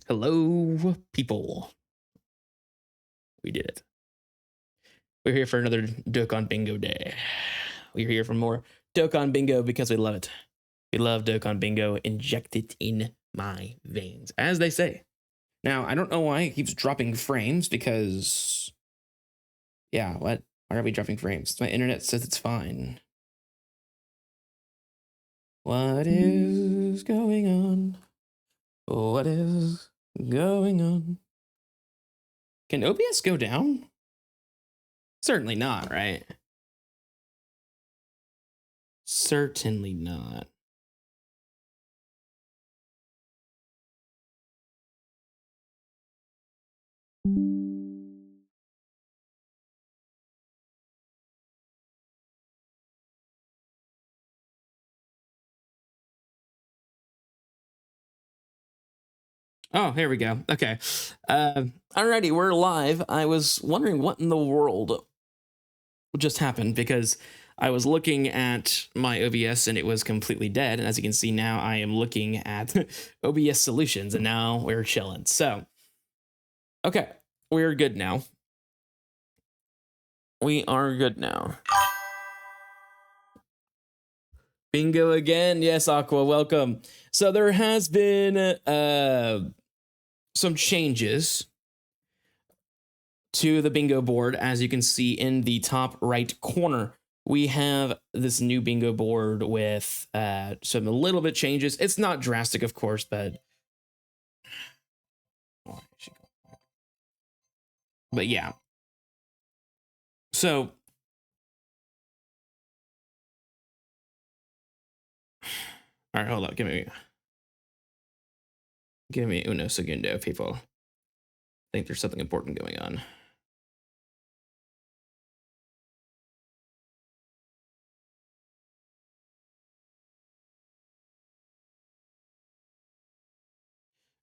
Hello, people. We did it. We're here for another Dokkan Bingo Day. We're here for more Dokkan Bingo because we love it. We love Dokkan Bingo. Inject it in my veins, as they say. Now, I don't know why it keeps dropping frames because... Yeah, what? Why are we dropping frames? My internet says it's fine. What is going on? What is going on? Can OBS go down? Certainly not, right? Certainly not. Oh, here we go. Okay. Alrighty, we're live. I was wondering what in the world just happened because I was looking at my OBS and it was completely dead. And as you can see now, I am looking at OBS solutions and now we're chilling. So, okay, we're good now. We are good now. Bingo again. Yes, Aqua, welcome. So there has been some changes to the bingo board. As you can see in the top right corner, we have this new bingo board with some a little bit changes. It's not drastic, of course, but yeah. So all right, hold up, give me uno segundo, people. I think there's something important going on.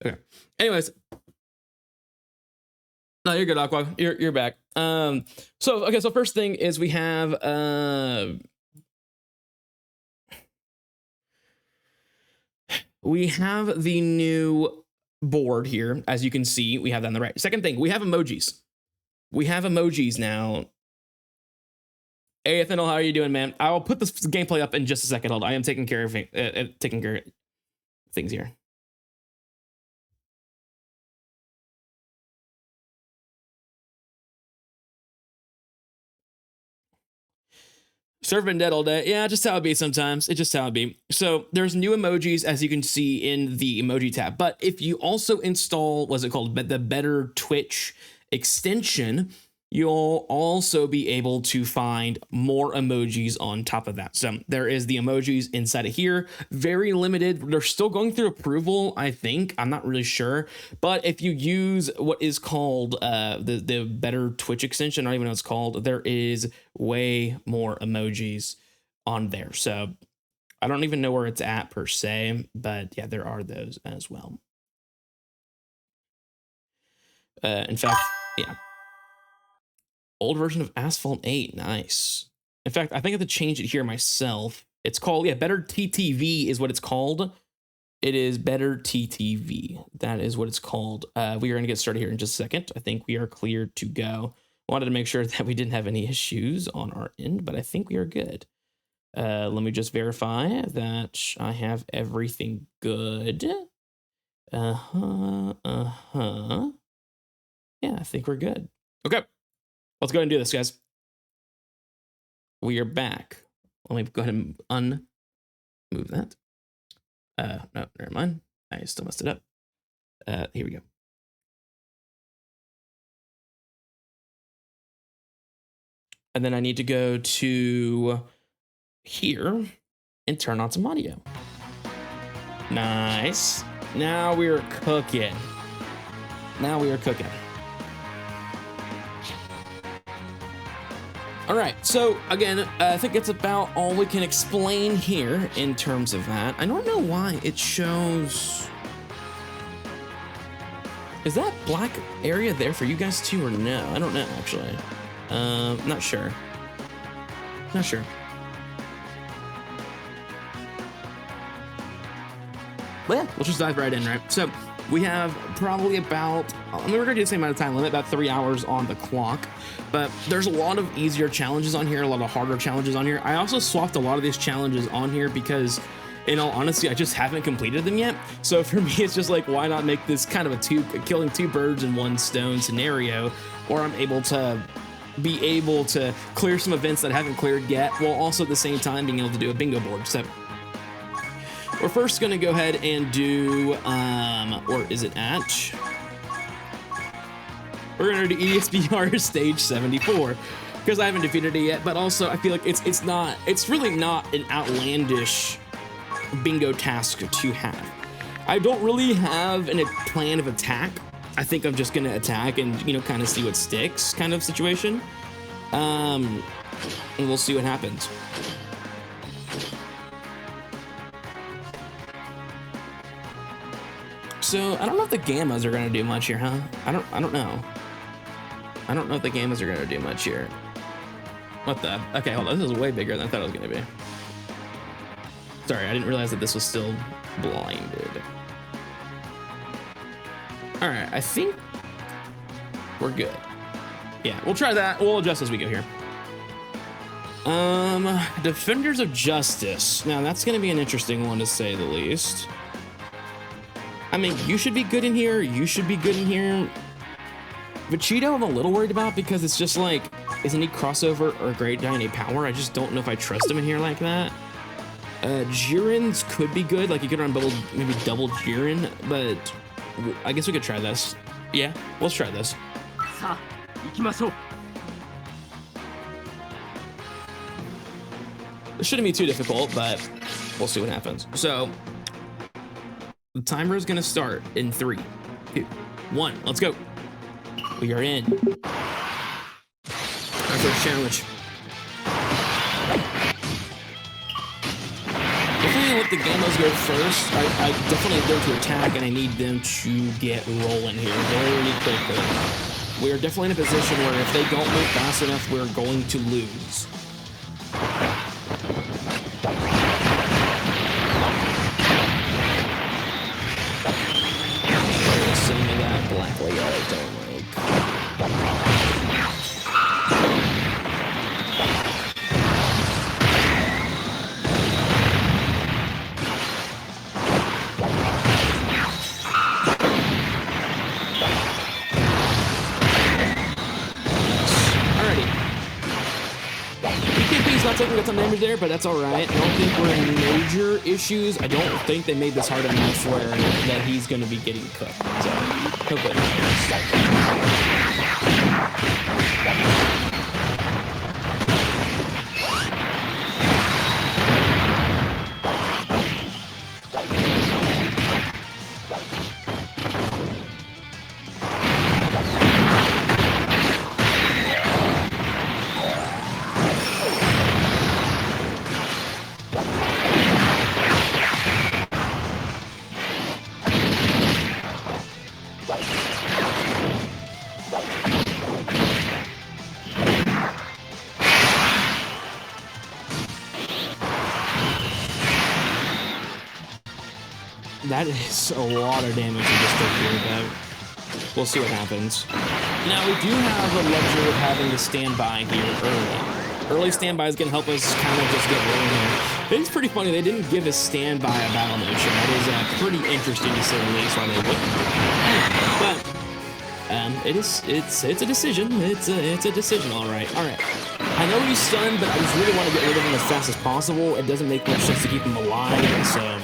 Okay. Anyways. No, you're good, Aqua. You're back. So first thing is we have the new board here. As you can see, we have that on the right. Second thing, we have emojis. We have emojis now. Hey, Ethanol, how are you doing, man? I will put this gameplay up in just a second. Hold on. I am taking care of things here. Server been dead all day. Yeah, just how it be sometimes. It's just how it be. So there's new emojis, as you can see in the emoji tab. But if you also install, what's it called? The Better Twitch extension, you'll also be able to find more emojis on top of that. So there is the emojis inside of here. Very limited. They're still going through approval, I think. I'm not really sure. But if you use what is called the Better Twitch extension, I don't even know what it's called, there is way more emojis on there. So I don't even know where it's at per se, but yeah, there are those as well. In fact, yeah. Old version of Asphalt 8, nice. In fact, I think I have to change it here myself. It's called, yeah, Better TTV is what it's called. It is Better TTV. That is what it's called. We are going to get started here in just a second. I think we are clear to go. Wanted to make sure that we didn't have any issues on our end, but I think we are good. Let me just verify that I have everything good. Yeah, I think we're good. Okay. Let's go ahead and do this, guys. We are back. Let me go ahead and unmove that. No, never mind. I still messed it up. Here we go. And then I need to go to here and turn on some audio. Nice. Now we are cooking. Now we are cooking. All right, so again, I think it's about all we can explain here in terms of that. I don't know why it shows... Is that black area there for you guys too or no? I don't know, actually. Not sure. Not sure. But yeah, we'll just dive right in, right? So We have probably about, I mean, we're gonna do the same amount of time limit, about 3 hours on the clock, but there's a lot of easier challenges on here, a lot of harder challenges on here. I also swapped a lot of these challenges on here because in all honesty, I just haven't completed them yet. So for me, it's just like, why not make this kind of a killing two birds in one stone scenario, where I'm able to clear some events that I haven't cleared yet, while also at the same time being able to do a bingo board. So we're first gonna go ahead and do, or is it at? We're gonna do ESBR stage 74 because I haven't defeated it yet, but also I feel like it's really not an outlandish bingo task to have. I don't really have a plan of attack. I think I'm just gonna attack and, you know, kind of see what sticks kind of situation. And we'll see what happens. So I don't know if the gammas are gonna do much here, huh? I don't know. I don't know if the gammas are gonna do much here. What the? Okay, hold on. This is way bigger than I thought it was gonna be. Sorry, I didn't realize that this was still blinded. All right, I think we're good. Yeah, we'll try that. We'll adjust as we go here. Defenders of Justice. Now that's gonna be an interesting one to say the least. I mean, you should be good in here. You should be good in here. Vegito, I'm a little worried about because it's just like, isn't he crossover or Great Giant Power? I just don't know if I trust him in here like that. Jiren's could be good. Like you could run maybe double Jiren, but I guess we could try this. Yeah, let's try this. It shouldn't be too difficult, but we'll see what happens. So the timer is gonna start in 3, 2, 1. Let's go. We are in. Our first challenge. Definitely let the gammas go first. I definitely need them to attack, and I need them to get rolling here very quickly. We are definitely in a position where if they don't move fast enough, we're going to lose. Some of that black layer I don't like. Not taking a ton of damage there, but that's all right. I don't think we're in major issues. I don't think they made this hard enough where that he's going to be getting cooked. So, hopefully. That is a lot of damage we just took here, but we'll see what happens. Now, we do have the luxury of having to stand by here early. Early standby is going to help us kind of just get rolling here. I think it's pretty funny. They didn't give us standby a battle motion. That is pretty interesting to say the least why they wouldn't. But it's a decision. It's a decision, all right. All right. I know he's stunned, but I just really want to get rid of him as fast as possible. It doesn't make much sense to keep him alive, so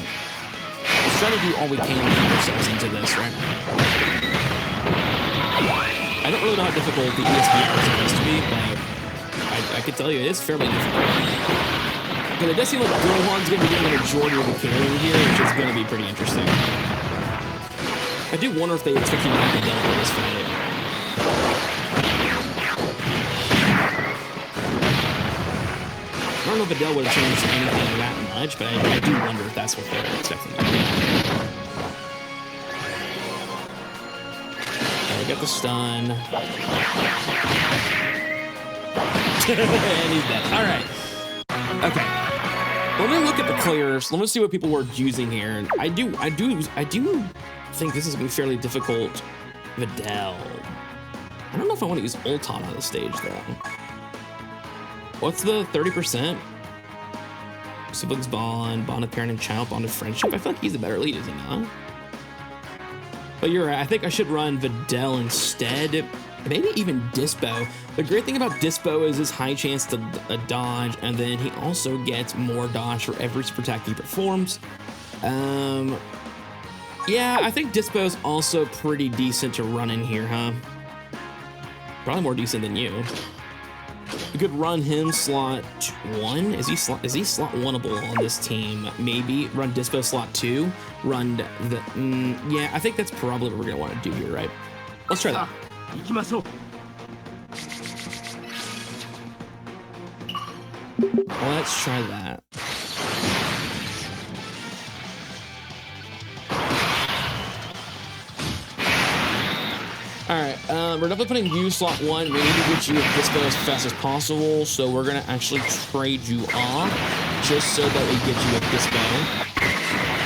let's try to do all we can to keep ourselves into this, right? I don't really know how difficult the ESBR is supposed to be, but I can tell you it is fairly difficult. But it does seem like Gohan's going to be doing the majority of the carrying here, which is going to be pretty interesting. I do wonder if they expect him to have the double in this fight. I don't know if Adele would have changed anything that much, but I do wonder if that's what they're expecting to do. Okay, we got the stun. And he's dead. All right. Okay. Let me look at the clears. Let me see what people were using here. I do think this is gonna be fairly difficult. Videl. I don't know if I want to use Ulton on the stage though. What's the 30%? Siblings bond, bond of parent and child, bond of friendship. I feel like he's a better lead, is he not? But you're right, I think I should run Videl instead. Maybe even Dispo. The great thing about Dispo is his high chance to dodge, and then he also gets more dodge for every super attack he performs. Yeah, I think Dispo's also pretty decent to run in here, huh? Probably more decent than you. You could run him slot 1. Is he slot 1able on this team? Maybe run Dispo slot 2. Run the yeah, I think that's probably what we're gonna want to do here, right? Let's try that. Let's try that. All right, we're definitely putting you slot 1. We need to get you with Dispo as fast as possible, so we're gonna actually trade you off just so that we get you with Dispo.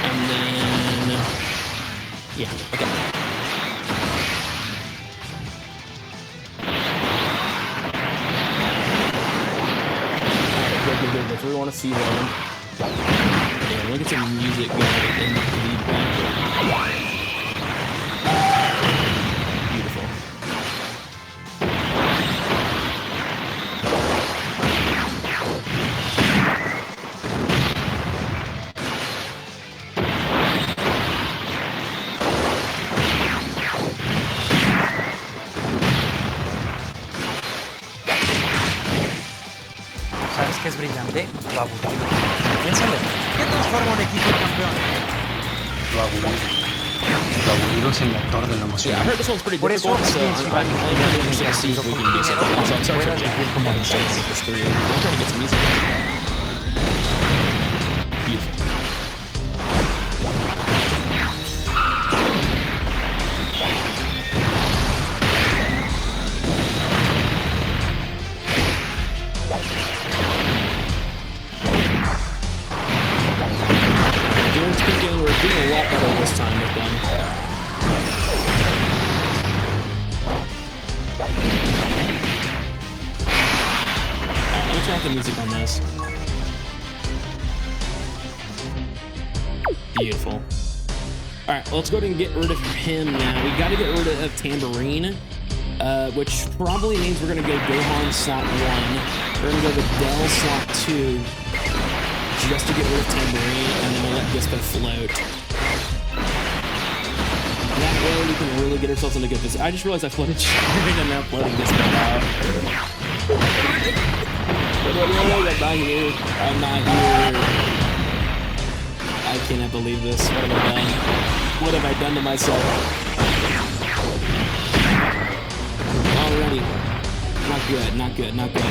And then, yeah, okay. All right, good. That's what we want to see there. Yeah, look at some music going in the background. ¿Sabes qué es brillante? Lo aburrido. Piénsalo, ¿qué transforma un equipo en campeón? Lo aburrido. Lo aburrido es el motor de la emoción. Yeah, I heard this one's pretty Por eso difficult, so pienso I'm really interested to see if we can do something. So I'm sorry for Jack. I'm trying to get this through. I'm trying to get some music. Beautiful. We're doing a lot better this time with them. Alright, let me turn off the music on this. Beautiful. Alright, let's go ahead and get rid of him now. We gotta get rid of Tambourine, which probably means we're gonna go Gohan slot 1. We're gonna go Videl slot 2. Just to get rid of Tambourine, and then we'll let Dispo float. That way we can really get ourselves into good position. I just realized I floated Charming and now floating Dispo out. I'm not here. I'm not here. I cannot believe this. What have I done? What have I done to myself? Already. Not good, not good, not good.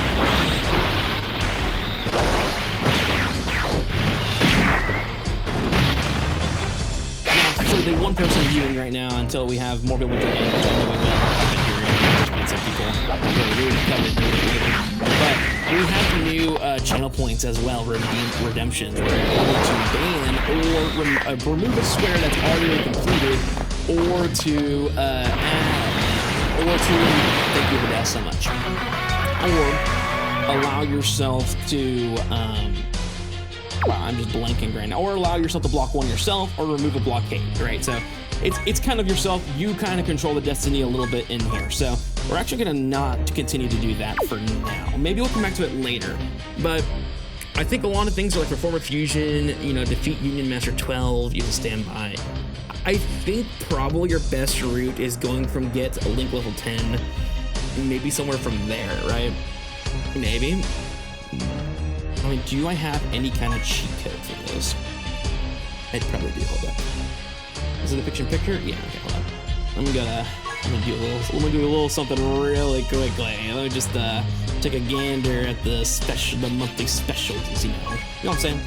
So the one person viewing right now until we have more people join in, which I know we will. I've been hearing some people really covered later. But we have new channel points as well, redemptions. We're able to ban or remove a square that's already completed, or to add, or to thank you for that so much, or allow yourself to wow, I'm just blanking right now. Or allow yourself to block one yourself, or remove a blockade, right? So it's kind of yourself. You kind of control the destiny a little bit in here. So we're actually gonna not continue to do that for now. Maybe we'll come back to it later. But I think a lot of things are like Performer Fusion, you know, defeat Union Master 12, use a standby. I think probably your best route is going from get a Link level 10, maybe somewhere from there, right? Maybe. I mean, do I have any kind of cheat code for this? I'd probably do. Hold up. Is it a picture? Yeah. Okay, hold on. I'm gonna do a little something really quickly. Let me just take a gander at the monthly specials. You know what I'm saying?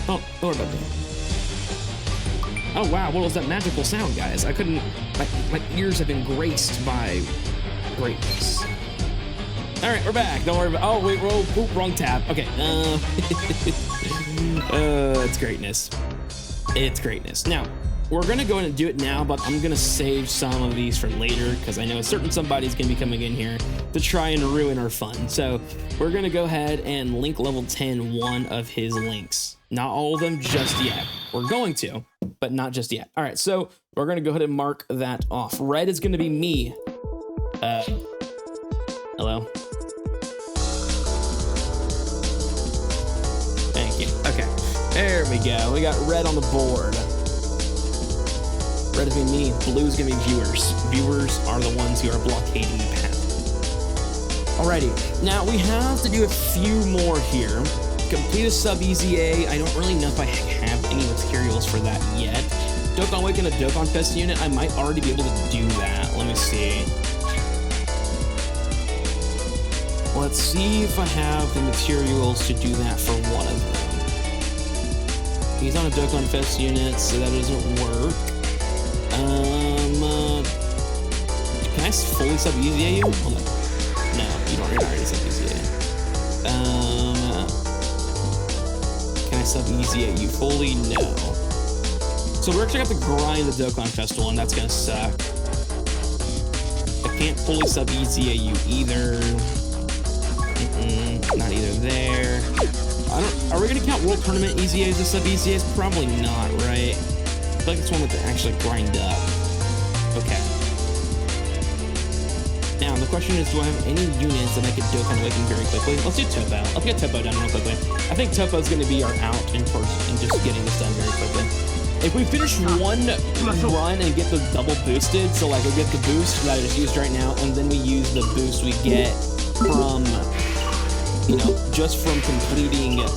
Oh, don't worry about that. Oh wow, what was that magical sound, guys? I couldn't. My ears have been graced by greatness. All right, we're back. Don't worry about. Oh wait, wrong tab. Okay. It's greatness. It's greatness. Now, we're gonna go ahead and do it now, but I'm gonna save some of these for later because I know a certain somebody's gonna be coming in here to try and ruin our fun. So we're gonna go ahead and link level 10 one of his links. Not all of them just yet. We're going to, but not just yet. All right, so we're gonna go ahead and mark that off. Red is gonna be me. Hello. Thank you. Okay, there we go. We got red on the board. Red is gonna be me. Blue is gonna be viewers. Viewers are the ones who are blockading the path. Alrighty, now we have to do a few more here. Complete a sub EZA. I don't really know if I have any materials for that yet. Dokkan Wake and a Dokkan Fest unit, I might already be able to do that. Let me see. Let's see if I have the materials to do that for one of them. He's on a Dokkan Fest unit, so that doesn't work. Can I fully sub EZA you? Hold on. No, you don't already sub EZA. Can I sub EZA you fully? No. So we're actually gonna have to grind the Dokkan Festival, and that's gonna suck. I can't fully sub EZA you either. Not either there. Are we gonna count World Tournament EZAs as sub EZAs? Probably not, right? I feel like it's one to actually grind up. Okay. Now, the question is, do I have any units that I could Dokkan Awaken very quickly? Let's do Topo. Let's get Topo done real quickly. I think Topo is going to be our out in just getting this done very quickly. If we finish one run and get the double boosted, so like we get the boost that I just used right now, and then we use the boost we get from, you know, just from completing, I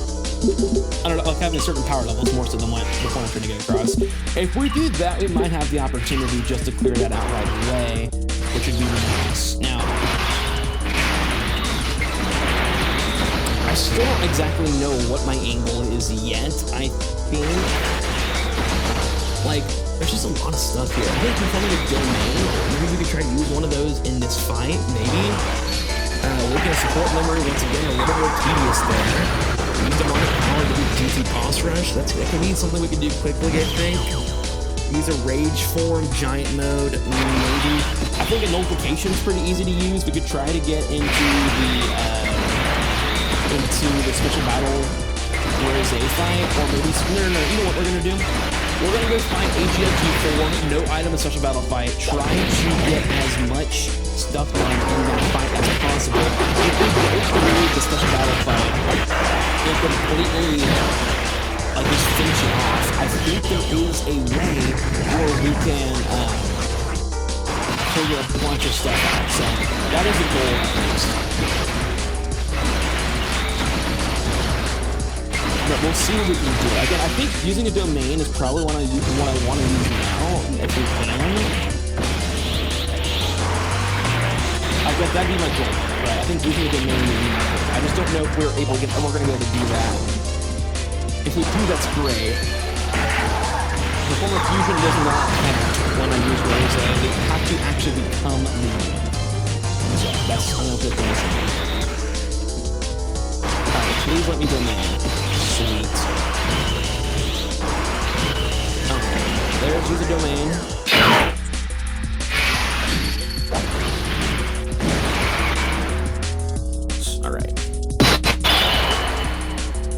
don't know, like having certain power levels more so than what the point I'm trying to get across. If we do that, we might have the opportunity just to clear that out right away, which would be nice. Now, I still don't exactly know what my angle is yet. I think, like, there's just a lot of stuff here. I think if I'm in a domain, maybe we could try to use one of those in this fight, maybe. Looking at support memory, once again, a little more tedious there. Use demonic power to do GT boss rush. That could be something we could do quickly, I think. Use a rage form, giant mode, maybe. I think a nullification is pretty easy to use. We could try to get into the special battle Rose fight, or maybe no. You know what we're gonna do? We're gonna go find AGLG form, no item in special battle fight. Try to get as much stuff done in that fight as possible. If we go through the special battle fight and completely just finish it off, I think there is a way where we can figure a bunch of stuff out. So that is a goal at least. But we'll see what we can do. Again, I think using a domain is probably what I want to use now, if we can. I guess that'd be my goal. Right? I think using a domain would be my goal. I just don't know if we're able to get, we're going to be able to do that. If we do, that's great. The form of fusion does not count when I use Rose. They have to actually become me. So that's a little bit different. Alright, please let me domain. Sweet. Okay, there's use a domain. Alright.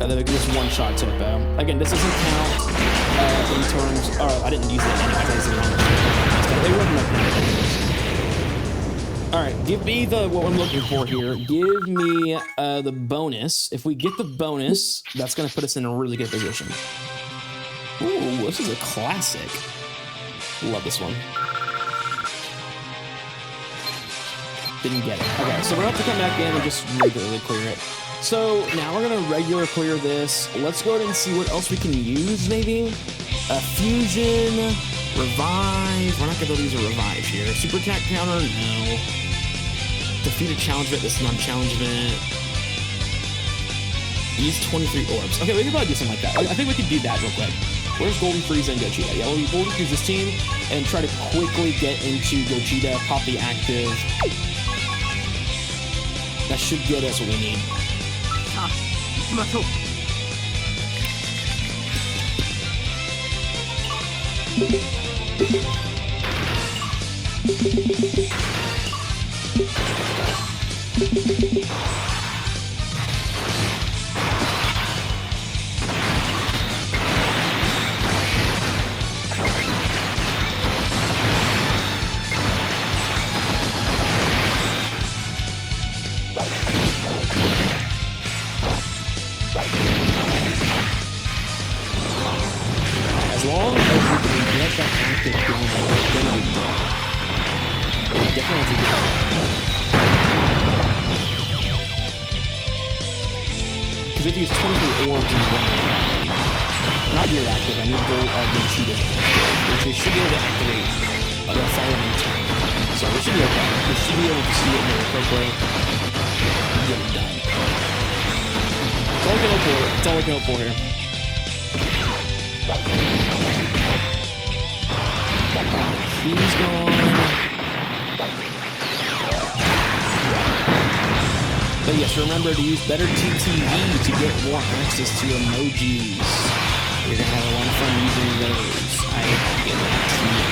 Then we can just one-shot Topo. Again, this doesn't count in terms... Oh, I didn't use that anyway. Alright, give me what I'm looking for here. Give me the bonus. If we get the bonus, that's going to put us in a really good position. Ooh, this is a classic. Love this one. Didn't get it. Okay, so we're going to have to come back in and just regularly clear it. So now we're gonna regular clear this. Let's go ahead and see what else we can use, maybe. Fusion, revive. We're not gonna use a revive here. Super attack counter, no. Defeat a challenge event, this is not a challenge event. Use 23 orbs. Okay, we can probably do something like that. I think we could do that real quick. Where's Golden Frieza and Gogeta? Yeah, we'll Golden Frieza this team and try to quickly get into Gogeta, pop the active. That should get us what we need. As long as we can get that active going, it's gonna be good. We definitely have to get that. Because if you use 23 orbs in one, not your active, I need gold the cheetah, which we should be able to activate the following turn. So we should be okay. We should be able to see it very quickly and get it done. That's all we can hope for. That's all we can hope for here. He's gone. But yes, remember to use better TTV to get more access to emojis. You're gonna have a lot of fun using those. I guarantee it.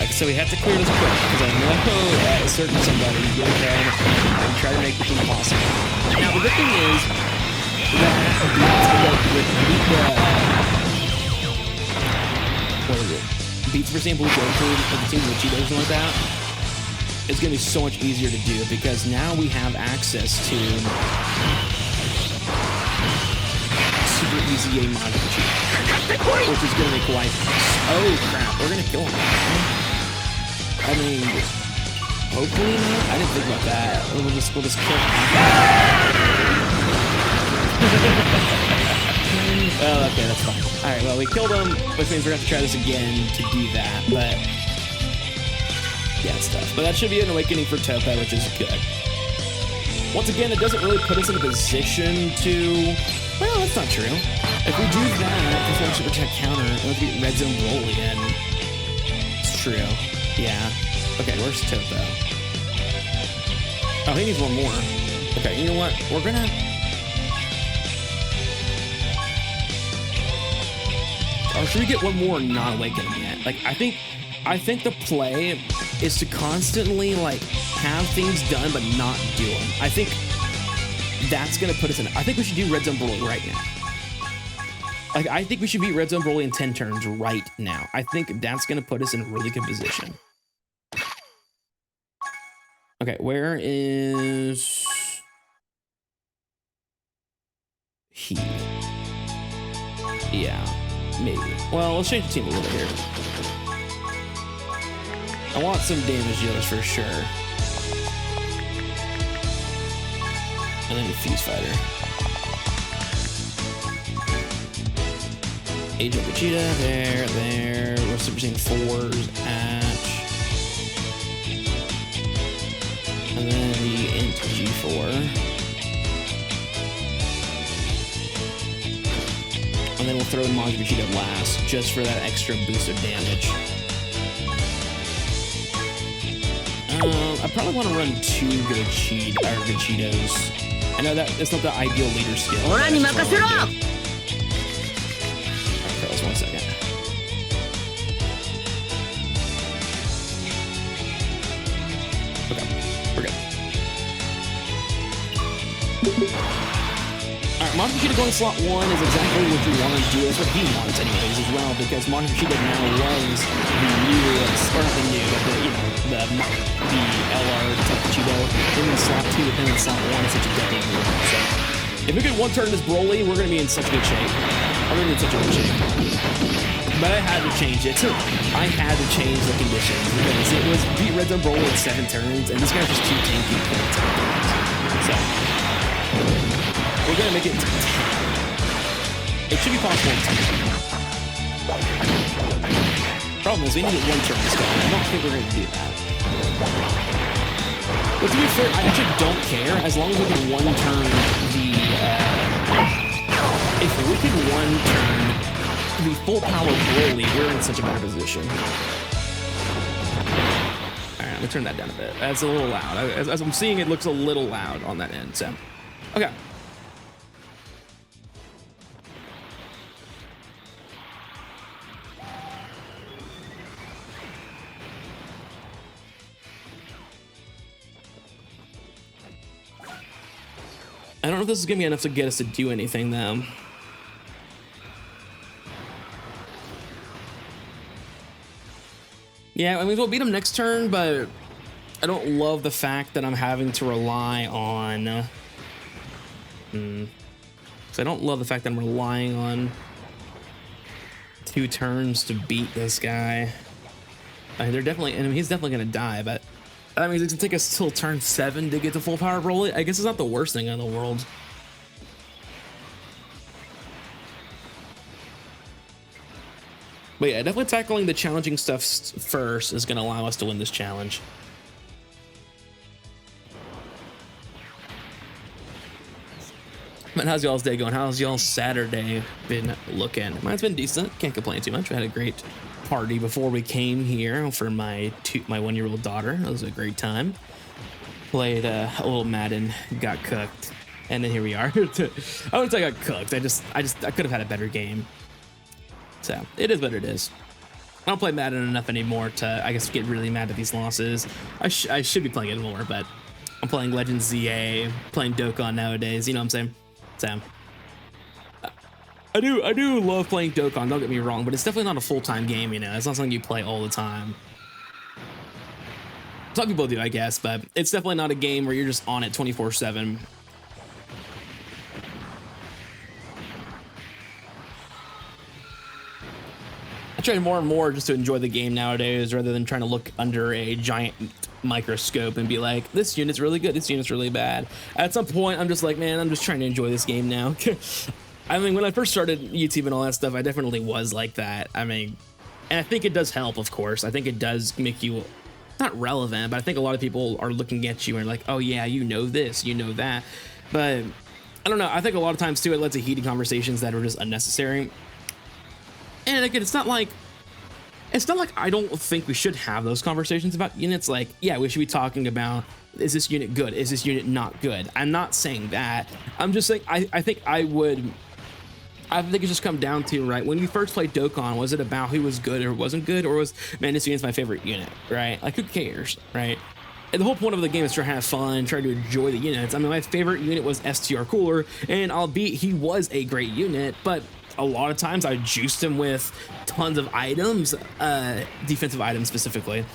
So we have to clear this quick, because I know at a certain somebody get ahead and try to make this impossible. Now the good thing is that what is it? Beats, for example, Goku, or the team with Cheetos or something like that. It's gonna be so much easier to do because now we have access to super easy game mod which is gonna make life. Oh crap, we're gonna kill him. I mean, hopefully not. I didn't think about that. We'll just kill him. Oh, okay, that's fine. All right, well, we killed him, which means we're gonna have to try this again to do that. But yeah, it's tough. But that should be an awakening for Topa, which is good. Once again, it doesn't really put us in a position to. Well, that's not true. If we do that, perform super attack counter, and let's get red zone roll again. It's true. Yeah. Okay, where's Topo? Oh, he needs one more. Okay, you know what? We're gonna... Or should we get one more and not awaken him yet? Like, I think the play is to constantly, like, have things done but not do them. I think that's gonna put us in... I think we should do Red Zone Broly right now. Like, I think we should beat Red Zone Broly in 10 turns right now. I think that's gonna put us in a really good position. Okay, where is he? Yeah, maybe. Well, let's change the team a little bit here. I want some damage dealers for sure. And then the Fuse Fighter. Age of Vegeta, there. We're Super Saiyan 4's Ash. And then the Int G4. And then we'll throw in Majin Vegeta last, just for that extra boost of damage. I probably want to run 2 Vegetos. I know that it's not the ideal leader skill. Alright, Carlos, 1 second. Okay, we're good. Alright, Majin Vegeta going slot 1 is exactly what you want to do. That's what he wants anyways as well, because Majin Vegeta now runs the newest, or not the new, but the LR type Vegito in slot 2 and then slot 1 is such a deadly move. So if we could one turn this Broly, we're gonna be in such good shape. I'm gonna be in such a good shape. But I had to change it. I had to change the conditions because it was beat Red Zone Broly in 7 turns, and this guy's just too tanky for 10 turns. So we're gonna make it to 10. It should be possible in 10. Problem is, we need it 1 turn this guy. I don't think we're gonna do that. But to be fair, I actually don't care as long as we can 1 turn the. If we can 1 turn the full power Broly, we're in such a better position. All right, let me turn that down a bit. That's a little loud. As I'm seeing, it looks a little loud on that end. So, okay. I don't know if this is gonna be enough to get us to do anything though. Yeah, I mean, we'll beat him next turn, but I don't love the fact that I'm having to rely on... So I don't love the fact that I'm relying on 2 turns to beat this guy. I mean, he's definitely gonna die, but I mean, it's gonna take us till turn 7 to get to full power roll. I guess it's not the worst thing in the world. But yeah, definitely tackling the challenging stuff first is going to allow us to win this challenge. Man, how's y'all's day going? How's y'all's Saturday been looking? Mine's been decent. Can't complain too much. We had a great party before we came here for my 1-year-old daughter. It was a great time. Played a little Madden, got cooked, and then here we are. I wouldn't say I got cooked. I could have had a better game. So it is what it is. I don't play Madden enough anymore to, I guess, get really mad at these losses. I should be playing it more, but I'm playing Legends ZA, playing Dokkan nowadays. You know what I'm saying? So I do love playing Dokkan. Don't get me wrong, but it's definitely not a full-time game. You know, it's not something you play all the time. Some people do, I guess, but it's definitely not a game where you're just on it 24/7. I try more and more just to enjoy the game nowadays rather than trying to look under a giant microscope and be like, this unit's really good, this unit's really bad. At some point, I'm just like, man, I'm just trying to enjoy this game now. I mean, when I first started YouTube and all that stuff, I definitely was like that. I mean, and I think it does help, of course. I think it does make you not relevant, but I think a lot of people are looking at you and like, oh yeah, you know this, you know that. But I don't know. I think a lot of times too, it led to heated conversations that are just unnecessary. And again, it's not like I don't think we should have those conversations about units. Like, yeah, we should be talking about, is this unit good? Is this unit not good? I'm not saying that. I'm just saying, I think it's just come down to, right, when we first played Dokkan, was it about who was good or wasn't good? Or was, man, this unit's my favorite unit, right? Like, who cares, right? And the whole point of the game is to have fun, try to enjoy the units. I mean, my favorite unit was STR Cooler, and albeit he was a great unit, but a lot of times I juiced him with tons of items, defensive items specifically,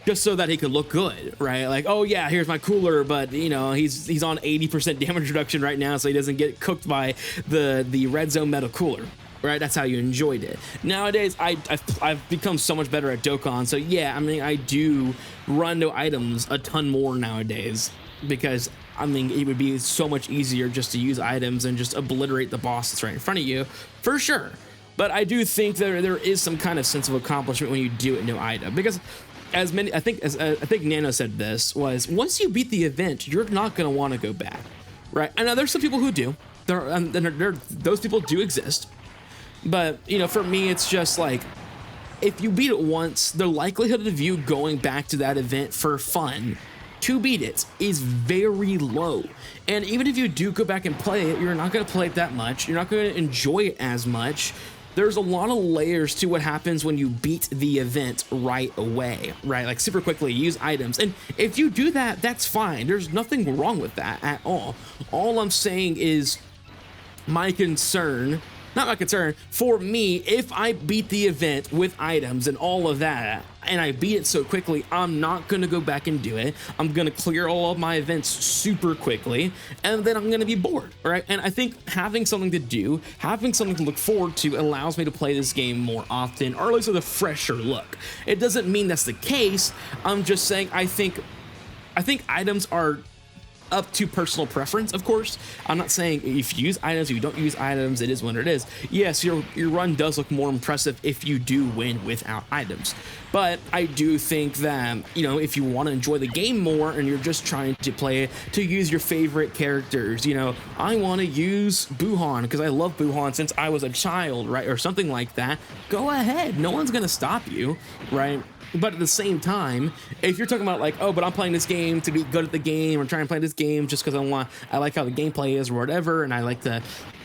just so that he could look good, right? Like, oh yeah, here's my cooler, but you know, he's on 80% damage reduction right now, so he doesn't get cooked by the red zone metal cooler, right? That's how you enjoyed it. Nowadays, I've become so much better at Dokkan, so yeah, I mean, I do run no items a ton more nowadays, because I mean, it would be so much easier just to use items and just obliterate the boss that's right in front of you, for sure. But I do think there is some kind of sense of accomplishment when you do it no item, because I think Nano said this, was once you beat the event, you're not going to want to go back, right? I know there's some people who do. Those people do exist. But, you know, for me, it's just like, if you beat it once, the likelihood of you going back to that event for fun to beat it is very low. And even if you do go back and play it, you're not going to play it that much. You're not going to enjoy it as much. There's a lot of layers to what happens when you beat the event right away, right? Like super quickly, use items. And if you do that, that's fine. There's nothing wrong with that at all. All I'm saying is not my concern, for me, if I beat the event with items and all of that, and I beat it so quickly, I'm not gonna go back and do it. I'm gonna clear all of my events super quickly, and then I'm gonna be bored, right? And I think having something to do, having something to look forward to allows me to play this game more often, or at least with a fresher look. It doesn't mean that's the case. I'm just saying I think items are up to personal preference, of course. I'm not saying if you use items, if you don't use items, it is what it is. Yes, your run does look more impressive if you do win without items. But I do think that, you know, if you want to enjoy the game more and you're just trying to play it to use your favorite characters, you know, I want to use Buhan because I love Buhan since I was a child, right? Or something like that. Go ahead. No one's going to stop you, right? But at the same time, if you're talking about like, oh, but I'm playing this game to be good at the game, or trying to play this game just because I like how the gameplay is or whatever, and I like to,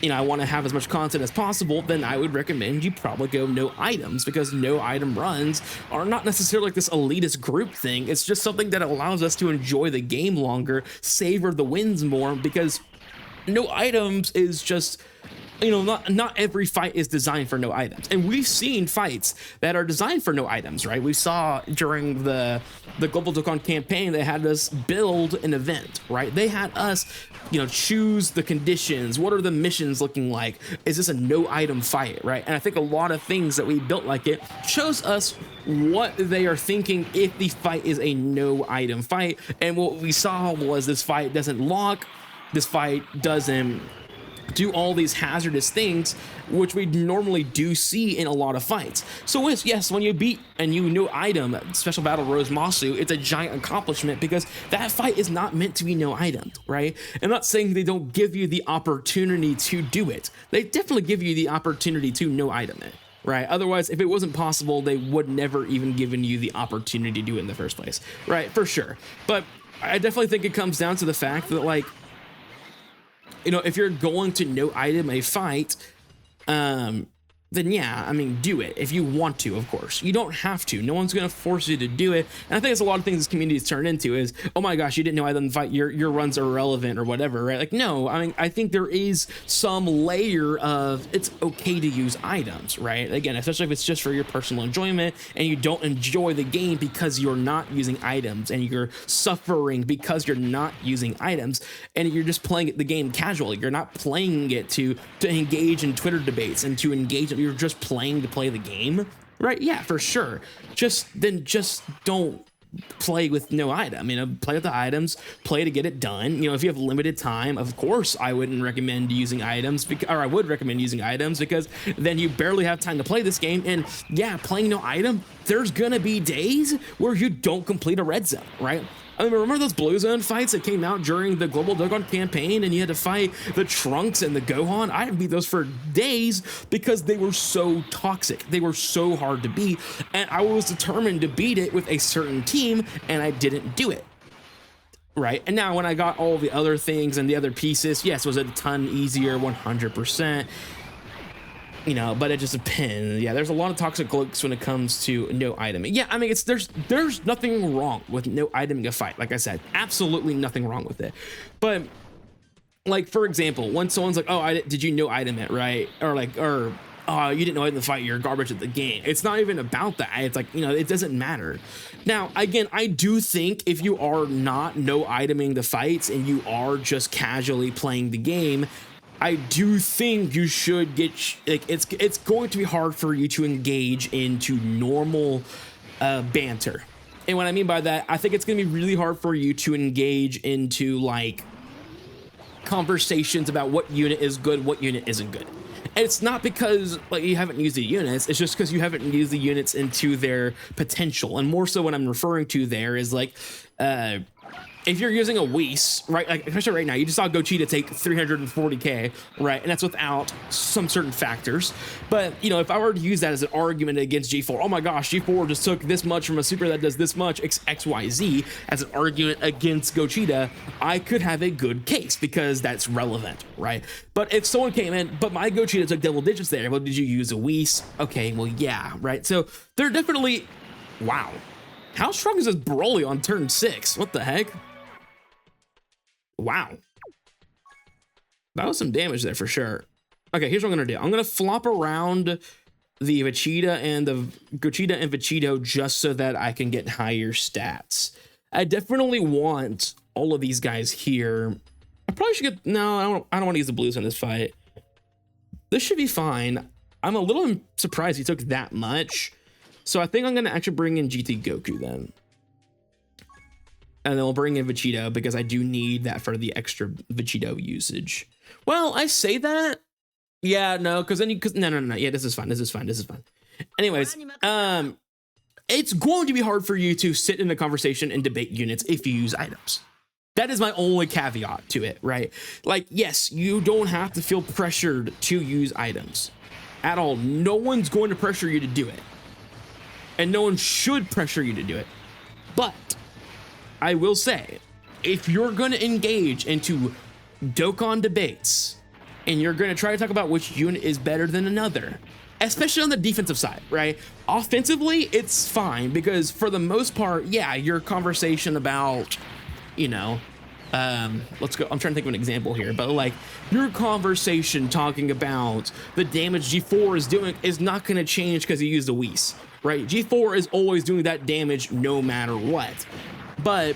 I want to have as much content as possible, then I would recommend you probably go no items, because no item runs are not necessarily like this elitist group thing. It's just something that allows us to enjoy the game longer, savor the wins more, because no items is just, not every fight is designed for no items. And we've seen fights that are designed for no items, right? We saw during the Global Dokkan campaign, they had us build an event, right? They had us, choose the conditions. What are the missions looking like? Is this a no item fight, right? And I think a lot of things that we built like it shows us what they are thinking if the fight is a no item fight. And what we saw was this fight doesn't lock, this fight doesn't do all these hazardous things, which we normally do see in a lot of fights. So yes, when you beat a new item, Special Battle Rose Masu, it's a giant accomplishment, because that fight is not meant to be no item, right? I'm not saying they don't give you the opportunity to do it. They definitely give you the opportunity to no item it, right? Otherwise, if it wasn't possible, they would never even given you the opportunity to do it in the first place, right? For sure. But I definitely think it comes down to the fact that, like, if you're going to no item a fight, then yeah, I mean, do it if you want to, of course. You don't have to. No one's going to force you to do it. And I think it's a lot of things this community has turned into is, oh my gosh, you didn't know item fight, your runs are irrelevant or whatever, right? Like, no, I mean, I think there is some layer of it's okay to use items, right? Again, especially if it's just for your personal enjoyment and you don't enjoy the game because you're not using items, and you're suffering because you're not using items, and you're just playing the game casually. You're not playing it to engage in Twitter debates and to engage. You're just playing to play the game, right? Yeah, for sure. Just don't play with no item. Play with the items, play to get it done. If you have limited time, of course I wouldn't recommend using items, or I would recommend using items, because then you barely have time to play this game. And yeah, playing no item, there's gonna be days where you don't complete a red zone, right? I mean, remember those blue zone fights that came out during the Global Dokkan campaign, and you had to fight the Trunks and the Gohan? I didn't beat those for days because they were so toxic. They were so hard to beat, and I was determined to beat it with a certain team, and I didn't do it. Right? And now when I got all the other things and the other pieces, yes, was it a ton easier? 100%. But it just depends. Yeah, there's a lot of toxic looks when it comes to no iteming. Yeah, I mean, there's nothing wrong with no iteming a fight. Like I said, absolutely nothing wrong with it. But like, for example, when someone's like, oh, did you no item it, right? Or oh, you didn't know item the fight, you're garbage at the game. It's not even about that. It's like, it doesn't matter. Now, again, I do think if you are not no iteming the fights and you are just casually playing the game, I do think you should get, like, it's going to be hard for you to engage into normal banter. And what I mean by that, I think it's going to be really hard for you to engage into, like, conversations about what unit is good, what unit isn't good. And it's not because, like, you haven't used the units, it's just because you haven't used the units into their potential. And more so what I'm referring to there is, like, if you're using a Whis, right, like especially right now, you just saw Gogeta take 340k, right, and that's without some certain factors. But if I were to use that as an argument against G4, oh my gosh, G4 just took this much from a super that does this much XYZ as an argument against Gogeta, I could have a good case because that's relevant, right? But if someone came in, but my Gogeta took double digits there, well, did you use a Whis? Okay, well, yeah, right. So they're definitely, wow. How strong is this Broly on turn 6? What the heck? Wow. That was some damage there for sure. Okay, here's what I'm gonna do. I'm gonna flop around the Vegeta and the Gogeta and Vegito just so that I can get higher stats. I definitely want all of these guys here. I probably should get, no, I don't want to use the blues in this fight. This should be fine. I'm a little surprised he took that much. So I think I'm gonna actually bring in GT Goku then. And then we'll bring in Vegito because I do need that for the extra Vegito usage. Well, I say that. Yeah, no, because then no. Yeah, this is fine. Anyways, it's going to be hard for you to sit in a conversation and debate units if you use items. That is my only caveat to it, right? Like, yes, you don't have to feel pressured to use items at all. No one's going to pressure you to do it. and no one should pressure you to do it. But I will say, if you're going to engage into Dokkan debates and you're going to try to talk about which unit is better than another, especially on the defensive side, right? Offensively, it's fine because for the most part, yeah, your conversation about, you know, let's go. I'm trying to think of an example here, but like your conversation talking about the damage G4 is doing is not going to change because you use the Whis, right? G4 is always doing that damage no matter what. But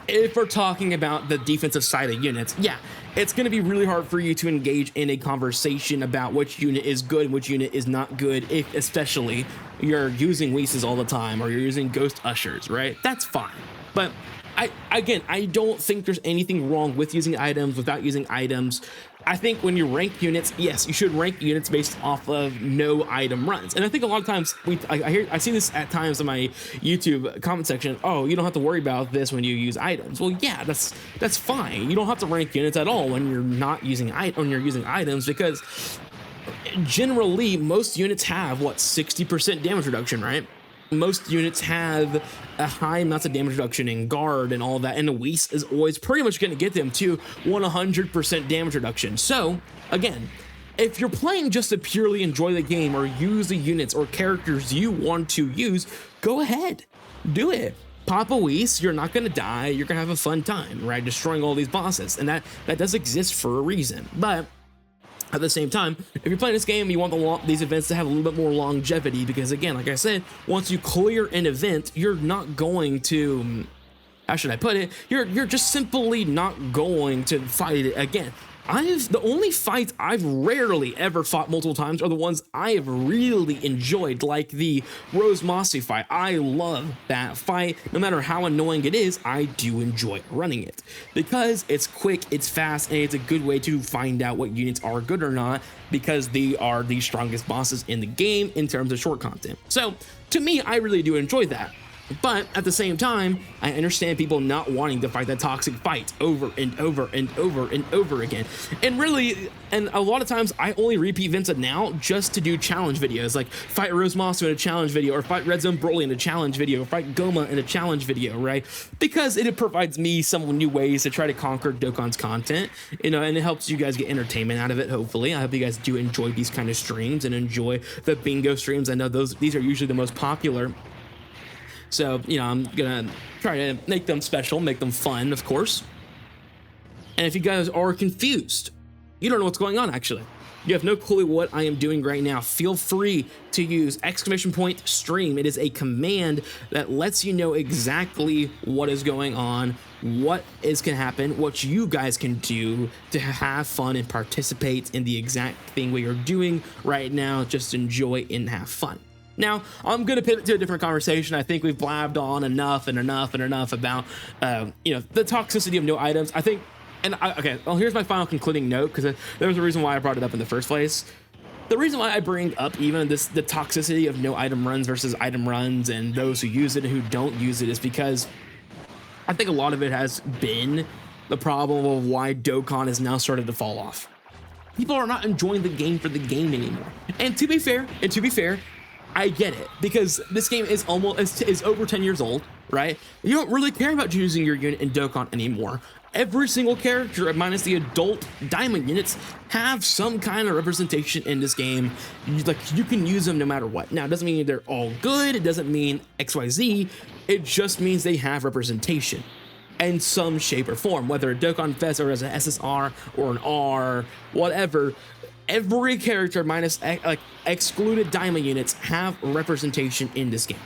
if we're talking about the defensive side of units, yeah, it's going to be really hard for you to engage in a conversation about which unit is good and which unit is not good, if especially you're using Whis all the time or you're using Ghost Ushers, right? That's fine. But I don't think there's anything wrong with using items without using items. I think when you rank units, yes, you should rank units based off of no item runs. And I think a lot of times I see this at times in my YouTube comment section. Oh, you don't have to worry about this when you use items. Well, yeah, that's fine. You don't have to rank units at all when you're not using using items, because generally most units have what, 60% damage reduction, right? Most units have a high amounts of damage reduction in guard and all that, and the Whis is always pretty much going to get them to 100% damage reduction. So again, if you're playing just to purely enjoy the game or use the units or characters you want to use, go ahead, do it. Pop a Whis, you're not going to die, you're going to have a fun time, right? Destroying all these bosses, and that does exist for a reason. But at the same time, if you're playing this game, you want these events to have a little bit more longevity, because again, like I said, once you clear an event, you're not going to, how should I put it? You're just simply not going to fight it again. The only fights I've rarely ever fought multiple times are the ones I have really enjoyed, like the Rose Mossy fight. I love that fight. No matter how annoying it is, I do enjoy running it because it's quick, it's fast, and it's a good way to find out what units are good or not, because they are the strongest bosses in the game in terms of short content. So to me, I really do enjoy that. But at the same time, I understand people not wanting to fight that toxic fight over and over and over and over again. And really, and a lot of times I only repeat Vincent now just to do challenge videos, like fight Rose Moss in a challenge video, or fight Red Zone Broly in a challenge video, or fight Goma in a challenge video, right? Because it provides me some new ways to try to conquer Dokkan's content, you know, and it helps you guys get entertainment out of it, hopefully. I hope you guys do enjoy these kind of streams and enjoy the bingo streams. I know these are usually the most popular. So, you know, I'm gonna try to make them special, make them fun, of course. And if you guys are confused, you don't know what's going on, actually, you have no clue what I am doing right now, feel free to use !stream. It is a command that lets you know exactly what is going on, what is gonna happen, what you guys can do to have fun and participate in the exact thing we are doing right now. Just enjoy and have fun. Now, I'm going to pivot to a different conversation. I think we've blabbed on enough about, you know, the toxicity of no items. I think, okay, well, here's my final concluding note, because there was a reason why I brought it up in the first place. The reason why I bring up even the toxicity of no item runs versus item runs and those who use it and who don't use it is because I think a lot of it has been the problem of why Dokkan has now started to fall off. People are not enjoying the game for the game anymore. And to be fair, I get it, because this game is is over 10 years old, right? You don't really care about choosing your unit in Dokkan anymore. Every single character, minus the adult diamond units, have some kind of representation in this game. You can use them no matter what. Now, it doesn't mean they're all good. It doesn't mean XYZ. It just means they have representation in some shape or form, whether a Dokkan Fest or as an SSR or an R, whatever. Every character minus excluded diamond units have representation in this game.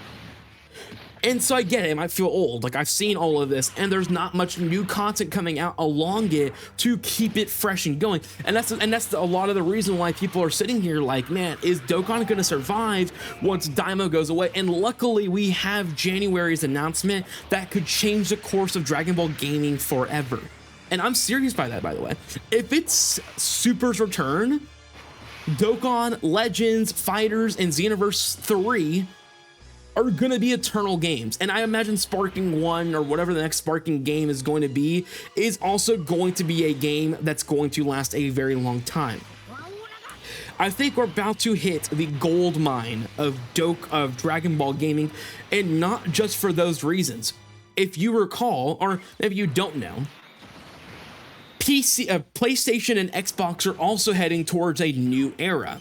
And so I get it, might feel old, like I've seen all of this and there's not much new content coming out along it to keep it fresh and going. And that's a lot of the reason why people are sitting here like, man, is Dokkan gonna survive once Daimo goes away? And luckily we have January's announcement that could change the course of Dragon Ball gaming forever. And I'm serious by that, by the way. If it's Super's return, Dokkan, Legends, Fighters, and Xenoverse 3 are gonna be eternal games. And I imagine Sparking 1 or whatever the next Sparking game is going to be is also going to be a game that's going to last a very long time. I think we're about to hit the gold mine of Dragon Ball gaming, and not just for those reasons. If you recall, or maybe you don't know, PlayStation and Xbox are also heading towards a new era.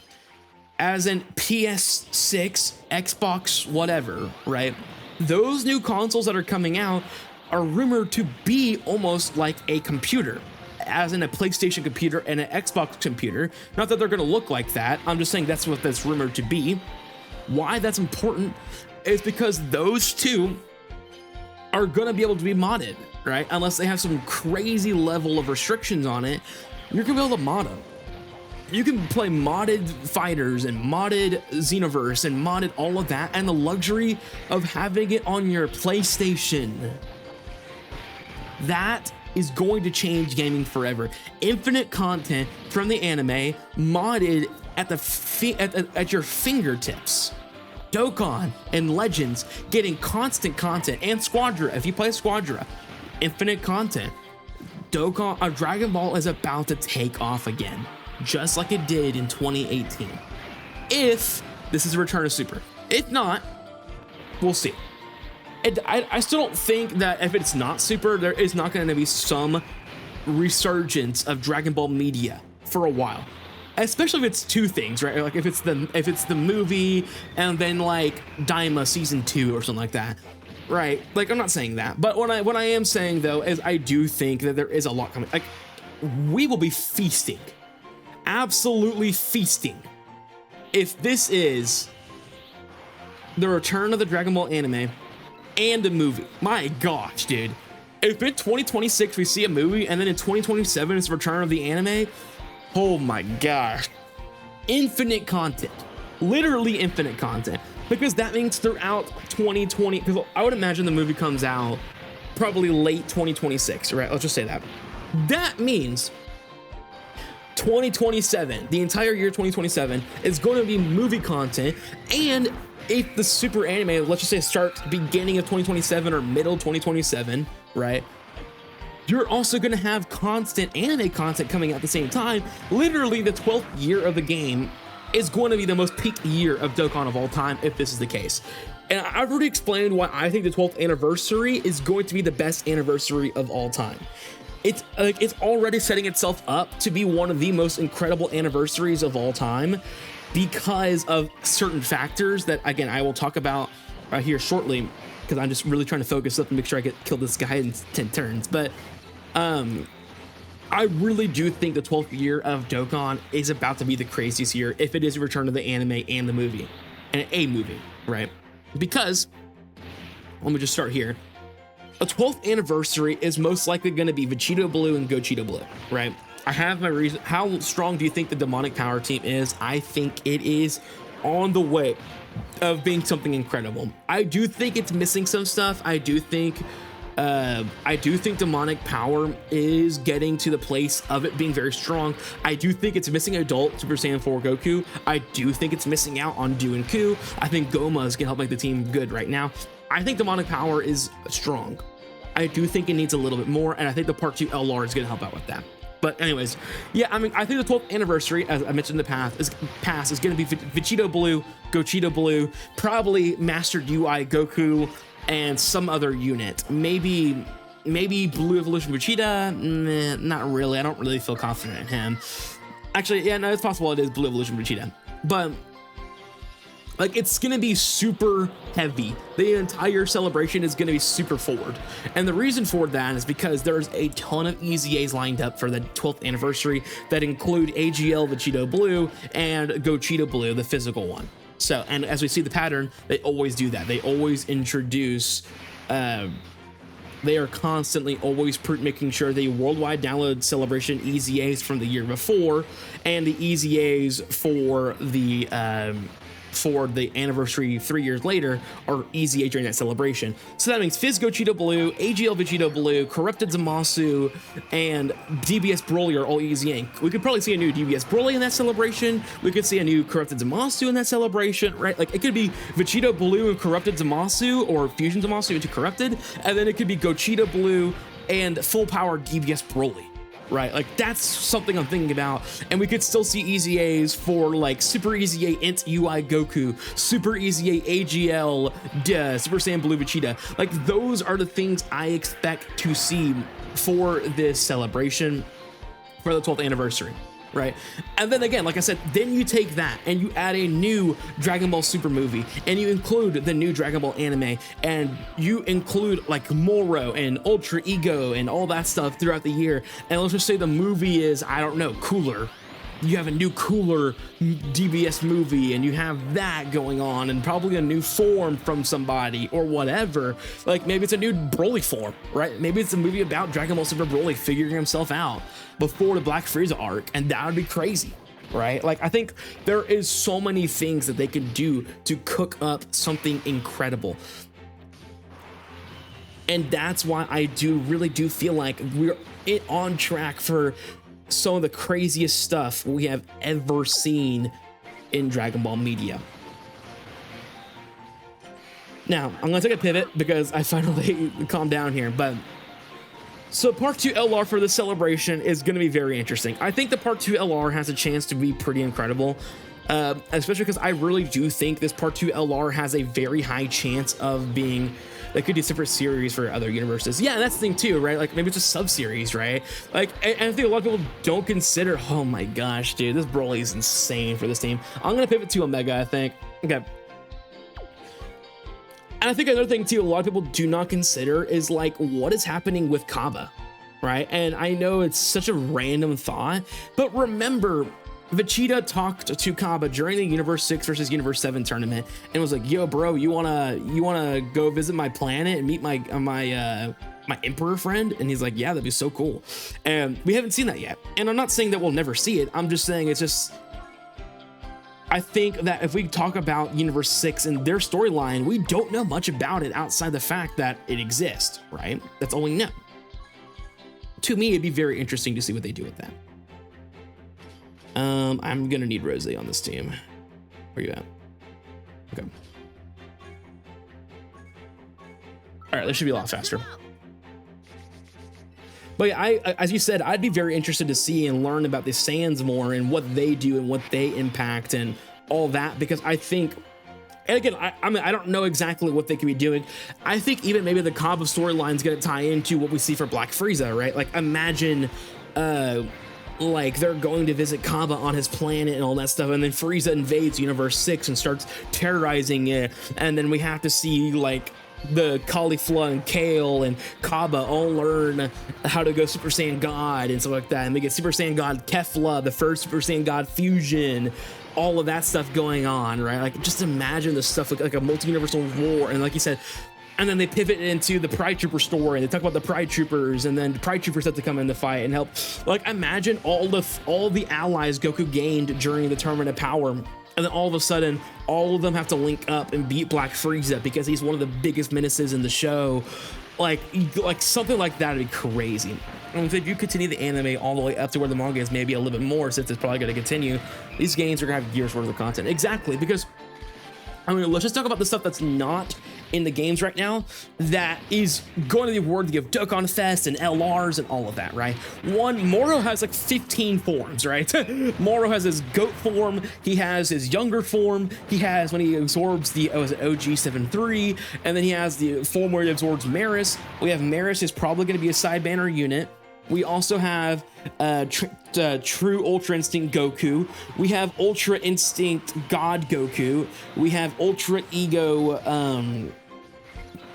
As in PS6, Xbox, whatever, right? Those new consoles that are coming out are rumored to be almost like a computer, as in a PlayStation computer and an Xbox computer. Not that they're going to look like that. I'm just saying that's what that's rumored to be. Why that's important is because those two are going to be able to be modded, right? Unless they have some crazy level of restrictions on it, you're going to be able to mod them. You can play modded fighters and modded Xenoverse and modded all of that, and the luxury of having it on your PlayStation. That is going to change gaming forever. Infinite content from the anime modded at your fingertips. Dokkan and Legends getting constant content, and Squadra, if you play Squadra, infinite content. Dragon Ball is about to take off again, just like it did in 2018. If this is a return of Super. If not, we'll see. I still don't think that if it's not Super, there is not going to be some resurgence of Dragon Ball media for a while. Especially if it's two things, right? Like if it's the movie and then like Daima season 2 or something like that, right? Like I'm not saying that, but what I am saying though is I do think that there is a lot coming. Like we will be feasting, absolutely feasting, if this is the return of the Dragon Ball anime and a movie. My gosh, dude. If in 2026 we see a movie and then in 2027 it's the return of the anime, oh my gosh. Infinite content. Literally infinite content. Because that means throughout 2020, because I would imagine the movie comes out probably late 2026, right? Let's just say that. That means 2027, the entire year 2027, is going to be movie content. And if the Super anime, let's just say starts beginning of 2027 or middle 2027, right? You're also going to have constant anime content coming out at the same time. Literally the 12th year of the game is going to be the most peak year of Dokkan of all time if this is the case. And I've already explained why I think the 12th anniversary is going to be the best anniversary of all time. It's already setting itself up to be one of the most incredible anniversaries of all time because of certain factors that, again, I will talk about right here shortly, because I'm just really trying to focus up and make sure I kill this guy in 10 turns. But I really do think the 12th year of Dokkan is about to be the craziest year if it is a return to the anime and the movie, and a movie, right? Because, let me just start here. A 12th anniversary is most likely going to be Vegito Blue and Gogeta Blue, right? I have my reason. How strong do you think the Demonic Power team is? I think it is on the way of being something incredible. I do think it's missing some stuff. I do think Demonic Power is getting to the place of it being very strong. I do think it's missing adult Super Saiyan 4 Goku. I do think it's missing out on Du and Ku. I think Goma is gonna help make the team good right now. I think Demonic Power is strong. I do think it needs a little bit more, and I think the Part 2 LR is gonna help out with that. But anyways, yeah, I mean, I think the 12th anniversary, as I mentioned in the past, is going to be Vegito Blue, Gogeta Blue, probably Mastered UI Goku, and some other unit. Maybe Blue Evolution Vegeta. Not really. I don't really feel confident in him. Actually, yeah, no, it's possible it is Blue Evolution Vegeta. But like, it's going to be super heavy. The entire celebration is going to be super forward. And the reason for that is because there's a ton of EZAs lined up for the 12th anniversary that include AGL Vegito Blue and Gogeta Blue, the physical one. So, and as we see the pattern, they always do that. They always introduce, they are constantly always making sure the worldwide download celebration EZAs from the year before and the EZAs for the anniversary 3 years later are EZA during that celebration. So that means Fizz Gogeta Blue, AGL Vegeta Blue, Corrupted Zamasu, and DBS Broly are all EZAing. We could probably see a new DBS Broly in that celebration. We could see a new Corrupted Zamasu in that celebration, right? Like, it could be Vegeta Blue and Corrupted Zamasu, or Fusion Zamasu into Corrupted, and then it could be Gogeta Blue and full power DBS Broly. right? Like that's something I'm thinking about. And we could still see EZAs for like Super EZA Int UI Goku, Super EZA AGL, Super Saiyan Blue Vegeta. Like those are the things I expect to see for this celebration for the 12th anniversary. Right. And then again, like I said, then you take that and you add a new Dragon Ball Super movie and you include the new Dragon Ball anime and you include like Moro and Ultra Ego and all that stuff throughout the year. And let's just say the movie is, I don't know, cooler. You have a new cooler DBS movie and you have that going on and probably a new form from somebody or whatever. Like maybe it's a new Broly form, right? Maybe it's a movie about Dragon Ball Super Broly figuring himself out before the Black Frieza arc, and that would be crazy, right? Like I think there is so many things that they can do to cook up something incredible. And that's why I really do feel like we're on track for some of the craziest stuff we have ever seen in Dragon Ball media. Now, I'm gonna take a pivot because I finally calmed down here, but so Part 2 LR for the celebration is gonna be very interesting. I think the Part 2 LR has a chance to be pretty incredible, especially because I really do think this Part 2 LR has a very high chance of being, they could do separate series for other universes. Yeah, that's the thing too, right? Like maybe it's a sub-series, right? Like, and I think a lot of people don't consider, oh my gosh, dude, this Broly is insane for this team. I'm gonna pivot to Omega, I think. Okay. And I think another thing too, a lot of people do not consider is like, what is happening with Kaba, right? And I know it's such a random thought, but remember, Vegeta talked to Kaba during the Universe 6 versus Universe 7 tournament and was like, yo, bro, you wanna go visit my planet and meet my Emperor friend? And he's like, yeah, that'd be so cool. And we haven't seen that yet. And I'm not saying that we'll never see it. I'm just saying it's just, I think that if we talk about Universe 6 and their storyline, we don't know much about it outside the fact that it exists, right? That's all we know. To me, it'd be very interesting to see what they do with that. I'm gonna need Rose on this team. Where you at? Okay. All right, this should be a lot faster. But yeah, as you said, I'd be very interested to see and learn about the Saiyans more and what they do and what they impact and all that, because I think, and again, I mean, I don't know exactly what they could be doing. I think even maybe the Kaba storyline is going to tie into what we see for Black Frieza, right? Like imagine, like they're going to visit Kaba on his planet and all that stuff, and then Frieza invades Universe 6 and starts terrorizing it, and then we have to see like the Caulifla and Kale and Kaba all learn how to go Super Saiyan God and stuff like that, and they get Super Saiyan God Kefla, the first Super Saiyan God fusion, all of that stuff going on, right? Like just imagine the stuff like a multi-universal war, and like you said, and then they pivot into the Pride Trooper story. They talk about the Pride Troopers, and then the Pride Troopers have to come in the fight and help. Like imagine all the allies Goku gained during the Tournament of Power, and then all of a sudden, all of them have to link up and beat Black Frieza because he's one of the biggest menaces in the show. Like something like that would be crazy. And if you continue the anime all the way up to where the manga is maybe a little bit more, since it's probably going to continue, these games are going to have years worth of content. Exactly, because I mean, let's just talk about the stuff that's not in the games right now that is going to be worthy of Dokkan Fest and LRs and all of that, right? One, Moro has like 15 forms, right? Moro has his goat form, he has his younger form, he has when he absorbs the OG-73, and then he has the form where he absorbs Maris. We have Maris is probably going to be a side banner unit. We also have True Ultra Instinct Goku. We have Ultra Instinct God Goku. We have Ultra Ego,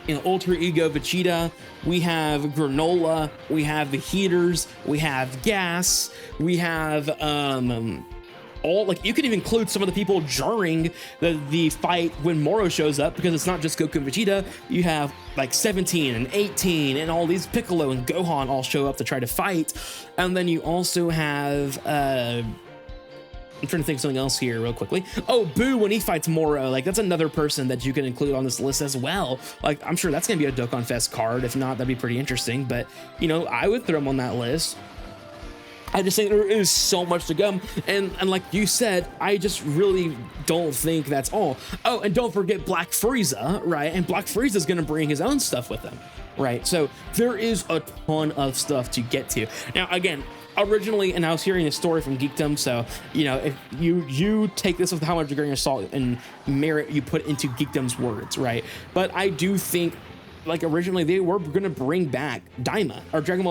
Ultra Ego Vegeta. We have Granola. We have the Heaters. We have Gas. We have all, like, you can even include some of the people during the fight when Moro shows up, because it's not just Goku and Vegeta. You have like 17 and 18 and all these Piccolo and Gohan all show up to try to fight. And then you also have I'm trying to think of something else here real quickly. Oh, Boo, when he fights Moro, like that's another person that you can include on this list as well. Like I'm sure that's gonna be a Dokkan Fest card. If not, that'd be pretty interesting, but you know, I would throw him on that list. I just think there is so much to come, and like you said, I just really don't think that's all. Oh, and don't forget Black Frieza, right? And Black Frieza is going to bring his own stuff with him, right? So there is a ton of stuff to get to. Now, again, originally, and I was hearing a story from Geekdom, so you know, if you take this with how much grain of salt and merit you put into Geekdom's words, right? But I do think, like, originally they were going to bring back Daima or Dragon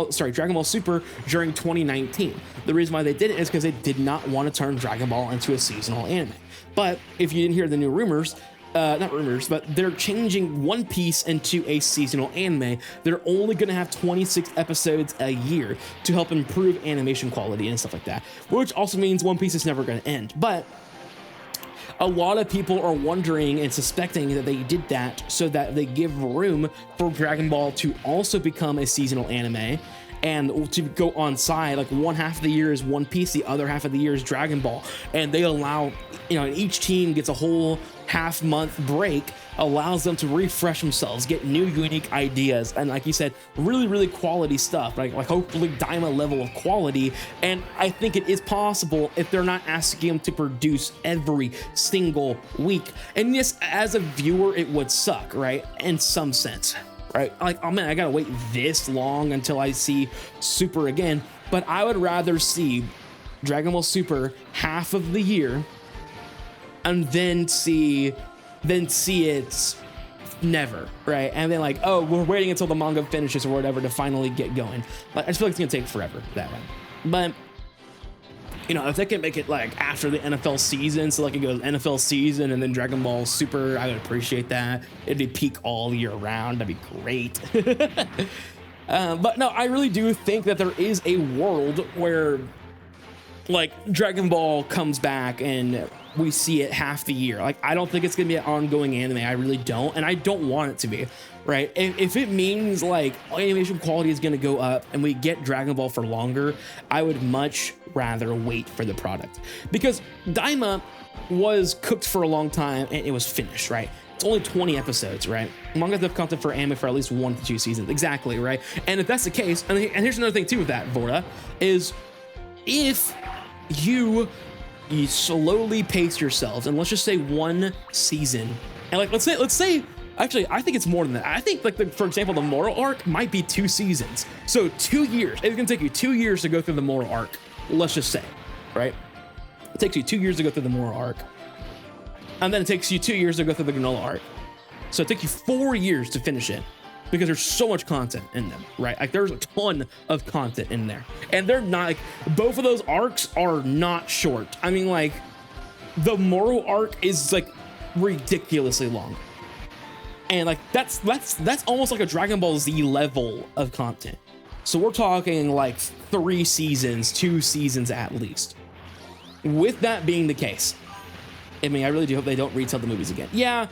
Ball Super during 2019. The reason why they did it is because they did not want to turn Dragon Ball into a seasonal anime. But if you didn't hear the new rumors, not rumors, but they're changing One Piece into a seasonal anime. They're only going to have 26 episodes a year to help improve animation quality and stuff like that, which also means One Piece is never going to end. But a lot of people are wondering and suspecting that they did that so that they give room for Dragon Ball to also become a seasonal anime and to go on side. Like, one half of the year is One Piece, the other half of the year is Dragon Ball, and they allow, you know, each team gets a whole half-month break, allows them to refresh themselves, get new unique ideas, and like you said, really quality stuff, like hopefully Daima level of quality. And I think it is possible if they're not asking them to produce every single week. And yes, as a viewer, it would suck, right, in some sense, right? Like, oh man, I gotta wait this long until I see Super again. But I would rather see Dragon Ball Super half of the year and then see it never, right? And then, like, oh, we're waiting until the manga finishes or whatever to finally get going. Like, I just feel like it's gonna take forever that way. But, you know, if they can make it like after the NFL season, so like it goes NFL season and then Dragon Ball Super, I would appreciate that. It'd be peak all year round. That'd be great. But no, I really do think that there is a world where, like, Dragon Ball comes back and we see it half the year. Like, I don't think it's gonna be an ongoing anime. I really don't, and I don't want it to be, right? If it means like animation quality is gonna go up and we get Dragon Ball for longer, I would much rather wait for the product, because Daima was cooked for a long time and it was finished, right? It's only 20 episodes, right? Manga have content for anime for at least 1 to 2 seasons, exactly, right? And if that's the case, and here's another thing too with that, Vorta, is if you slowly pace yourselves, and let's just say 1 season, and like let's say actually I think it's more than that. I think, like, for example, the Moral arc might be 2 seasons, so 2 years. It's gonna take you 2 years to go through the Moral arc, let's just say, right? It takes you 2 years to go through the Moral arc, and then it takes you 2 years to go through the Granola arc, so it takes you 4 years to finish it, because there's so much content in them, right? Like, there's a ton of content in there, and they're not, like, both of those arcs are not short. I mean, like, the Moral arc is like ridiculously long, and like that's almost like a Dragon Ball Z level of content. So we're talking like 3 seasons, 2 seasons at least. With that being the case, I mean, I really do hope they don't retell the movies again. Yeah,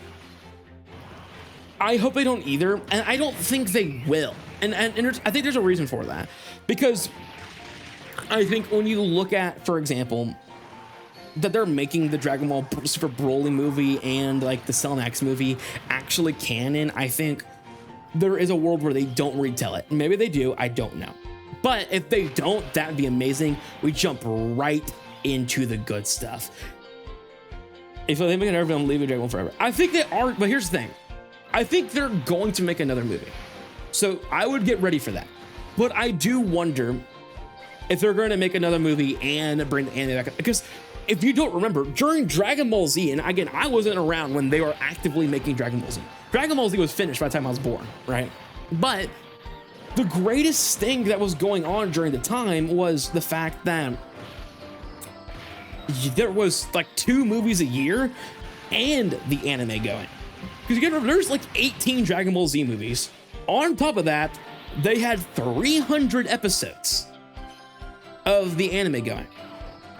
I hope they don't either, and I don't think they will. And I think there's a reason for that, because I think when you look at, for example, that they're making the Dragon Ball Super Broly movie and like the Cell Max movie actually canon, I think there is a world where they don't retell it. Maybe they do, I don't know. But if they don't, that'd be amazing. We jump right into the good stuff. If they make another film, leave Dragon Ball forever. I think they are, but here's the thing. I think they're going to make another movie, so I would get ready for that. But I do wonder if they're going to make another movie and bring the anime back, because if you don't remember, during Dragon Ball Z, and again, I wasn't around when they were actively making Dragon Ball Z. Dragon Ball Z was finished by the time I was born, right? But the greatest thing that was going on during the time was the fact that there was like 2 movies a year and the anime going. Because you gotta remember, there's like 18 Dragon Ball Z movies. On top of that, they had 300 episodes of the anime going.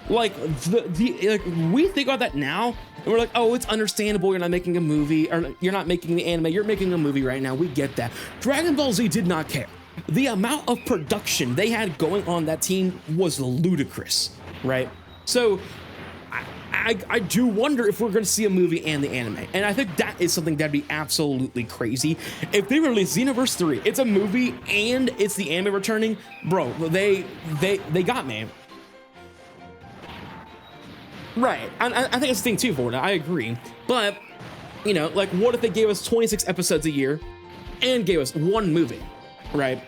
Like, like, we think about that now, and we're like, oh, it's understandable. You're not making a movie, or you're not making the anime. You're making a movie right now. We get that. Dragon Ball Z did not care. The amount of production they had going on that team was ludicrous, right? So I do wonder if we're going to see a movie and the anime, and I think that is something that'd be absolutely crazy. If they release Xenoverse 3, it's a movie and it's the anime returning, bro, they got me. Right, I think it's the thing too, Vorta, I agree. But, you know, like, what if they gave us 26 episodes a year and gave us 1 movie, right?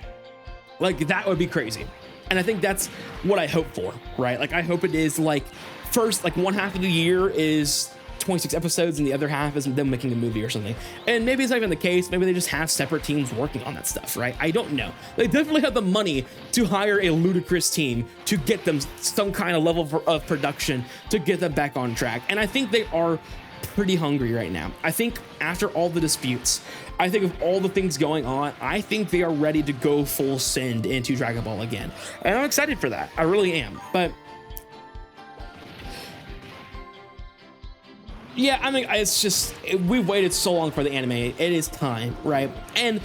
Like, that would be crazy. And I think that's what I hope for, right? Like, I hope it is like first, like one half of the year is 26 episodes and the other half is them making a movie or something. And maybe it's not even the case. Maybe they just have separate teams working on that stuff, right? I don't know. They definitely have the money to hire a ludicrous team to get them some kind of level of production to get them back on track. And I think they are pretty hungry right now. I think after all the disputes, I think of all the things going on, I think they are ready to go full send into Dragon Ball again. And I'm excited for that. I really am. But yeah, I mean, it's just, we've waited so long for the anime. It is time, right? And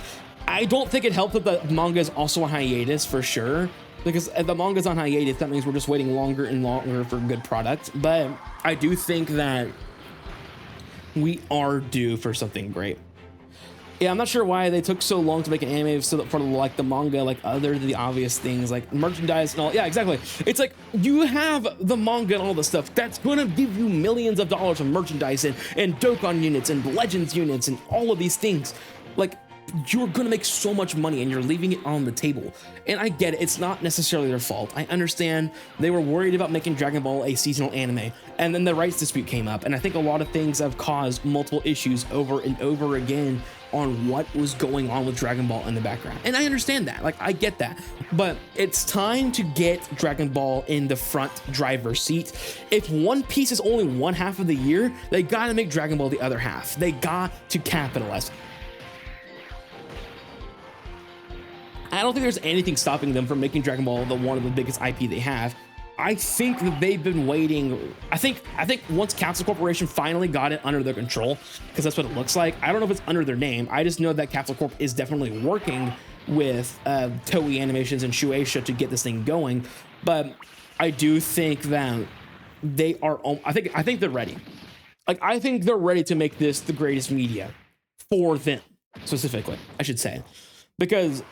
I don't think it helped that the manga is also on hiatus for sure, because if the manga's on hiatus, that means we're just waiting longer and longer for good product. But I do think that we are due for something great. Yeah, I'm not sure why they took so long to make an anime so that for like the manga, like other than the obvious things like merchandise and all. Yeah, exactly. It's like you have the manga and all the stuff that's going to give you millions of dollars of merchandise and Dokkan units and Legends units and all of these things. Like, you're going to make so much money and you're leaving it on the table. And I get it. It's not necessarily their fault. I understand they were worried about making Dragon Ball a seasonal anime. And then the rights dispute came up. And I think a lot of things have caused multiple issues over and over again on what was going on with Dragon Ball in the background. And I understand that. Like, I get that. But it's time to get Dragon Ball in the front driver's seat. If One Piece is only one half of the year, they got to make Dragon Ball the other half. They got to capitalize. I don't think there's anything stopping them from making Dragon Ball one of the biggest IP they have. I think that they've been waiting. I think once Capsule Corporation finally got it under their control, because that's what it looks like. I don't know if it's under their name. I just know that Capsule Corp is definitely working with Toei Animations and Shueisha to get this thing going. But I do think that they are. I think they're ready. Like, I think they're ready to make this the greatest media for them specifically, I should say, because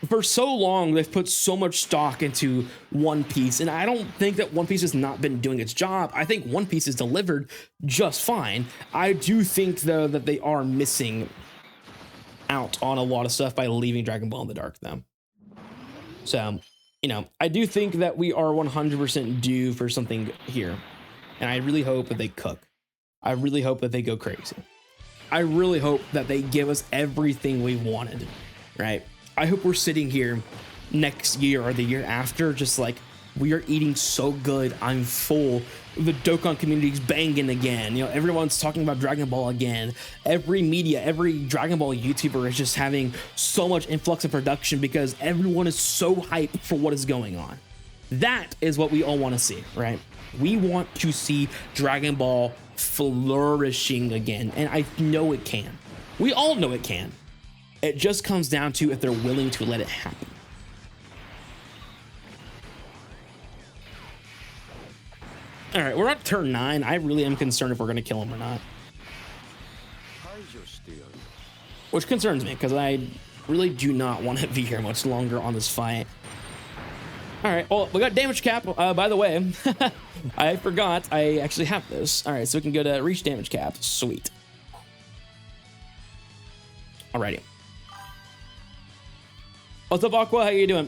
for so long they've put so much stock into One Piece, and I don't think that One Piece has not been doing its job. I think One Piece is delivered just fine. I do think though that they are missing out on a lot of stuff by leaving Dragon Ball in the dark though. So, you know, I do think that we are 100% due for something here, and I really hope that they cook. I really hope that they go crazy. I really hope that they give us everything we wanted, right? I hope we're sitting here next year or the year after, just like, we are eating so good, I'm full. The Dokkan community's banging again. You know, everyone's talking about Dragon Ball again. Every media, every Dragon Ball YouTuber is just having so much influx of production because everyone is so hyped for what is going on. That is what we all want to see, right? We want to see Dragon Ball flourishing again, and I know it can. We all know it can. It just comes down to if they're willing to let it happen. All right, we're at turn 9. I really am concerned if we're going to kill him or not. Which concerns me, because I really do not want to be here much longer on this fight. All right, well, we got damage cap. By the way, I forgot I actually have this. All right, so we can go to reach damage cap. Sweet. Alrighty. What's up, Aqua? How you doing?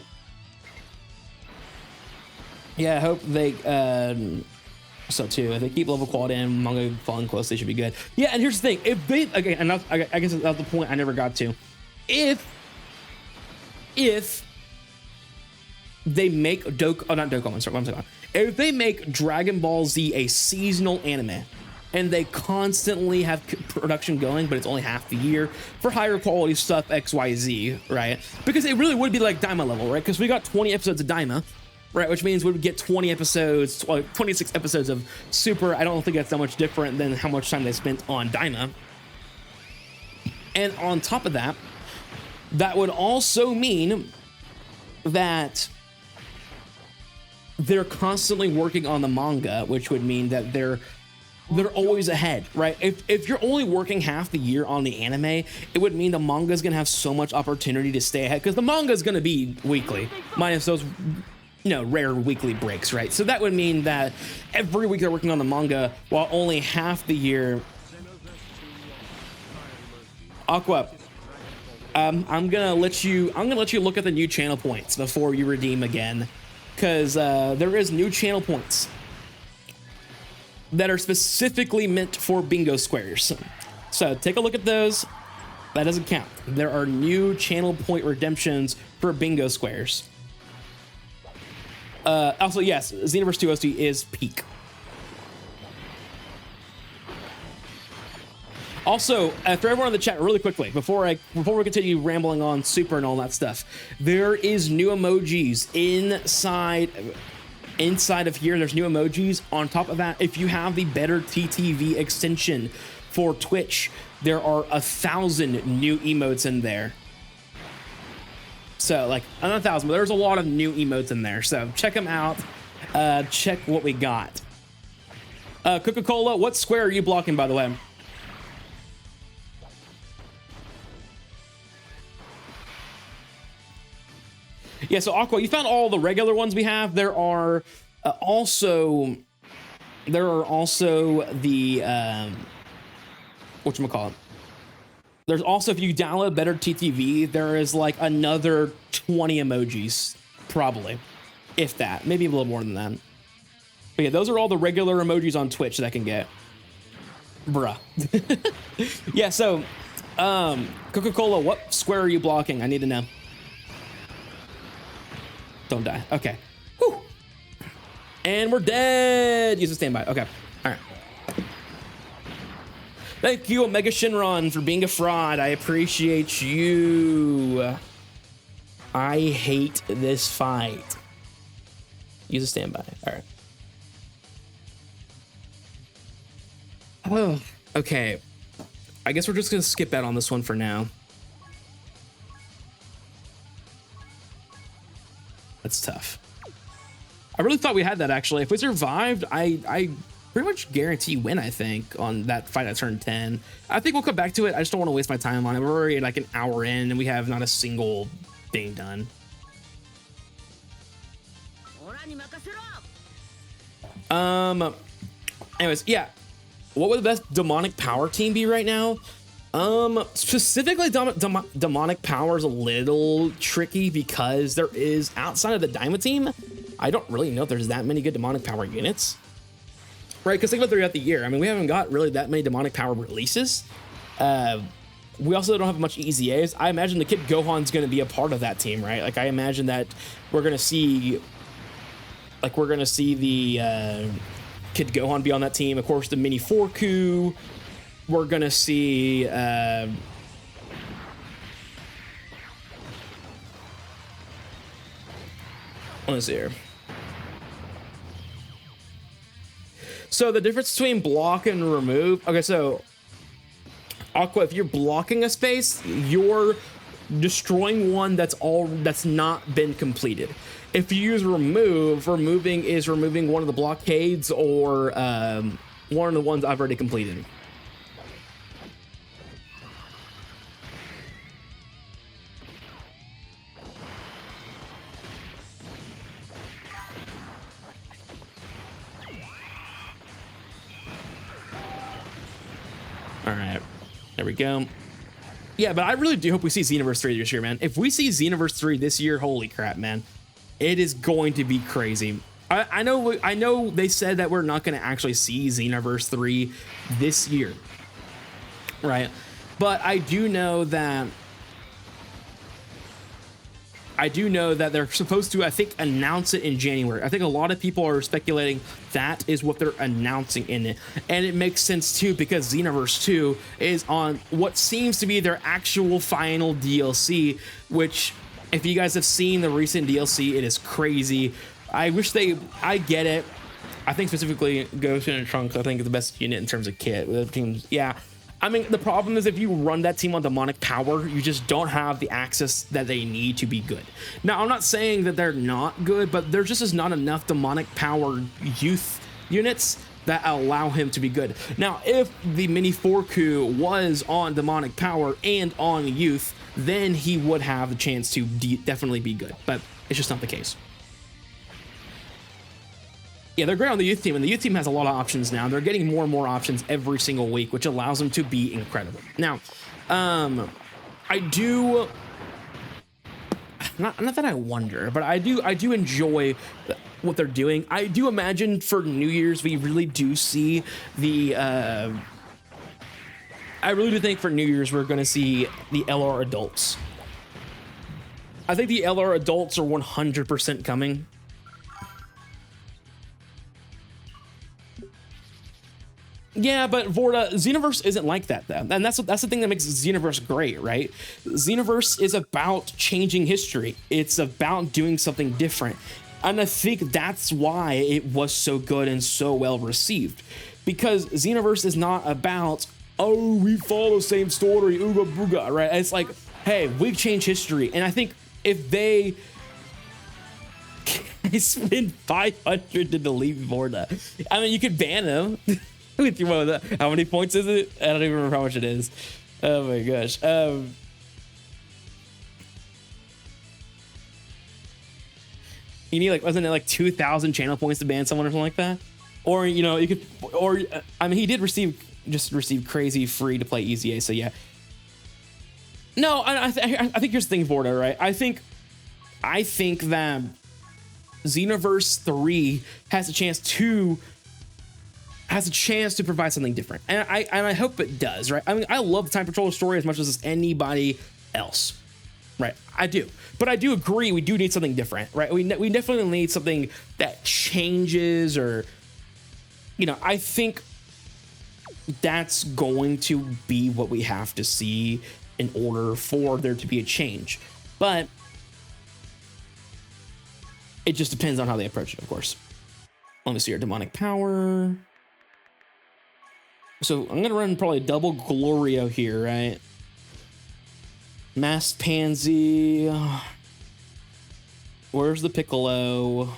Yeah, I hope they so too. If they keep level quality and manga falling close, they should be good. Yeah, and here's the thing: if they okay, and I guess that's the point I never got to. If they make if they make Dragon Ball Z a seasonal anime, and they constantly have production going, but it's only half the year for higher quality stuff, XYZ, right? Because it really would be like Daima level, right? Because we got 20 episodes of Daima, right? Which means we would get 20 episodes, 26 episodes of Super. I don't think that's that much different than how much time they spent on Daima. And on top of that, that would also mean that they're constantly working on the manga, which would mean that they're always ahead, right? If you're only working half the year on the anime, it would mean the manga is going to have so much opportunity to stay ahead, because the manga is going to be weekly, minus those, you know, rare weekly breaks, right? So that would mean that every week they're working on the manga, while only half the year. Aqua, I'm gonna let you look at the new channel points before you redeem again, because there is new channel points that are specifically meant for bingo squares. So take a look at those. That doesn't count. There are new channel point redemptions for bingo squares. Also, yes, Xenoverse 2 OC is peak. Also, for everyone in the chat, really quickly, before we continue rambling on Super and all that stuff, there is new emojis inside of here. There's new emojis. On top of that, if you have the Better TTV extension for Twitch, there are 1,000 new emotes in there. So, like, not 1,000, but there's a lot of new emotes in there. So check them out. Check what we got. Coca-Cola, what square are you blocking, by the way? Yeah, so Aqua, you found all the regular ones we have. There are also the whatchamacallit. There's also, if you download Better TTV, there is like another 20 emojis, probably, if that, maybe a little more than that. But yeah, those are all the regular emojis on Twitch that I can get. Bruh. Yeah, so Coca-Cola, what square are you blocking? I need to know. Don't die. Okay. Whew. And we're dead. Use a standby. Okay. All right. Thank you, Omega Shinron, for being a fraud. I appreciate you. I hate this fight. Use a standby. All right. Oh, okay. I guess we're just going to skip out on this one for now. That's tough. I really thought we had that, actually. If we survived, I pretty much guarantee win, I think, on that fight at turn 10. I think we'll come back to it. I just don't want to waste my time on it. We're already like an hour in, and we have not a single thing done. Anyways, yeah. What would the best demonic power team be right now? Specifically, demonic power is a little tricky because there is, outside of the Daima team, I don't really know if there's that many good demonic power units. Right, because think about throughout the year. I mean, we haven't got really that many demonic power releases. We also don't have much EZAs. I imagine the Kid Gohan's going to be a part of that team, right? Like, I imagine that we're going to see, the Kid Gohan be on that team. Of course, the Mini Forku. We're going to see... let's see here. So the difference between block and remove. Okay, so Aqua, if you're blocking a space, you're destroying one that's not been completed. If you use remove, removing is removing one of the blockades or one of the ones I've already completed. All right, there we go. Yeah, but I really do hope we see Xenoverse 3 this year, man. If we see Xenoverse 3 this year, holy crap, man. It is going to be crazy. I know they said that we're not going to actually see Xenoverse 3 this year, right? But I do know that they're supposed to, I think, announce it in January. I think a lot of people are speculating that is what they're announcing in it. And it makes sense, too, because Xenoverse 2 is on what seems to be their actual final DLC, which, if you guys have seen the recent DLC, it is crazy. I get it. I think specifically Ghost in the Trunks, I think, is the best unit in terms of kit. The teams, yeah. I mean, the problem is if you run that team on demonic power, you just don't have the access that they need to be good. Now, I'm not saying that they're not good, but there just is not enough demonic power youth units that allow him to be good. Now, if the Mini Forku was on demonic power and on youth, then he would have the chance to definitely be good, but it's just not the case. Yeah, they're great on the youth team, and the youth team has a lot of options now. They're getting more and more options every single week, which allows them to be incredible. Now, I I do. Not that I wonder, but I do enjoy what they're doing. I do imagine for New Year's we really do see the. I really do think for New Year's we're going to see the LR adults. I think the LR adults are 100% coming. Yeah, but Vorta, Xenoverse isn't like that though, and that's the thing that makes Xenoverse great, right? Xenoverse is about changing history. It's about doing something different, and I think that's why it was so good and so well received, because Xenoverse is not about, oh, we follow the same story, ooga booga, right? It's like, hey, we've changed history, and I think if they spend 500 to delete Vorta, I mean, you could ban them. How many points is it? I don't even remember how much it is. Oh my gosh. You need like, wasn't it like 2,000 channel points to ban someone or something like that? Or, you know, you could, or, I mean, he did receive crazy free to play EZA, so yeah. No, I think here's the thing, Vorta, right? I think that Xenoverse 3 has a chance to provide something different, and I hope it does, right? I mean, I love the Time Patrol story as much as anybody else, right? I do, but I do agree we do need something different, right? We definitely need something that changes, or, you know, I think that's going to be what we have to see in order for there to be a change, but it just depends on how they approach it, of course. Let me see our demonic power. So I'm gonna run probably double Glorio here, right? Masked Pansy. Where's the Piccolo?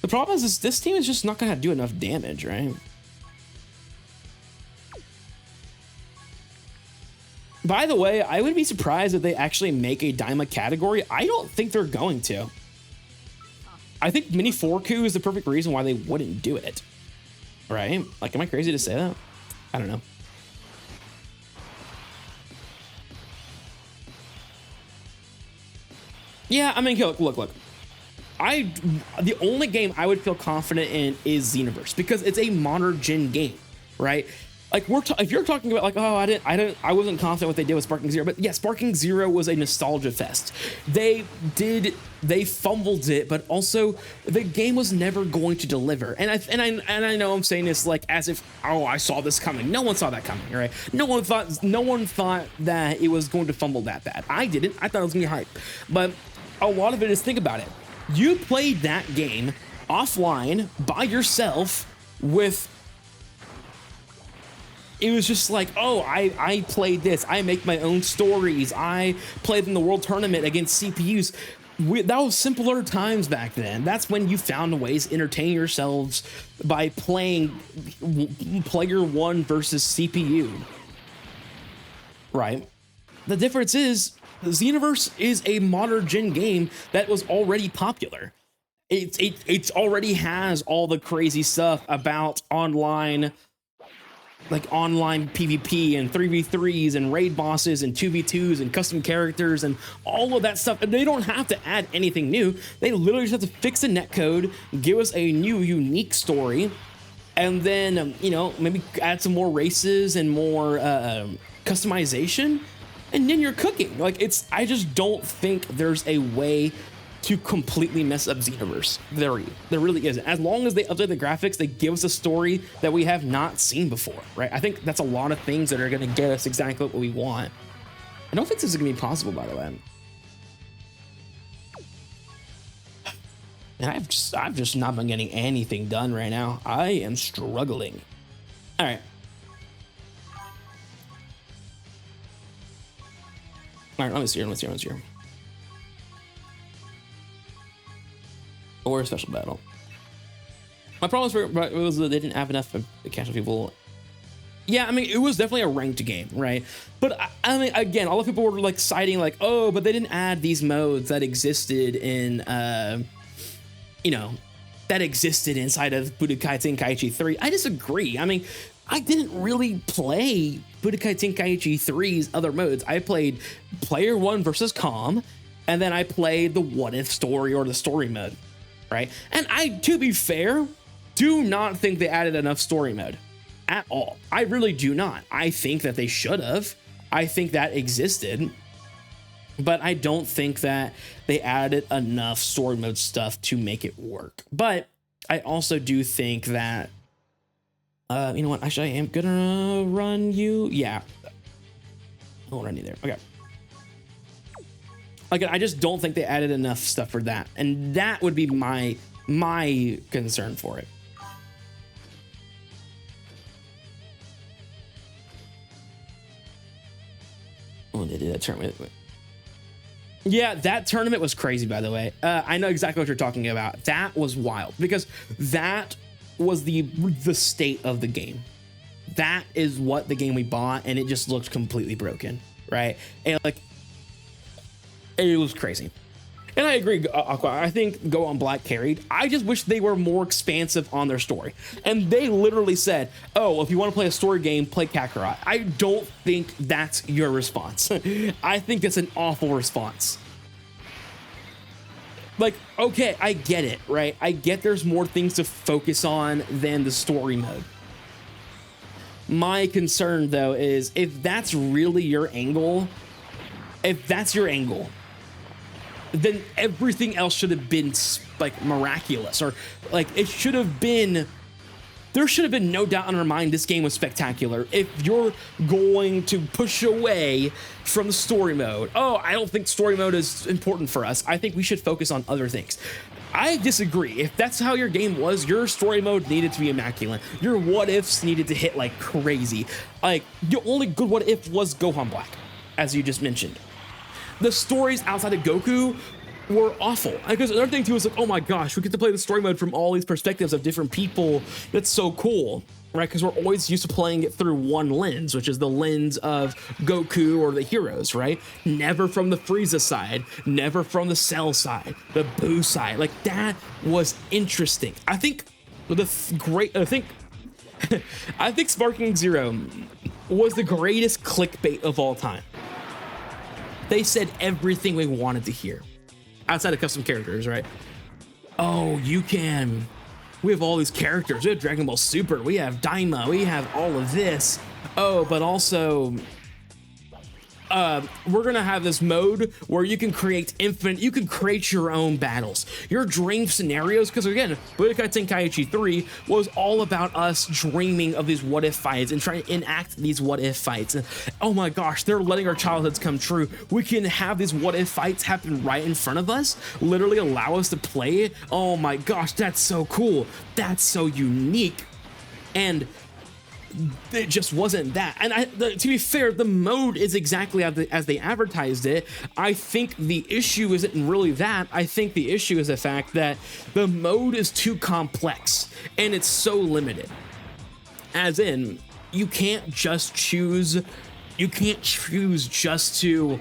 The problem is this team is just not gonna do enough damage, right? By the way, I would be surprised if they actually make a Daima category. I don't think they're going to. I think Mini Forku is the perfect reason why they wouldn't do it. Right? Like, am I crazy to say that? I don't know. Yeah, I mean, look. The only game I would feel confident in is Xenoverse, because it's a modern gen game, right? Like, if you're talking about like, oh, I wasn't confident what they did with Sparking Zero, but yeah, Sparking Zero was a nostalgia fest. They fumbled it, but also the game was never going to deliver. And I know I'm saying this like as if, oh, I saw this coming. No one saw that coming, right? No one thought that it was going to fumble that bad. I didn't. I thought it was gonna be hype. But a lot of it is, think about it. You played that game offline by yourself with. It was just like, oh, I played this. I make my own stories. I played in the world tournament against CPUs. That was simpler times back then. That's when you found ways to entertain yourselves by playing player one versus CPU. Right? The difference is, Xenoverse is a modern gen game that was already popular. It already has all the crazy stuff about online PvP and 3v3s and raid bosses and 2v2s and custom characters and all of that stuff. And they don't have to add anything new. They literally just have to fix the netcode, give us a new unique story, and then, you know, maybe add some more races and more customization, and then you're cooking. Like, I just don't think there's a way to completely mess up Xenoverse. There really isn't. As long as they update the graphics, they give us a story that we have not seen before, right? I think that's a lot of things that are gonna get us exactly what we want. I don't think this is gonna be possible, by the way. And I've just not been getting anything done right now. I am struggling. All right. All right, let me see here. Or a special battle. My problem was that they didn't have enough to catch people. Yeah, I mean, it was definitely a ranked game, right? But I mean, again, all the people were like citing like, oh, but they didn't add these modes that existed in, that existed inside of Budokai Tenkaichi 3. I disagree. I mean, I didn't really play Budokai Tenkaichi 3's other modes. I played player 1 versus calm, and then I played the what if story or the story mode, right? And I, to be fair, do not think they added enough story mode at all. I really do not. I think that they should have. I think that existed, but I don't think that they added enough story mode stuff to make it work. But I also do think that, you know what? Actually, I am gonna run you. Yeah, I'll run you there. Okay. Again, I just don't think they added enough stuff for that, and that would be my concern for it. Oh, they did that tournament. Yeah, that tournament was crazy, by the way. I know exactly what you're talking about. That was wild because that was the state of the game. That is what the game we bought, and it just looked completely broken, right? And like, it was crazy. And I agree, Aqua. I think Go on Black carried. I just wish they were more expansive on their story. And they literally said, oh, if you want to play a story game, play Kakarot. I don't think that's your response. I think it's an awful response. Like, okay, I get it, right? I get there's more things to focus on than the story mode. My concern, though, is if that's really your angle, then everything else should have been like miraculous, or like it should have been, there should have been no doubt in our mind this game was spectacular. If you're going to push away from the story mode, oh, I don't think story mode is important for us. I think we should focus on other things. I disagree. If that's how your game was, your story mode needed to be immaculate. Your what ifs needed to hit like crazy. Like the only good what if was Gohan Black, as you just mentioned. The stories outside of Goku were awful. Because another thing too is like, oh my gosh, we get to play the story mode from all these perspectives of different people. That's so cool, right? Because we're always used to playing it through one lens, which is the lens of Goku or the heroes, right? Never from the Frieza side, never from the Cell side, the Boo side. Like that was interesting. I think I think Sparking Zero was the greatest clickbait of all time. They said everything we wanted to hear outside of custom characters, right? Oh, we have all these characters. We have Dragon Ball Super, we have Daima, we have all of this. Oh, but also, we're gonna have this mode where you can create your own battles, your dream scenarios. Because again, Budokai Tenkaichi 3 was all about us dreaming of these what if fights and trying to enact these what if fights. And oh my gosh, they're letting our childhoods come true. We can have these what if fights happen right in front of us, literally allow us to play it. Oh my gosh, that's so cool. That's so unique. And it just wasn't that. And to be fair, the mode is exactly as they advertised it. I think the issue isn't really that. I think the issue is the fact that the mode is too complex and it's so limited. As in, you can't choose just to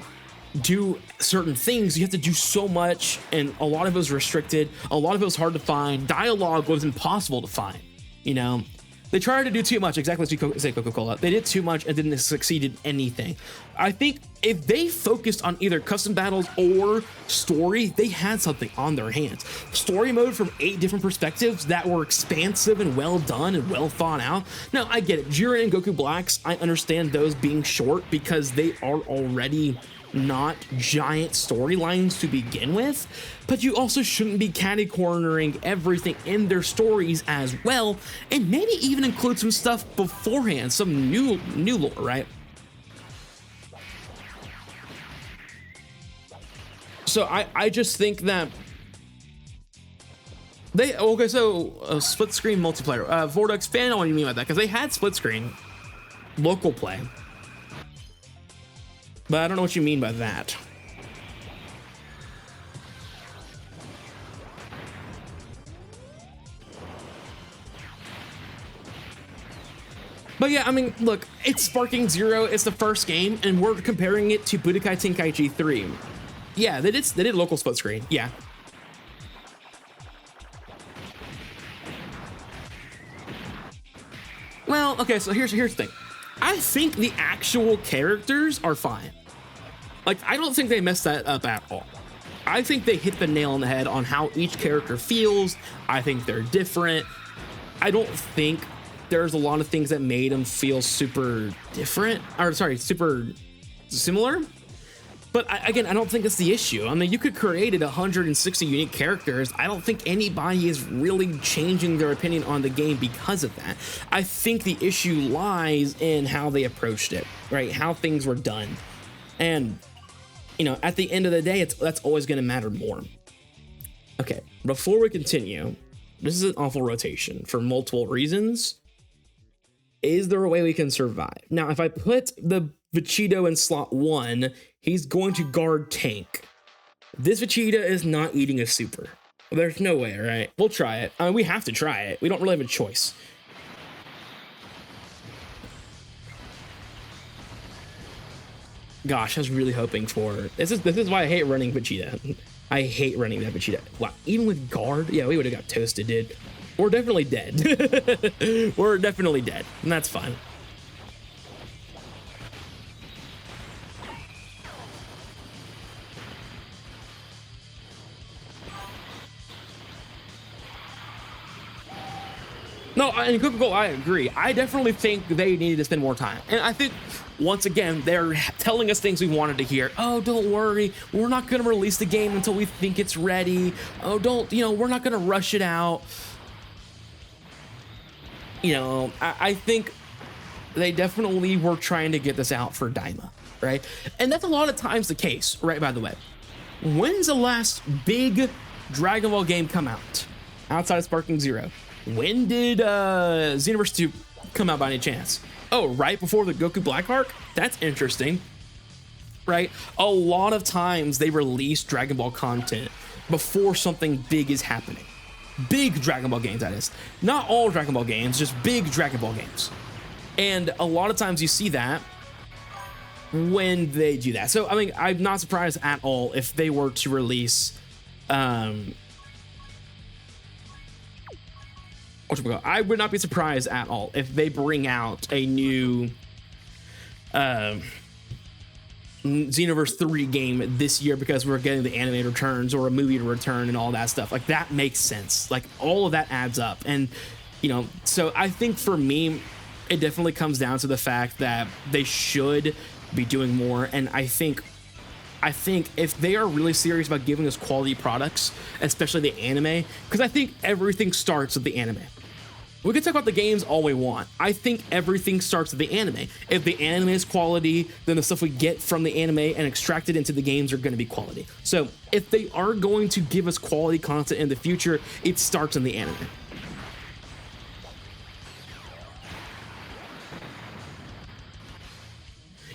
do certain things. You have to do so much, and a lot of it was restricted. A lot of it was hard to find. Dialogue was impossible to find, you know? They tried to do too much, exactly as you say, Coca-Cola. They did too much and didn't succeed in anything. I think if they focused on either custom battles or story, they had something on their hands. Story mode from 8 different perspectives that were expansive and well done and well thought out. Now, I get it. Jiren and Goku Blacks, I understand those being short because they are already not giant storylines to begin with, but you also shouldn't be catty cornering everything in their stories as well, and maybe even include some stuff beforehand, some new lore, right? So I just think that split screen multiplayer. Vortex, expand on what you mean by that, because they had split screen local play. But I don't know what you mean by that. But yeah, I mean, look, it's Sparking Zero. It's the first game, and we're comparing it to Budokai Tenkaichi 3. Yeah, they did local split screen. Yeah. Well, okay, so here's the thing. I think the actual characters are fine. Like, I don't think they messed that up at all. I think they hit the nail on the head on how each character feels. I think they're different. I don't think there's a lot of things that made them feel super different, or sorry, super similar. But again, I don't think that's the issue. I mean, you could create 160 unique characters. I don't think anybody is really changing their opinion on the game because of that. I think the issue lies in how they approached it, right? How things were done. And, you know, at the end of the day, that's always going to matter more. Okay, before we continue, this is an awful rotation for multiple reasons. Is there a way we can survive? Now, if I put the Vegeta in slot 1, he's going to guard tank. This Vegeta is not eating a super. There's no way, right? We'll try it. I mean, we have to try it. We don't really have a choice. Gosh, I was really hoping for... This is why I hate running Vegeta. I hate running that Vegeta. Wow, even with guard? Yeah, we would have got toasted, dude. We're definitely dead. We're definitely dead, and that's fine. No, and Coca-Cola, I agree. I definitely think they needed to spend more time. And I think, once again, they're telling us things we wanted to hear. Oh, don't worry. We're not going to release the game until we think it's ready. Oh, we're not going to rush it out. You know, I think they definitely were trying to get this out for Daima, right? And that's a lot of times the case, right, by the way. When's the last big Dragon Ball game come out? Outside of Sparking Zero. When did Xenoverse 2 come out by any chance? Oh, right before the Goku Black Arc? That's interesting, right? A lot of times they release Dragon Ball content before something big is happening. Big Dragon Ball games, that is. Not all Dragon Ball games, just big Dragon Ball games. And a lot of times you see that when they do that. So, I mean, I'm not surprised at all if they were to release... I would not be surprised at all if they bring out a new Xenoverse 3 game this year because we're getting the anime returns or a movie to return and all that stuff. Like, that makes sense. Like, all of that adds up. And, you know, so I think for me, it definitely comes down to the fact that they should be doing more. And I think if they are really serious about giving us quality products, especially the anime, because I think everything starts with the anime. We can talk about the games all we want. I think everything starts with the anime. If the anime is quality, then the stuff we get from the anime and extract it into the games are going to be quality. So if they are going to give us quality content in the future, it starts in the anime.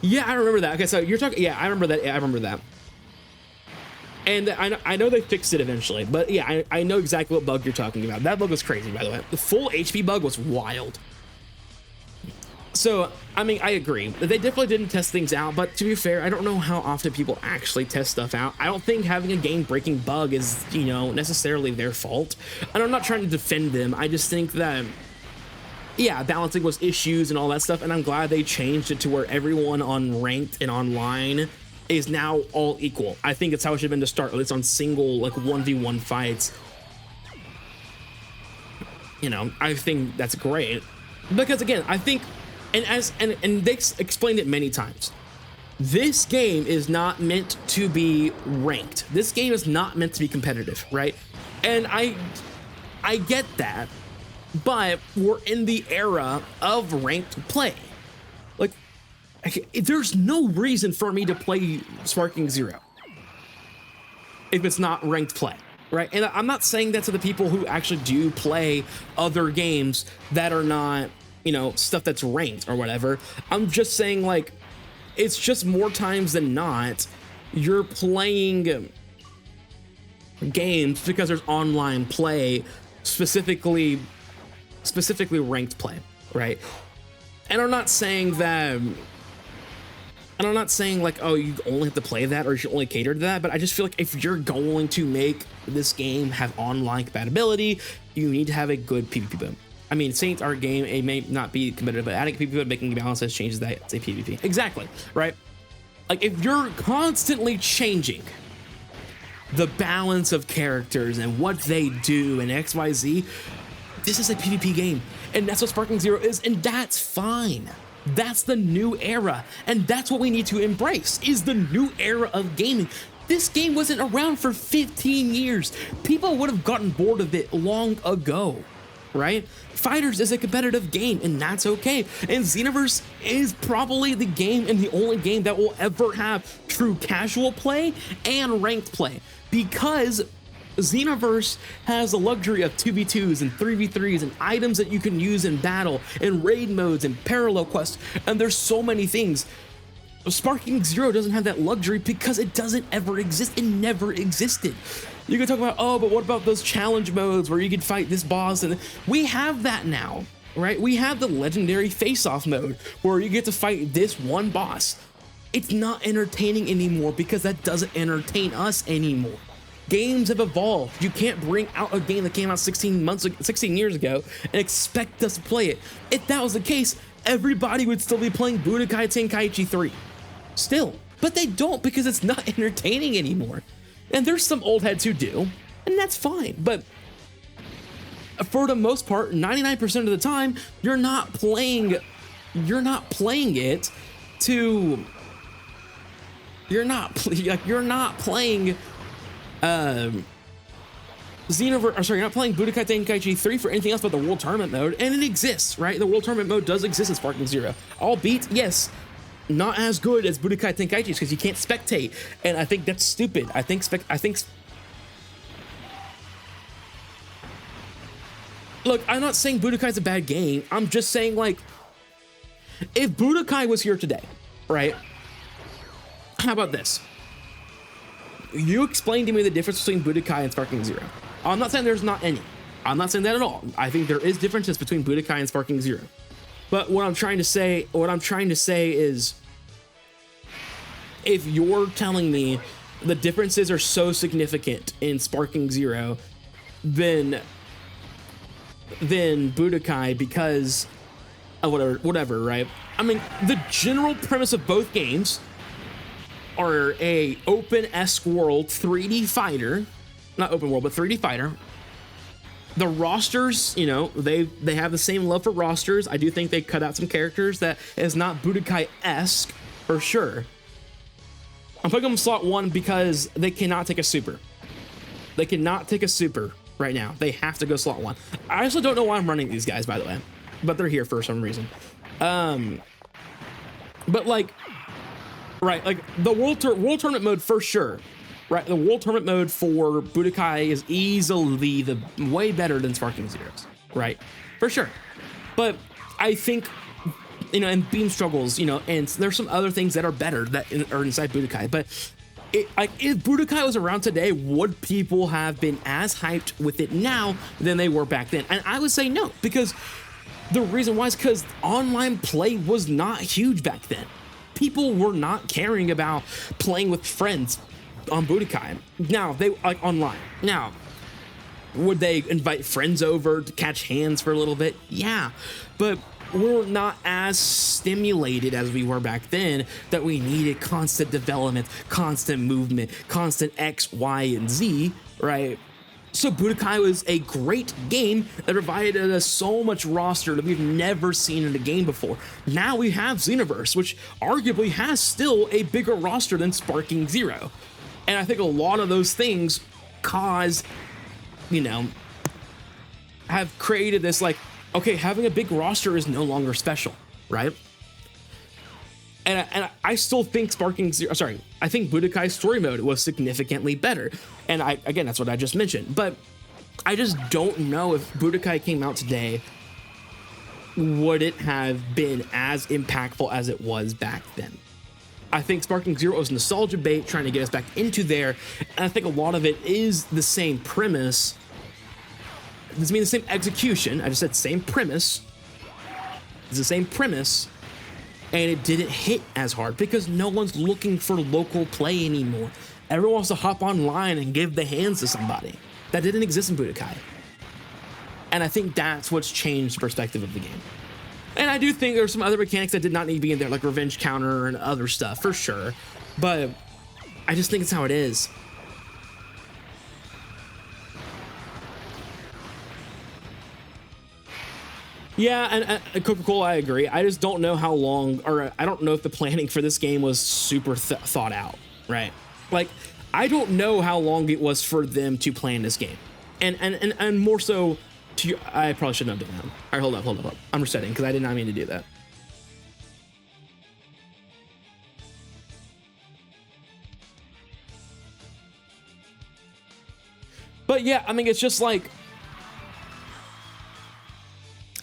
Yeah, I remember that. Okay, so you're talking... Yeah, I remember that. Yeah, I remember that. And I know they fixed it eventually, but yeah, I know exactly what bug you're talking about. That bug was crazy, by the way. The full HP bug was wild. So, I mean, I agree. They definitely didn't test things out, but to be fair, I don't know how often people actually test stuff out. I don't think having a game-breaking bug is, you know, necessarily their fault. And I'm not trying to defend them. I just think that... Yeah, balancing was issues and all that stuff, and I'm glad they changed it to where everyone on ranked and online is now all equal. I think it's how it should have been to start, at least on single, like, 1v1 fights. You know, I think that's great. Because, again, I think, and they explained it many times, this game is not meant to be ranked. This game is not meant to be competitive, right? And I get that, but we're in the era of ranked play. Like, there's no reason for me to play Sparking Zero if it's not ranked play, right? And I'm not saying that to the people who actually do play other games that are not, you know, stuff that's ranked or whatever. I'm just saying, like, it's just more times than not, you're playing games because there's online play, specifically ranked play, right? And I'm not saying that... And I'm not saying, like, oh, you only have to play that or you should only cater to that, but I just feel like if you're going to make this game have online compatibility, you need to have a good PvP boom. I mean, Saints are a game. It may not be competitive, but adding PvP and making balances changes that. It's a PvP. Exactly, right? Like, if you're constantly changing the balance of characters and what they do and XYZ, this is a PvP game. And that's what Sparking Zero is, and that's fine. That's the new era, and that's what we need to embrace, is the new era of gaming. This game wasn't around for 15 years. People would have gotten bored of it long ago, right? Fighters is a competitive game, and that's okay. And Xenoverse is probably the game and the only game that will ever have true casual play and ranked play, because Xenoverse has the luxury of 2v2s and 3v3s and items that you can use in battle and raid modes and parallel quests, and there's so many things. Sparking Zero doesn't have that luxury because it doesn't ever exist. It never existed. You can talk about, oh, but what about those challenge modes where you can fight this boss? And we have that now, right? We have the legendary face-off mode where you get to fight this one boss. It's not entertaining anymore because that doesn't entertain us anymore. Games have evolved. You can't bring out a game that came out 16 years ago and expect us to play it. If that was the case, everybody would still be playing Budokai Tenkaichi 3. Still. But they don't, because it's not entertaining anymore. And there's some old heads who do, and that's fine. But for the most part, 99% of the time, you're not playing it to... You're not playing Xenoverse, or sorry, you're not playing Budokai Tenkaichi 3 for anything else but the World Tournament mode, and it exists, right? The World Tournament mode does exist in Sparking Zero. Albeit, yes, not as good as Budokai Tenkaichi because you can't spectate, and I think that's stupid. I think look, I'm not saying Budokai's a bad game. I'm just saying, like, if Budokai was here today, right? How about this? You explain to me the difference between Budokai and Sparking Zero. I'm not saying there's not any. I'm not saying that at all. I think there is differences between Budokai and Sparking Zero. But what I'm trying to say is, if you're telling me the differences are so significant in Sparking Zero, then Budokai, because of whatever, right? I mean, the general premise of both games are a open-esque world 3D fighter, not open world, but 3D fighter. The rosters, you know, they have the same love for rosters. I do think they cut out some characters that is not Budokai-esque, for sure. I'm putting them slot 1 because they cannot take a super. They cannot take a super right now. They have to go slot 1. I also don't know why I'm running these guys, by the way, but they're here for some reason. But like, right, like the World Tournament mode for sure. Right, the World Tournament mode for Budokai is easily the way better than Sparking Zero's, right? For sure. But I think, you know, and Beam Struggles, you know, and there's some other things that are better that are inside Budokai. But if Budokai was around today, would people have been as hyped with it now than they were back then? And I would say no, because the reason why is because online play was not huge back then. People were not caring about playing with friends on Budokai. Now, they like online. Now, would they invite friends over to catch hands for a little bit? Yeah, but we're not as stimulated as we were back then that we needed constant development, constant movement, constant X, Y, and Z, right? So Budokai was a great game that provided us so much roster that we've never seen in a game before. Now we have Xenoverse, which arguably has still a bigger roster than Sparking Zero. And I think a lot of those things cause, you know, have created this like, okay, having a big roster is no longer special, right? And I still think I think Budokai's story mode was significantly better. And again, that's what I just mentioned. But I just don't know if Budokai came out today, would it have been as impactful as it was back then? I think Sparking Zero was nostalgia bait, trying to get us back into there. And I think a lot of it is the same premise. It doesn't mean the same execution. I just said same premise. It's the same premise. And it didn't hit as hard because no one's looking for local play anymore. Everyone wants to hop online and give the hands to somebody. That didn't exist in Budokai. And I think that's what's changed the perspective of the game. And I do think there's some other mechanics that did not need to be in there, like revenge counter and other stuff, for sure. But I just think it's how it is. Yeah, and Coca-Cola, I agree. I just don't know how long, or I don't know if the planning for this game was super thought out, right? Like, I don't know how long it was for them to plan this game. And more so, I probably shouldn't have done that. All right, hold up. I'm resetting because I did not mean to do that. But yeah, I mean, it's just like,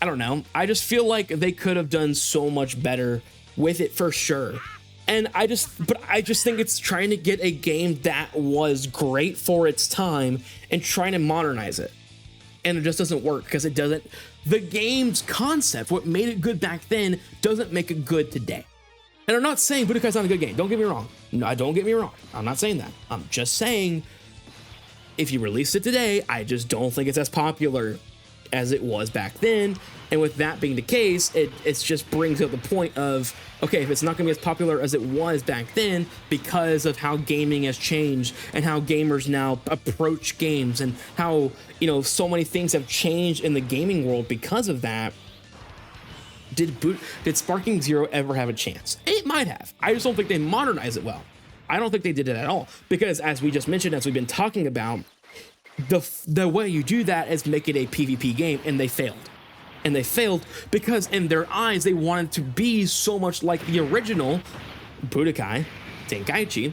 I don't know. I just feel like they could have done so much better with it for sure. And I just think it's trying to get a game that was great for its time and trying to modernize it. And it just doesn't work because it doesn't, the game's concept, what made it good back then, doesn't make it good today. And I'm not saying Budokai's not a good game. Don't get me wrong. No, don't get me wrong. I'm not saying that. I'm just saying if you release it today, I just don't think it's as popular as it was back then. And with that being the case, it just brings up the point of, okay, if it's not going to be as popular as it was back then because of how gaming has changed and how gamers now approach games and how, you know, so many things have changed in the gaming world because of that, did Sparking Zero ever have a chance? It might have. I just don't think they modernized it well. I don't think they did it at all because, as we just mentioned, as we've been talking about, the way you do that is make it a PvP game, and they failed. And they failed because in their eyes, they wanted to be so much like the original Budokai Tenkaichi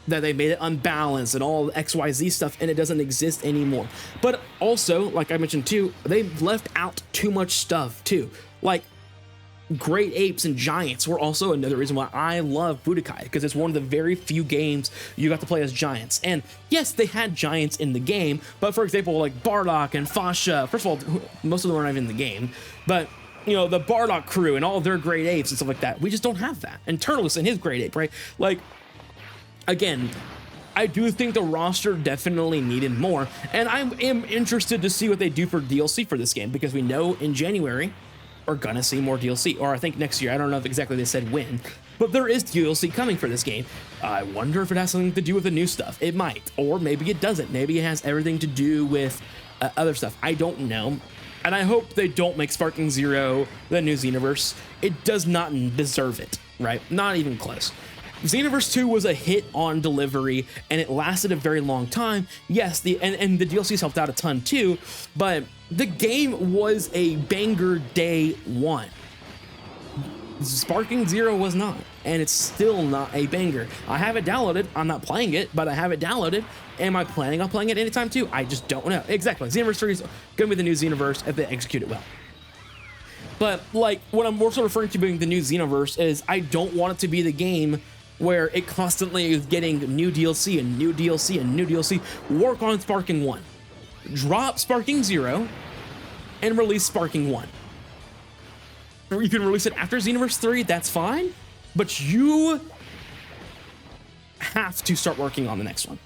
that they made it unbalanced and all XYZ stuff, and it doesn't exist anymore. But also, like I mentioned too, they left out too much stuff too. Like, great apes and giants were also another reason why I love Budokai, because it's one of the very few games you got to play as giants. And yes, they had giants in the game, but for example, like Bardock and Fasha, first of all, most of them aren't even in the game, but you know, the Bardock crew and all their great apes and stuff like that, we just don't have that. And Turles and his great ape, right? Like, again, I do think the roster definitely needed more, and I am interested to see what they do for DLC for this game, because we know in January are gonna see more DLC, or I think next year. I don't know if exactly they said when, but there is DLC coming for this game. I wonder if it has something to do with the new stuff. It might, or maybe it doesn't. Maybe it has everything to do with other stuff. I don't know, and I hope they don't make Sparking Zero the new Xenoverse. It does not deserve it, right? Not even close. Xenoverse 2 was a hit on delivery, and it lasted a very long time. Yes, and the DLCs helped out a ton too, but the game was a banger day one. Sparking Zero was not, and it's still not a banger. I have it downloaded. I'm not playing it, but I have it downloaded. Am I planning on playing it anytime too? I just don't know. Exactly. Xenoverse 3 is going to be the new Xenoverse if they execute it well. But like, what I'm more so referring to being the new Xenoverse is I don't want it to be the game where it constantly is getting new DLC and new DLC and new DLC. Work on Sparking 1. Drop Sparking 0 and release Sparking 1. Or you can release it after Xenoverse 3, that's fine, but you have to start working on the next one.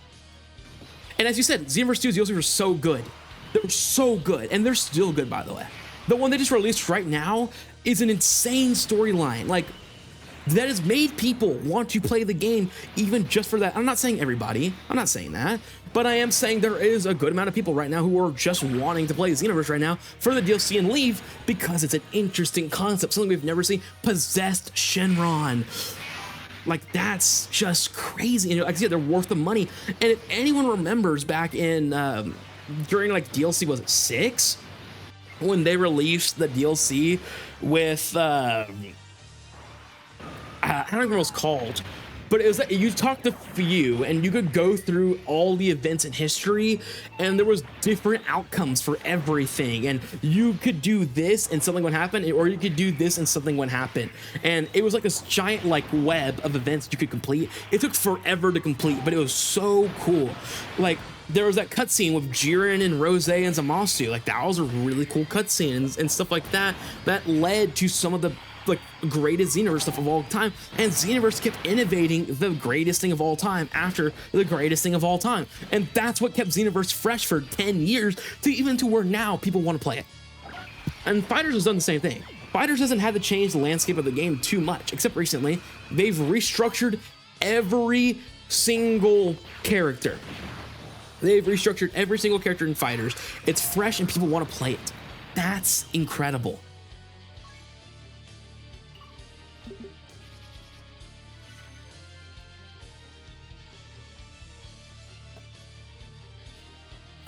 And as you said, Xenoverse 2's DLCs were so good. They were so good, and they're still good, by the way. The one they just released right now is an insane storyline. Like, that has made people want to play the game even just for that. I'm not saying everybody, I'm not saying that, but I am saying there is a good amount of people right now who are just wanting to play Xenoverse right now for the DLC and leave because it's an interesting concept, something we've never seen. Possessed Shenron. Like, that's just crazy. And like I said, they're worth the money. And if anyone remembers back in, during like DLC, was it 6? When they released the DLC with, I don't remember what it was called, but it was like you talked to Few and you could go through all the events in history, and there was different outcomes for everything, and you could do this and something would happen, or you could do this and something would happen, and it was like this giant like web of events you could complete. It took forever to complete, but it was so cool. Like, there was that cutscene with Jiren and Rose and Zamasu. Like, that was a really cool cutscene and stuff like that. That led to some of the like greatest Xenoverse stuff of all time, and Xenoverse kept innovating the greatest thing of all time after the greatest thing of all time, and that's what kept Xenoverse fresh for 10 years to even to where now people want to play it. And Fighters has done the same thing. Fighters hasn't had to change the landscape of the game too much, except recently they've restructured every single character. They've restructured every single character in Fighters. It's fresh and people want to play it. That's incredible.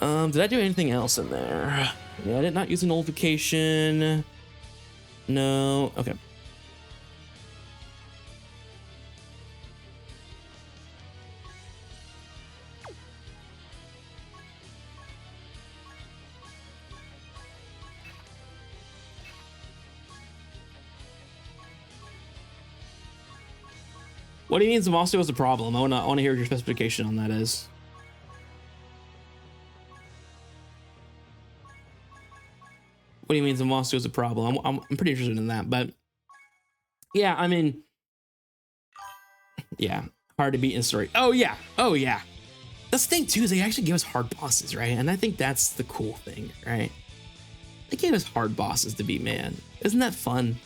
Did I do anything else in there? Yeah, I did not use a notification. No, okay. What do you mean Zamostio is a problem? I wanna hear what your specification on that is. What do you mean Zamostio is a problem? I'm pretty interested in that, but yeah, I mean, yeah, hard to beat in story. Oh yeah, That's the thing too, is they actually give us hard bosses, right? And I think that's the cool thing, right? They gave us hard bosses to beat, man. Isn't that fun?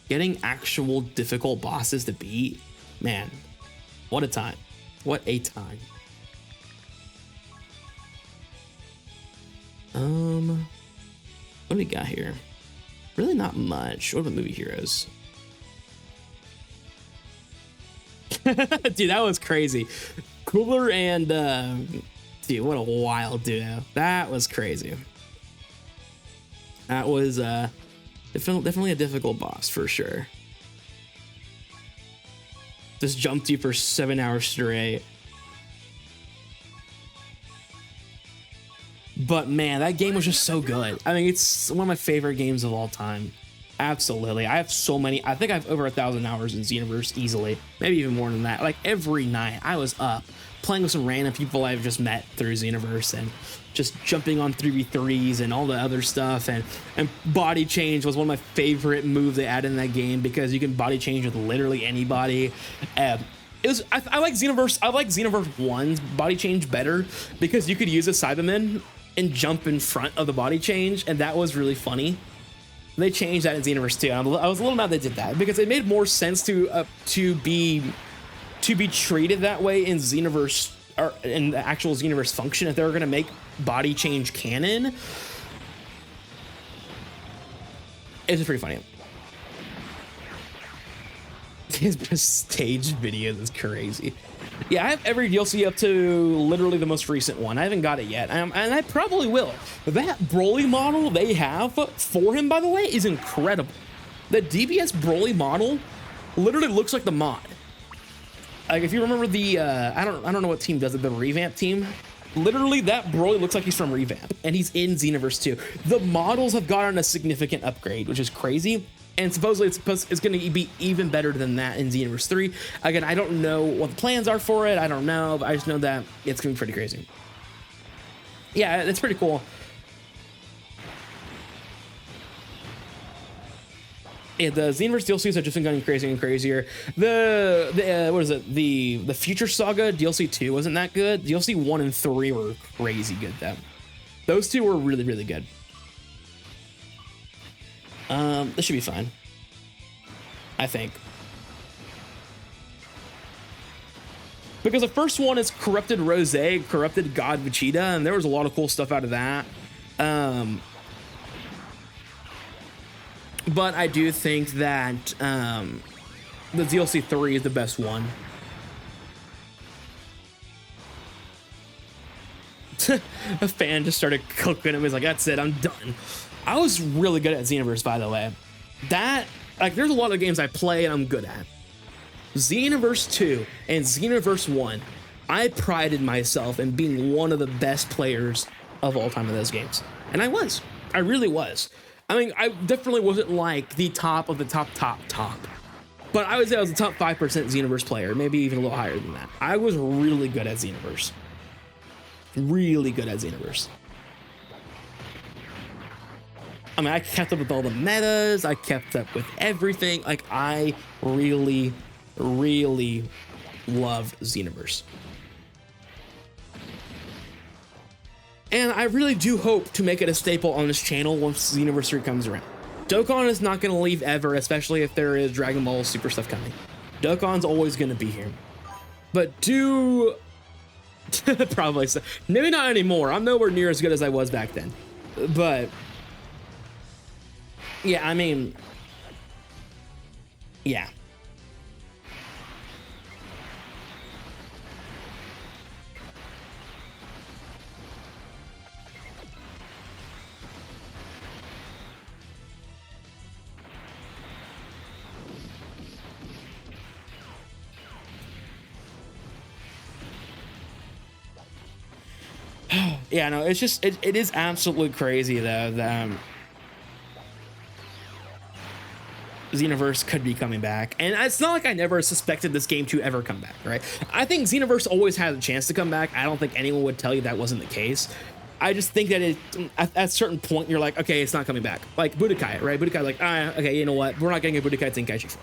Getting actual difficult bosses to beat. Man, what a time. What a time. What do we got here? Really not much. What about movie heroes? Dude, that was crazy. Cooler and dude, what a wild duo. That was crazy. That was definitely a difficult boss for sure. Just jumped you for 7 hours straight. But man, that game was just so good. I mean, it's one of my favorite games of all time. Absolutely. I have so many. I think I have over 1,000 hours in Xenoverse easily. Maybe even more than that. Like every night I was up playing with some random people I've just met through Xenoverse and just jumping on 3v3s and all the other stuff. And body change was one of my favorite moves they added in that game because you can body change with literally anybody. I like Xenoverse. I like Xenoverse 1's body change better because you could use a Cyberman and jump in front of the body change, and that was really funny. They changed that in Xenoverse 2. I was a little mad they did that because it made more sense to be treated that way in Xenoverse or in the actual Xenoverse function if they were going to make body change canon. It's just pretty funny. His staged videos is crazy. Yeah, I have every DLC up to literally the most recent one. I haven't got it yet, and I probably will. That Broly model they have for him, by the way, is incredible. The DBS Broly model literally looks like the mod. Like if you remember the I don't know what team does it, the Revamp team. Literally, that Broly looks like he's from Revamp, and he's in Xenoverse 2. The models have gotten a significant upgrade, which is crazy. And supposedly it's going to be even better than that in Xenoverse 3. Again, I don't know what the plans are for it. I don't know, but I just know that it's going to be pretty crazy. Yeah, it's pretty cool. Yeah, the Xenoverse DLCs have just been getting crazier and crazier. What is it? The Future Saga DLC 2 wasn't that good. DLC 1 and 3 were crazy good though. Those two were really, really good. This should be fine, I think. Because the first one is Corrupted Rose, Corrupted God Vegeta, and there was a lot of cool stuff out of that. But I do think that the DLC 3 is the best one. A fan just started cooking and was like, that's it, I'm done. I was really good at Xenoverse, by the way. There's a lot of games I play and I'm good at. Xenoverse 2 and Xenoverse 1, I prided myself in being one of the best players of all time in those games. And I was. I really was. I mean, I definitely wasn't like the top of the top. But I would say I was a top 5% Xenoverse player, maybe even a little higher than that. I was really good at Xenoverse. Really good at Xenoverse. I mean, I kept up with all the metas. I kept up with everything. Like, I really, really loved Xenoverse. And I really do hope to make it a staple on this channel once Xenoverse 3 comes around. Dokkan is not going to leave ever, especially if there is Dragon Ball Super stuff coming. Dokkan's always going to be here. But do... probably so. Maybe not anymore. I'm nowhere near as good as I was back then. But... yeah, I mean... yeah. Yeah, no, it's just, it is absolutely crazy though that Xenoverse could be coming back. And it's not like I never suspected this game to ever come back, right? I think Xenoverse always had a chance to come back. I don't think anyone would tell you that wasn't the case. I just think that at a certain point, you're like, okay, it's not coming back. Like Budokai, right? Budokai, like, okay, you know what? We're not getting a Budokai Tenkaichi 4.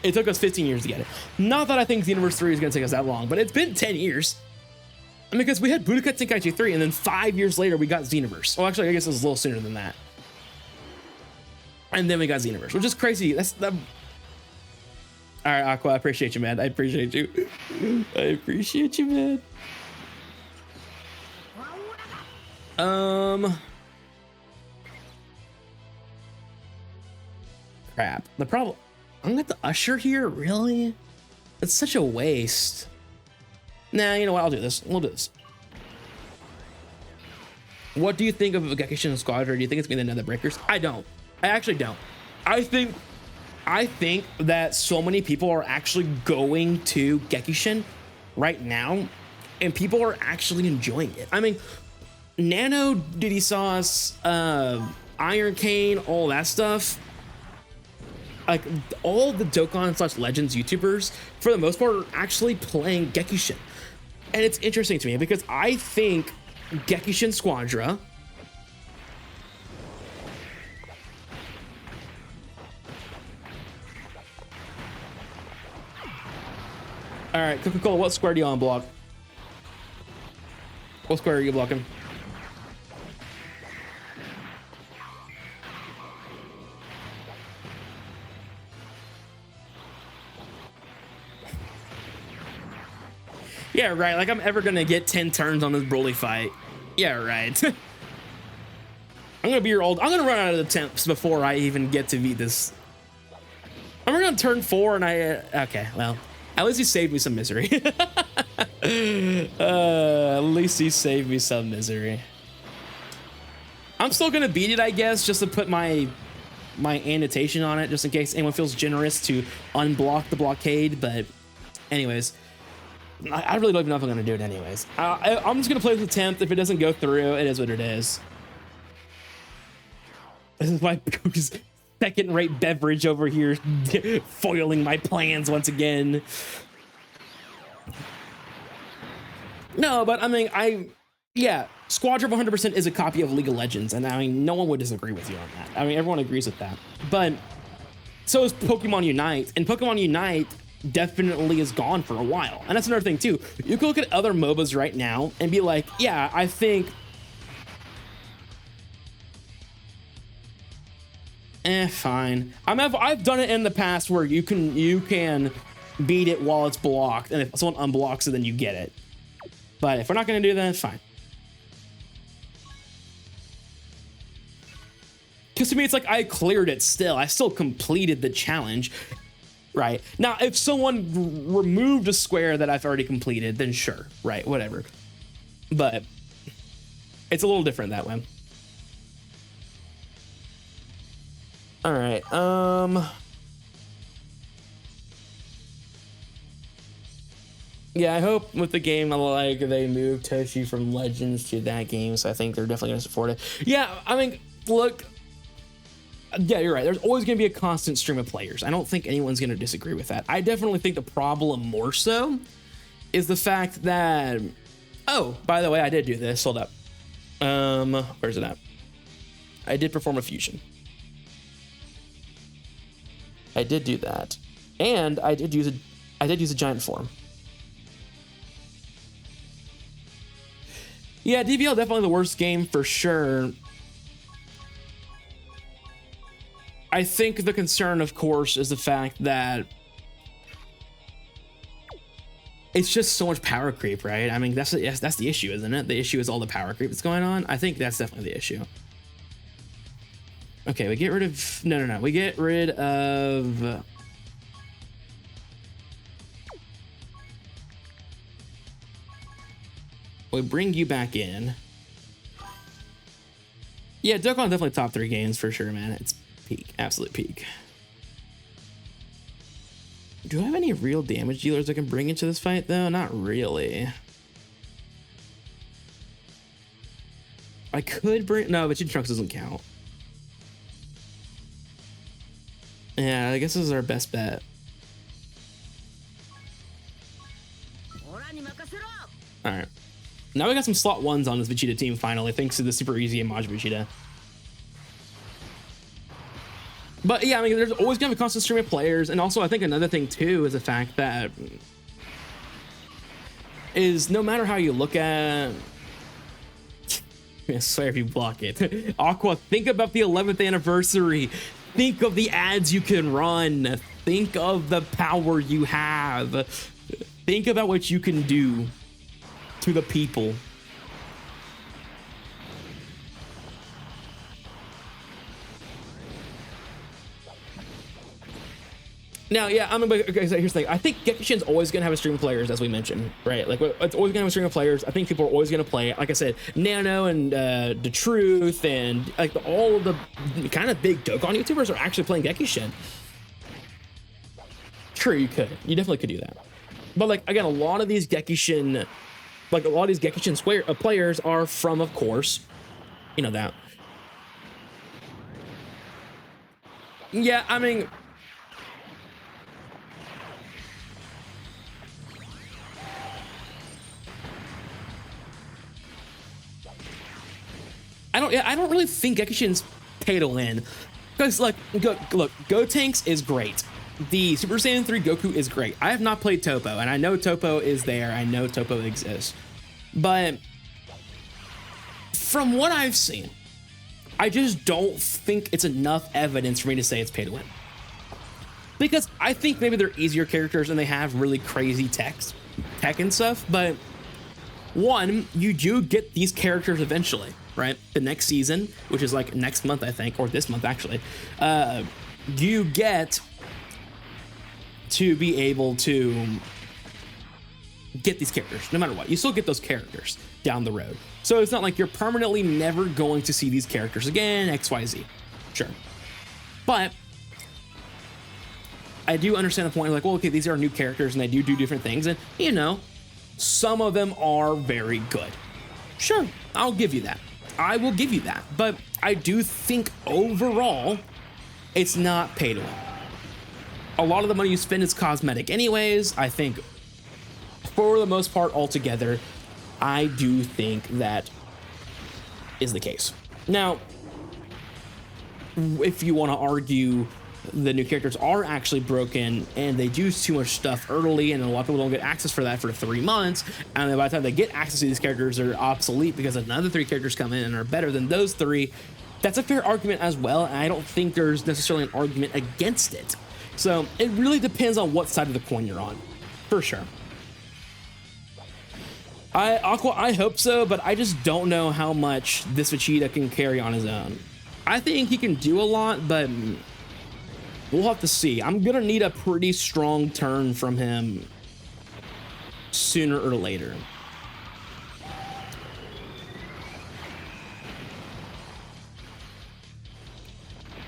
It took us 15 years to get it. Not that I think Xenoverse 3 is going to take us that long, but it's been 10 years. I mean, because we had Budokai Tenkaichi 3, and then 5 years later, we got Xenoverse. Well, actually, I guess it was a little sooner than that. And then we got Xenoverse, which is crazy. That's the... all right, Aqua, I appreciate you, man. I appreciate you. I appreciate you, man. Crap. The problem... I'm gonna have to usher here? Really? It's such a waste. Nah, you know what? I'll do this. We'll do this. What do you think of Gekishin Squadron? Do you think it's gonna be the Nether Breakers? I don't. I actually don't. I think that so many people are actually going to Gekishin right now, and people are actually enjoying it. I mean, Nano, Diddy Sauce, Iron Cane, all that stuff. Like all the Dokkan / Legends YouTubers, for the most part, are actually playing Gekishin. And it's interesting to me because I think Gekishin Squadra all right, Coca-Cola, what square do you on block? What square are you blocking? Yeah, right. Like I'm ever gonna get 10 turns on this Broly fight. Yeah, right. I'm gonna be your old. I'm gonna run out of attempts before I even get to beat this. I'm gonna turn 4 and I. Okay, well, at least he saved me some misery. At least he saved me some misery. I'm still gonna beat it, I guess, just to put my annotation on it, just in case anyone feels generous to unblock the blockade. But, anyways. I really don't even know if I'm going to do it anyways. I'm just going to play this attempt. If it doesn't go through, it is what it is. This is my second-rate beverage over here foiling my plans once again. No, but I mean, yeah, Squadron 100% is a copy of League of Legends, and I mean, no one would disagree with you on that. I mean, everyone agrees with that. But so is Pokemon Unite, and Pokemon Unite definitely is gone for a while. And that's another thing too. You can look at other MOBAs right now and be like, yeah, I think fine. I've done it in the past where you can beat it while it's blocked, and if someone unblocks it, then you get it. But if we're not gonna do that, fine. Because to me, it's like I cleared it still. I still completed the challenge. Right. Now, if someone removed a square that I've already completed, then sure. Right. Whatever. But it's a little different that way. All right. Yeah, I hope with the game, like, they move Toshi from Legends to that game, so I think they're definitely going to support it. Yeah, I mean, look... yeah, you're right. There's always going to be a constant stream of players. I don't think anyone's going to disagree with that. I definitely think the problem more so is the fact that... oh, by the way, I did do this. Hold up. Where's it at? I did perform a fusion. I did do that. And I did use a giant form. Yeah, DVL definitely the worst game for sure. I think the concern, of course, is the fact that it's just so much power creep, right? I mean, that's the issue, isn't it? The issue is all the power creep that's going on. I think that's definitely the issue. Okay, we get rid of... No. We get rid of... We bring you back in. Yeah, Dokkan definitely top 3 games for sure, man. It's peak, absolute peak. Do I have any real damage dealers I can bring into this fight, though? Not really. I could bring... No, but Trunks doesn't count. Yeah, I guess this is our best bet. Alright. Now we got some slot 1s on this Vegeta team, finally, thanks to the super easy Image Vegeta. But yeah, I mean, there's always gonna be a constant stream of players, and also I think another thing too is the fact that is no matter how you look at... I swear if you block it. Aqua, think about the 11th anniversary. Think of the ads you can run. Think of the power you have. Think about what you can do to the people. Now, yeah, I mean, but okay, so here's the thing. I think Gekishin's always going to have a stream of players, as we mentioned, right? Like, it's always going to have a stream of players. I think people are always going to play it. Like I said, Nano and The Truth and like all of the kind of big Dokkan YouTubers are actually playing Gekishin. Sure, you could. You definitely could do that. But like, again, a lot of these Gekishin, players are from, of course, you know that. Yeah, I mean... I don't really think Gekishin's pay to win, because like look, Gotenks is great. The Super Saiyan 3 Goku is great. I have not played Topo, and I know Topo is there. I know Topo exists, but from what I've seen, I just don't think it's enough evidence for me to say it's pay to win. Because I think maybe they're easier characters and they have really crazy tech and stuff, but one, you do get these characters eventually, right? The next season, which is like next month, I think, or this month actually, you get to be able to get these characters no matter what. You still get those characters down the road. So it's not like you're permanently never going to see these characters again, XYZ. Sure. But I do understand the point. Like, well, okay, these are new characters and they do different things. And, you know, some of them are very good. Sure, I'll give you that. I will give you that. But I do think overall, it's not pay to win. A lot of the money you spend is cosmetic anyways. I think for the most part altogether, I do think that is the case. Now, if you want to argue the new characters are actually broken and they do too much stuff early and a lot of people don't get access for that for 3 months, and then by the time they get access to these characters, they're obsolete because another 3 characters come in and are better than those 3, that's a fair argument as well, and I don't think there's necessarily an argument against it. So it really depends on what side of the coin you're on, for sure. Aqua, I hope so, but I just don't know how much this Vegeta can carry on his own. I think he can do a lot, but we'll have to see. I'm gonna need a pretty strong turn from him sooner or later.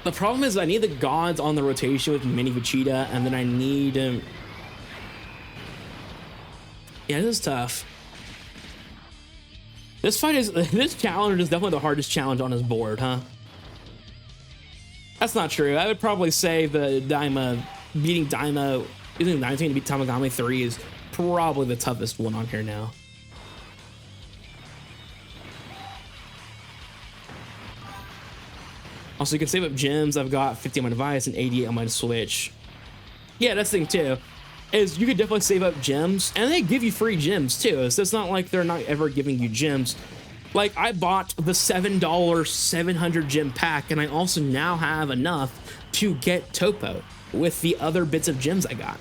The problem is I need the gods on the rotation with Mini Vegeta, and then I need him. Yeah, this is tough. This challenge is definitely the hardest challenge on his board, huh? That's not true. I would probably say the beating Daima, using 19 to beat Tamagami 3 is probably the toughest one on here now. Also, you can save up gems. I've got 50 on my device and 88 on my Switch. Yeah, that's the thing too, is you could definitely save up gems, and they give you free gems too. So it's not like they're not ever giving you gems. Like, I bought the $7 700 gem pack, and I also now have enough to get Topo with the other bits of gems I got.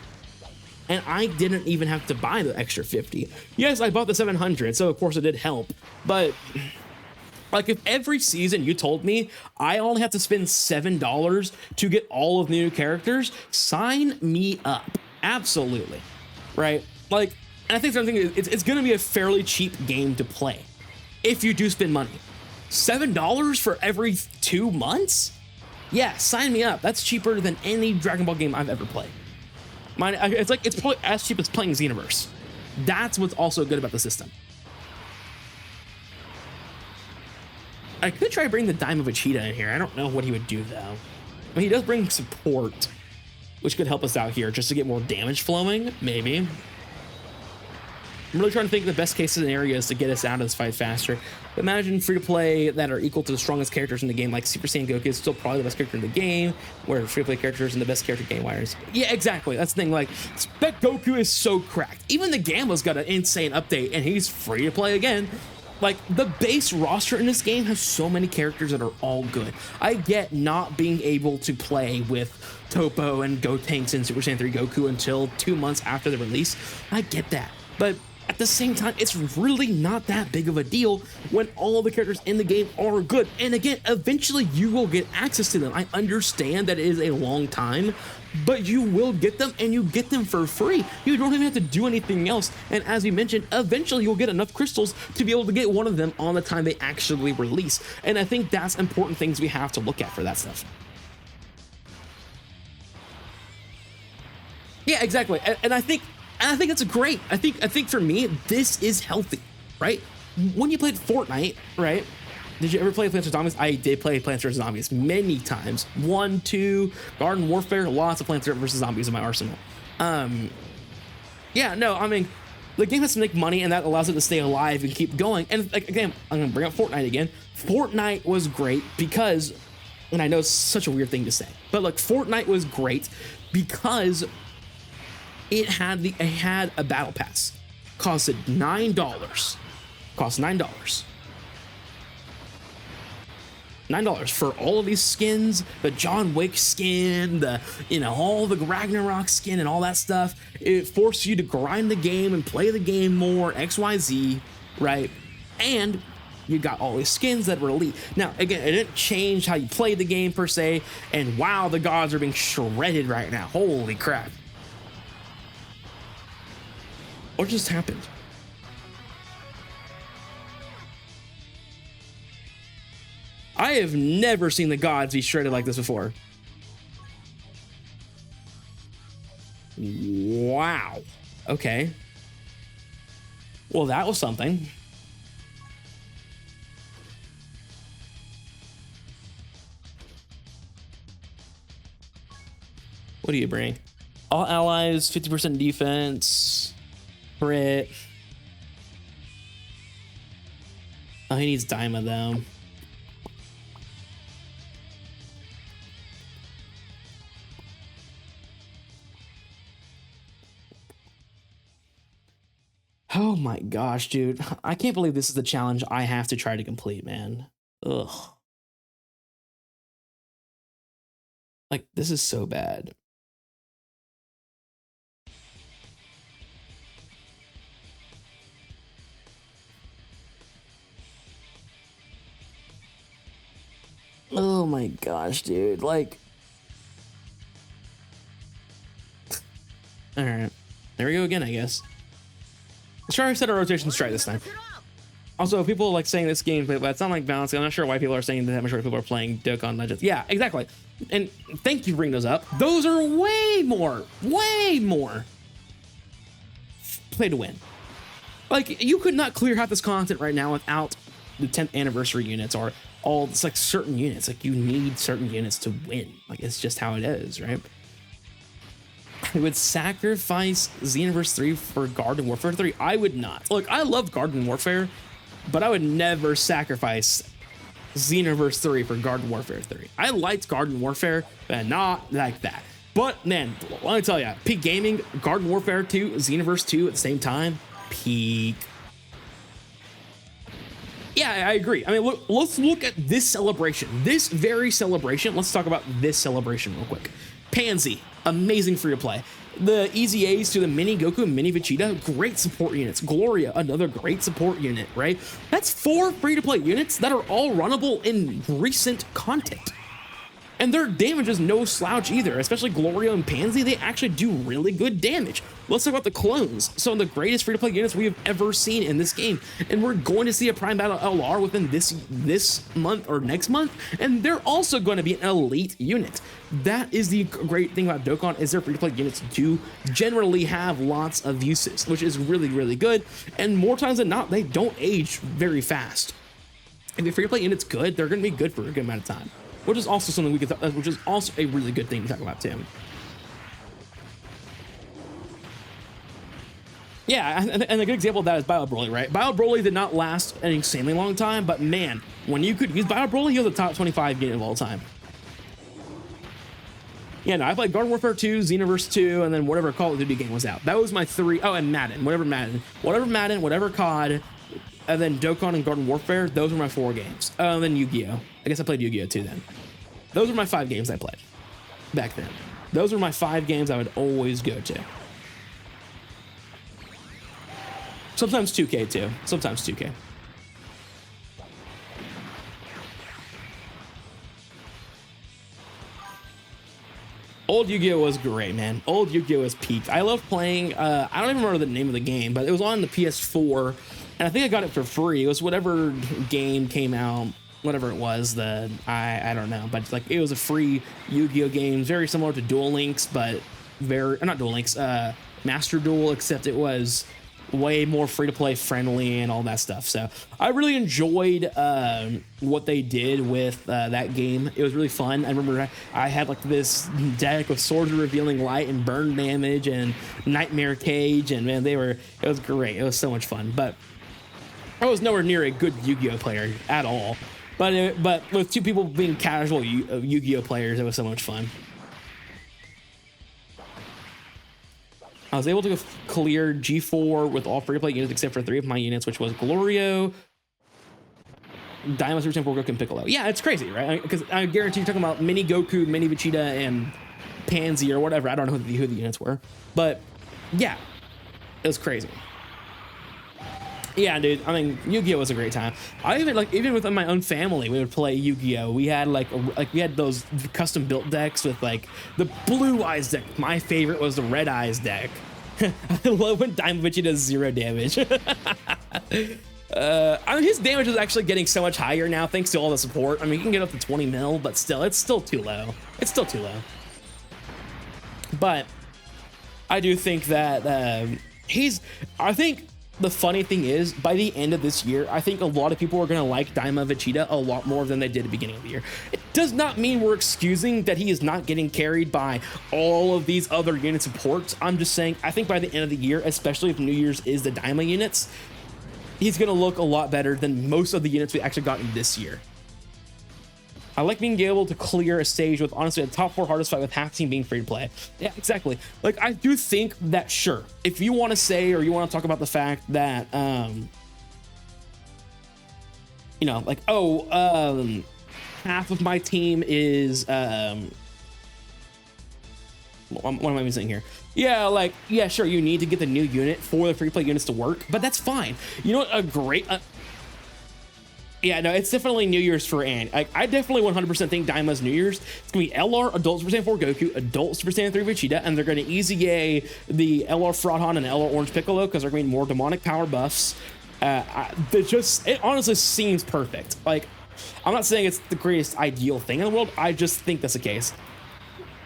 And I didn't even have to buy the extra 50. Yes, I bought the 700, so of course it did help. But, like, if every season you told me I only have to spend $7 to get all of the new characters, sign me up. Absolutely. Right? Like, and I think something it's going to be a fairly cheap game to play if you do spend money. $7 for every 2 months? Yeah, sign me up. That's cheaper than any Dragon Ball game I've ever played. It's probably as cheap as playing Xenoverse. That's what's also good about the system. I could try to bring the Dime of Vegeta in here. I don't know what he would do though. I mean, he does bring support, which could help us out here just to get more damage flowing, maybe. I'm really trying to think of the best case scenarios to get us out of this fight faster. But imagine free-to-play that are equal to the strongest characters in the game, like Super Saiyan Goku is still probably the best character in the game, where free-to-play characters and the best character game-wise. Yeah, exactly. That's the thing. Like, Spec Goku is so cracked. Even the Gamma's got an insane update, and he's free to play again. Like, the base roster in this game has so many characters that are all good. I get not being able to play with Topo and Gotenks and Super Saiyan 3 Goku until 2 months after the release. I get that. But at the same time, it's really not that big of a deal when all the characters in the game are good. And again, eventually you will get access to them. I understand that it is a long time, but you will get them, and you get them for free. You don't even have to do anything else. And as we mentioned, eventually you'll get enough crystals to be able to get one of them on the time they actually release. And I think that's important things we have to look at for that stuff. Yeah, exactly. And I think that's great. I think for me, this is healthy, right? When you played Fortnite, right? Did you ever play Plants vs. Zombies? I did play Plants vs. Zombies many times. 1, 2, Garden Warfare, lots of Plants vs. Zombies in my arsenal. Yeah, no, I mean, the game has to make money, and that allows it to stay alive and keep going. And like, again, I'm gonna bring up Fortnite again. Fortnite was great because, and I know it's such a weird thing to say, but like, Fortnite was great because it had a battle pass. Costed $9. Cost $9. $9 for all of these skins, the John Wick skin, all the Ragnarok skin and all that stuff. It forced you to grind the game and play the game more, XYZ, right? And you got all these skins that were elite. Now, again, it didn't change how you played the game per se, and wow, the gods are being shredded right now. Holy crap. What just happened? I have never seen the gods be shredded like this before. Wow. Okay. Well, that was something. What do you bring? All allies, 50% defense. Crit. Oh, he needs Daima though. Oh my gosh, dude. I can't believe this is the challenge I have to try to complete, man. Ugh. Like, this is so bad. Oh my gosh, dude. Like, all right, there we go again, I guess. Let's try to set our rotation straight this time. Also, people like saying this game, but it's not like balancing. I'm not sure why people are saying that. I'm sure people are playing Dokkan Legends. Yeah, exactly. And thank you for bringing those up. Those are way more play to win. Like, you could not clear half this content right now without the 10th anniversary units or all. It's like certain units. Like, you need certain units to win. Like, it's just how it is, right? I would sacrifice Xenoverse 3 for Garden Warfare 3. I would not. Look, I love Garden Warfare, but I would never sacrifice Xenoverse 3 for Garden Warfare 3. I liked Garden Warfare, but not like that. But man, let me tell you, peak gaming, Garden Warfare 2, Xenoverse 2 at the same time, peak. Yeah, I agree. I mean, let's look at this celebration. This very celebration. Let's talk about this celebration real quick. Pansy, amazing free to play. The Easy A's to the Mini Goku and Mini Vegeta, great support units. Gloria, another great support unit, right? That's 4 free to play units that are all runnable in recent content. And their damage is no slouch either, especially Gloria and Pansy. They actually do really good damage. Let's talk about the clones. Some of the greatest free-to-play units we have ever seen in this game. And we're going to see a Prime Battle LR within this month or next month. And they're also going to be an elite unit. That is the great thing about Dokkan, is their free-to-play units do generally have lots of uses, which is really, really good. And more times than not, they don't age very fast. If your free-to-play unit's good, they're going to be good for a good amount of time. Which is also something we could, which is also a really good thing to talk about too. Yeah, and a good example of that is Bio Broly, right? Bio Broly did not last an insanely long time, but man, when you could use Bio Broly, he was a top 25 unit of all time. Yeah, no, I played Garden Warfare 2, Xenoverse 2, and then whatever Call of Duty game was out. That was my 3. Oh, and Madden, whatever COD, and then Dokkan and Garden Warfare. Those were my 4 games. And then Yu-Gi-Oh. I guess I played Yu-Gi-Oh too then. Those were my 5 games I played back then. Those were my 5 games I would always go to. Sometimes 2K too. Sometimes 2K. Old Yu-Gi-Oh was great, man. Old Yu-Gi-Oh was peak. I love playing, I don't even remember the name of the game, but it was on the PS4, and I think I got it for free. It was whatever game came out, whatever it was, I don't know, but like it was a free Yu-Gi-Oh game, very similar to Duel Links, but not Duel Links, Master Duel, except it was way more free-to-play friendly and all that stuff. So I really enjoyed what they did with that game. It was really fun. I remember I had like this deck with Swords of Revealing Light and Burn Damage and Nightmare Cage, and man, it was great. It was so much fun, but I was nowhere near a good Yu-Gi-Oh player at all. But with 2 people being casual Yu-Gi-Oh players, it was so much fun. I was able to clear G4 with all free-to-play units except for 3 of my units, which was Glorio, Daima, Super Saiyan 4, Goku, and Piccolo. Yeah, it's crazy, right? Because I guarantee you're talking about Mini Goku, Mini Vegeta, and Pansy or whatever. I don't know who the units were. But, yeah, it was crazy. Yeah, dude. I mean, Yu-Gi-Oh was a great time. I even within my own family, we would play Yu-Gi-Oh. We had we had those custom built decks with like the Blue Eyes deck. My favorite was the Red Eyes deck. I love when Daima Vegeta does 0 damage. I mean, his damage is actually getting so much higher now thanks to all the support. I mean, you can get up to 20 mil, but still, it's still too low. It's still too low. But I do think that I think the funny thing is, by the end of this year, I think a lot of people are going to like Daima Vegeta a lot more than they did at the beginning of the year. It does not mean we're excusing that he is not getting carried by all of these other unit supports. I'm just saying, I think by the end of the year, especially if New Year's is the Daima units, he's going to look a lot better than most of the units we actually got in this year. I like being able to clear a stage with, honestly, a top 4 hardest fight with half team being free to play. Yeah, exactly. Like, I do think that, sure, if you want to say, or you want to talk about the fact that, you know, like, half of my team is, what am I even saying here? Yeah, like, yeah, sure, you need to get the new unit for the free play units to work, but that's fine. You know what, a great, yeah, no, it's definitely New Year's for Anne. I definitely 100% think Daima's New Year's. It's going to be LR, Adult Super Saiyan 4 Goku, Adult Super Saiyan 3 Vegeta, and they're going to easy A the LR Frodon and LR Orange Piccolo because they're going to be more demonic power buffs. It honestly seems perfect. Like, I'm not saying it's the greatest ideal thing in the world. I just think that's the case.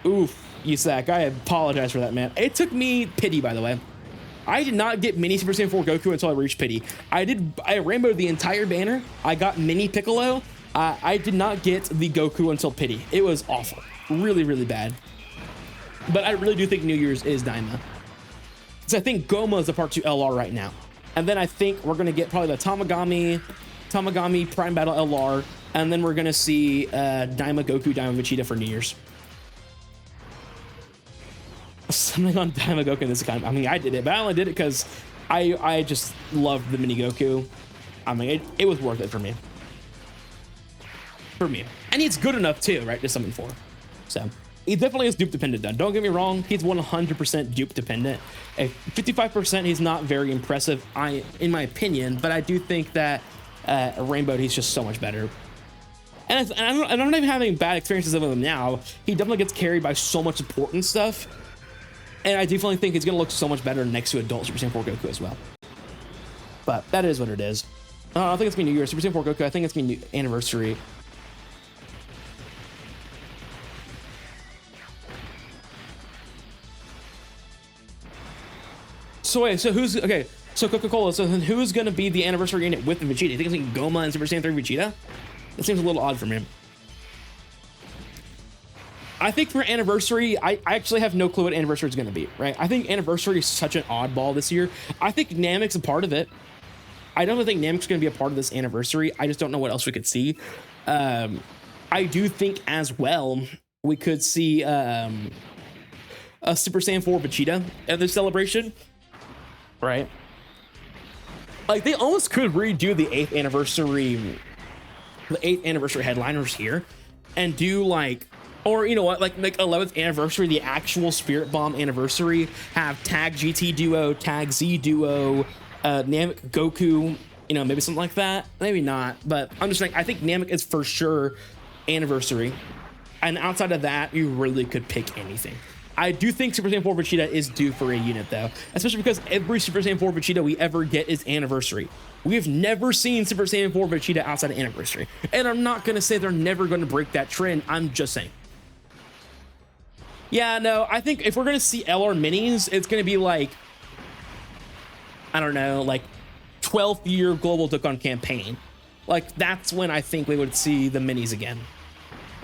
Oof, Yusak, I apologize for that, man. It took me pity, by the way. I did not get mini Super Saiyan 4 Goku until I reached pity. I rainbowed the entire banner. I got mini Piccolo. I did not get the Goku until pity. It was awful. Really, really bad. But I really do think New Year's is Daima. So I think Goma is the part 2 LR right now. And then I think we're going to get probably the Tamagami Prime Battle LR, And then we're gonna see Daima Goku, Daima Vegeta for New Year's. Something on Daima Goku this kind. I mean, I did it, but I only did it because I just loved the mini Goku. I mean, it was worth it for me. And he's good enough too, right, to summon for. So he definitely is dupe dependent though. Don't get me wrong, he's 100% dupe dependent. At 55%, he's not very impressive, in my opinion, but I do think that Rainbow, he's just so much better. And I'm not even having bad experiences with him now. He definitely gets carried by so much support and stuff. And I definitely think he's gonna look so much better next to adult Super Saiyan 4 Goku as well. But that is what it is. I don't think it's gonna be New Year. Super Saiyan 4 Goku, I think it's gonna be new anniversary. So wait, so who's okay? So Coca-Cola. So then who's gonna be the anniversary unit with the Vegeta? You think it's gonna be Goma and Super Saiyan 3 Vegeta? That seems a little odd for me. I think for anniversary, I actually have no clue what anniversary is gonna be. Right? I think anniversary is such an oddball this year. I think Namek's a part of it. I don't think Namek's gonna be a part of this anniversary. I just don't know what else we could see. I do think as well we could see a Super Saiyan 4 Vegeta at this celebration. Right? Like they almost could redo the 8th anniversary headliners here and do like, or you know what, like make 11th anniversary the actual Spirit Bomb anniversary, have Tag GT duo, Tag Z duo, Namek Goku, you know, maybe something like that. Maybe not, but I'm just saying I think Namek is for sure anniversary, and outside of that you really could pick anything. I do think Super Saiyan 4 Vegeta is due for a unit though, especially because every Super Saiyan 4 Vegeta we ever get is anniversary. We've never seen Super Saiyan 4 Vegeta outside of anniversary. And I'm not gonna say they're never gonna break that trend, I'm just saying. Yeah, no, I think if we're gonna see LR minis, it's gonna be like, I don't know, like 12th year global Dokkan campaign. Like that's when I think we would see the minis again.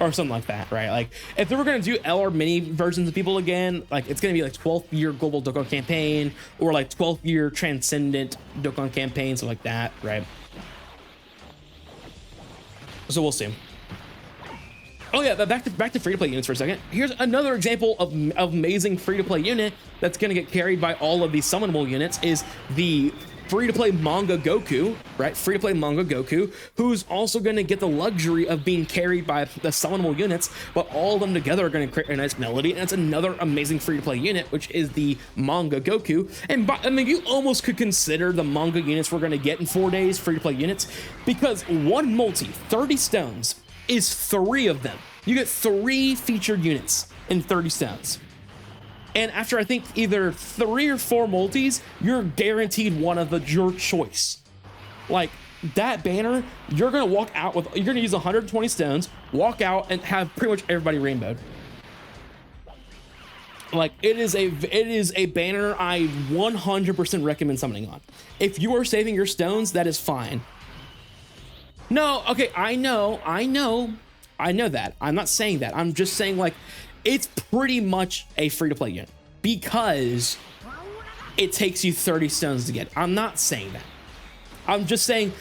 Or something like that, right? Like if they were gonna do LR mini versions of people again, like it's gonna be like 12th year global Dokkan campaign or like 12th year transcendent Dokkan campaign, something like that, right? So we'll see. Oh yeah, back to free-to-play units for a second. Here's another example of amazing free-to-play unit that's gonna get carried by all of these summonable units is the free-to-play manga Goku, right? Free-to-play manga Goku, who's also going to get the luxury of being carried by the summonable units, but all of them together are going to create a nice melody, and it's another amazing free-to-play unit, which is the manga Goku. And I mean, you almost could consider the manga units we're going to get in 4 days free-to-play units, because one multi, 30 stones, is 3 of them. You get 3 featured units in 30 stones. And after I think either 3 or 4 multis, you're guaranteed one of your choice. Like that banner, you're gonna walk out with, you're gonna use 120 stones, walk out and have pretty much everybody rainbowed. Like it is a banner I 100% recommend summoning on. If you are saving your stones, that is fine. No, okay, I know that. I'm not saying that. I'm just saying like, it's pretty much a free-to-play unit because it takes you 30 stones to get. I'm not saying that. I'm just saying,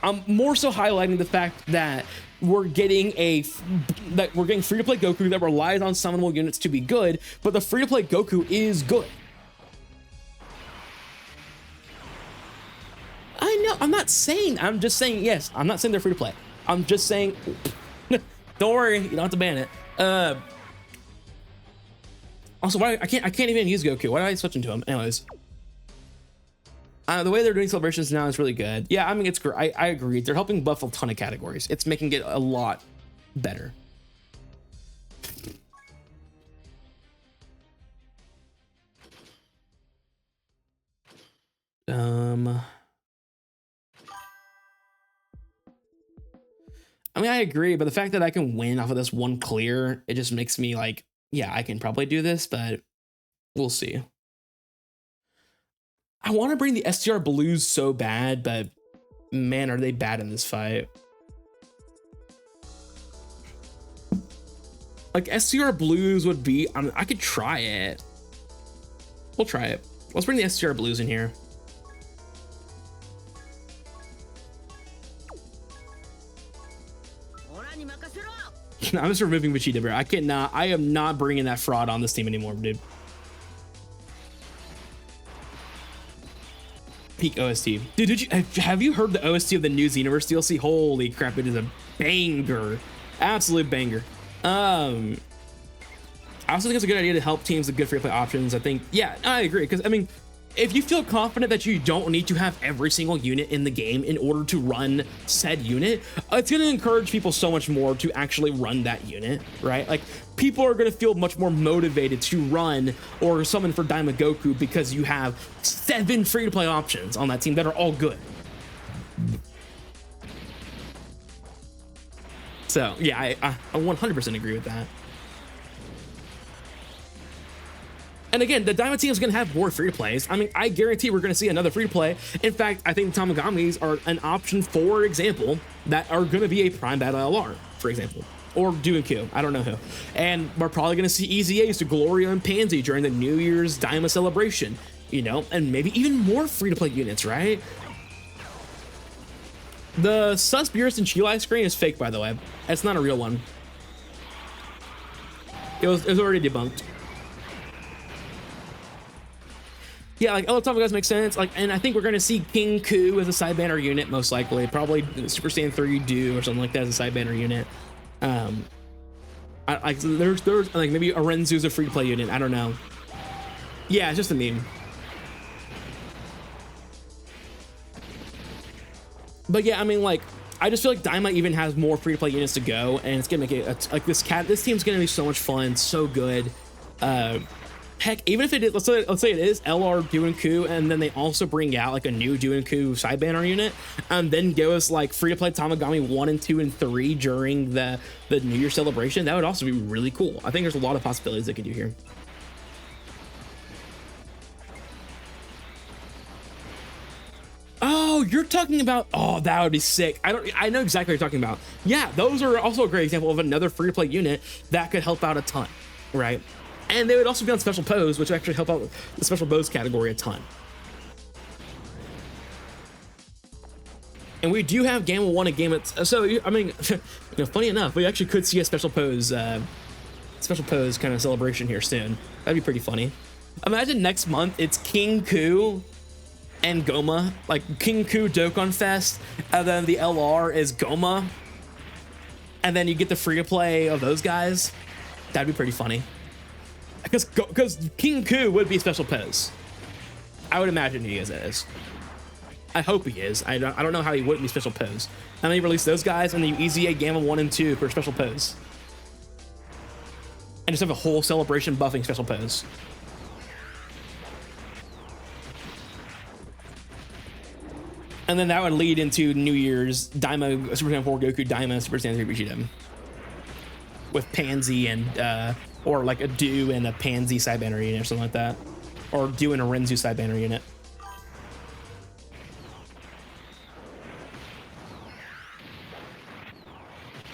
I'm more so highlighting the fact that we're getting free-to-play Goku that relies on summonable units to be good, but the free-to-play Goku is good. I know, I'm just saying, yes, I'm not saying they're free-to-play. I'm just saying, don't worry, you don't have to ban it. Also, why I can't even use Goku. Why did I switch into him? Anyways, the way they're doing celebrations now is really good. Yeah, I mean it's great. I agree. They're helping buff a ton of categories. It's making it a lot better. I mean, I agree, but the fact that I can win off of this one clear, it just makes me like, yeah, I can probably do this, but we'll see. I want to bring the STR Blues so bad, but man, are they bad in this fight. Like STR Blues would be, I could try it. We'll try it. Let's bring the STR Blues in here. I'm just removing Vegeta, bro. I am not bringing that fraud on this team anymore, dude. Peak OST. Dude, have you heard the OST of the new Xenoverse DLC? Holy crap, it is a banger. Absolute banger. I also think it's a good idea to help teams with good free-to-play options. I think, yeah, I agree. Because, I mean, if you feel confident that you don't need to have every single unit in the game in order to run said unit, it's going to encourage people so much more to actually run that unit, right? Like, people are going to feel much more motivated to run or summon for Daima Goku because you have 7 free-to-play options on that team that are all good. So, yeah, I 100% agree with that. And again, the Daima team is going to have more free-to-plays. I mean, I guarantee we're going to see another free-to-play. In fact, I think Tamagamis are an option, for example, that are going to be a Prime Battle LR, for example. Or Q. I don't know who. And we're probably going to see EZAs to Gloria and Pansy during the New Year's Daima celebration, you know, and maybe even more free-to-play units, right? The Sus Beerus and Chilai screen is fake, by the way. It's not a real one. It was already debunked. Yeah, like, other guys make sense. Like, and I think we're going to see King Ku as a side banner unit, most likely. Probably Super Saiyan 3 Do or something like that as a side banner unit. There's like maybe Arenzu's a free to play unit. I don't know. Yeah, it's just a meme. But yeah, I mean, like, I just feel like Daima even has more free to play units to go, and it's gonna make it like this team's gonna be so much fun, so good. Heck, even if it is, let's say it is LR Ku, and then they also bring out like a new Ku side banner unit, and then give us like free to play Tamagami 1 and 2 and 3 during the New Year celebration. That would also be really cool. I think there's a lot of possibilities they could do here. Oh, you're talking about, oh, that would be sick. I know exactly what you're talking about. Yeah, those are also a great example of another free to play unit that could help out a ton, right? And they would also be on special pose, which would actually help out the special pose category a ton. And we do have Gamma 1 and Gamma... So, I mean, you know, funny enough, we actually could see a special pose kind of celebration here soon. That'd be pretty funny. Imagine next month, it's King Ku and Goma. Like, King Ku Dokkan Fest, and then the LR is Goma. And then you get the free-to-play of those guys. That'd be pretty funny. Because King Ku would be special pose. I would imagine he is. I hope he is. I don't know how he wouldn't be special pose. And then you release those guys, and then you EZA Gamma 1 and 2 for special pose. And just have a whole celebration buffing special pose. And then that would lead into New Year's Daima, Super Saiyan 4 Goku, Daima, Super Saiyan 3 Vegeta. With Pansy and, or like a Do and a Pansy side banner unit or something like that. Or Do and a Renzu side banner unit.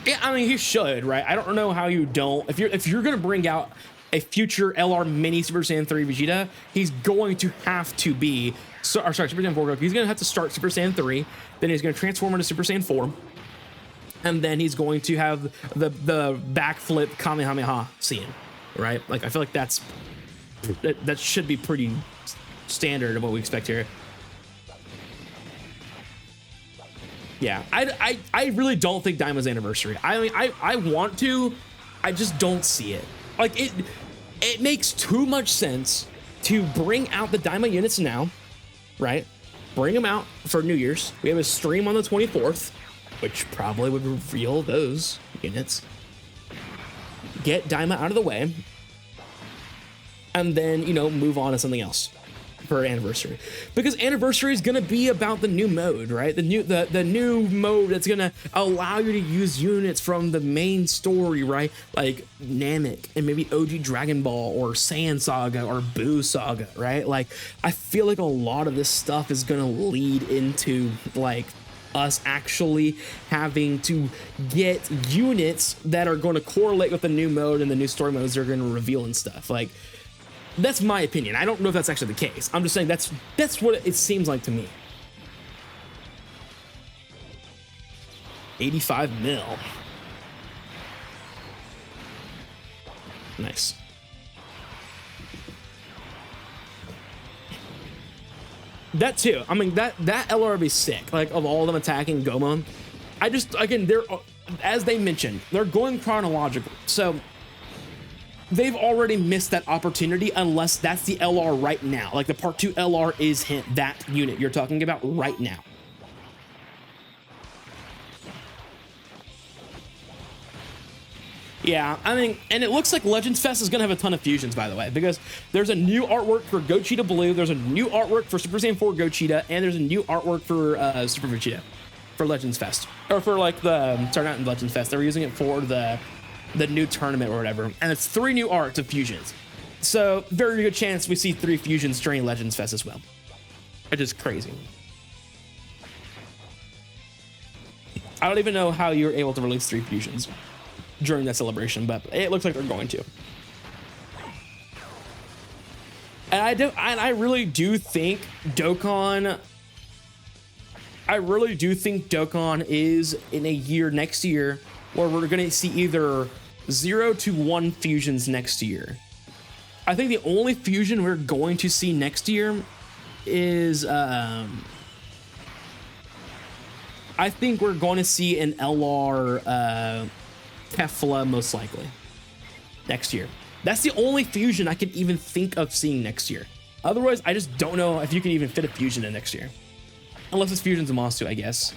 Yeah, I mean, he should, right? I don't know how you don't. If you're gonna bring out a future LR mini Super Saiyan 3 Vegeta, he's going to have to be, Super Saiyan 4 Goku. He's gonna have to start Super Saiyan 3, then he's gonna transform into Super Saiyan 4. And then he's going to have the backflip Kamehameha scene, right? Like, I feel like that should be pretty standard of what we expect here. Yeah, I really don't think Daima's anniversary. I mean, I want to, I just don't see it. Like, it makes too much sense to bring out the Daima units now, right? Bring them out for New Year's. We have a stream on the 24th. Which probably would reveal those units. Get Daima out of the way. And then, you know, move on to something else for anniversary. Because anniversary is gonna be about the new mode, right? The new mode that's gonna allow you to use units from the main story, right? Like Namek and maybe OG Dragon Ball or Saiyan Saga or Buu Saga, right? Like, I feel like a lot of this stuff is gonna lead into like us actually having to get units that are going to correlate with the new mode and the new story modes they're going to reveal and stuff. Like, that's my opinion. I don't know if that's actually the case. I'm just saying that's what it seems like to me. 85 mil. Nice. That too. I mean, that LR would be sick. Like, of all of them attacking Goma. I just, again, they're, as they mentioned, they're going chronological. So they've already missed that opportunity unless that's the LR right now. Like, the Part 2 LR is that unit you're talking about right now. Yeah, I mean, and it looks like Legends Fest is going to have a ton of fusions, by the way, because there's a new artwork for Gogeta Blue, there's a new artwork for Super Saiyan 4 Gogeta, and there's a new artwork for Super Vegeta for Legends Fest. Or for, like, sorry, not in Legends Fest, they were using it for the new tournament or whatever. And it's 3 new arts of fusions. So, very good chance we see 3 fusions during Legends Fest as well. Which is crazy. I don't even know how you're able to release 3 fusions during that celebration, but it looks like they're going to. And I really do think Dokkan is in a year next year where we're going to see either 0 to 1 fusions next year. I think the only fusion we're going to see next year is I think we're going to see an LR Kefla most likely next year. That's the only fusion I could even think of seeing next year. Otherwise, I just don't know if you can even fit a fusion in next year. Unless it's Fusions and Monstu, I guess.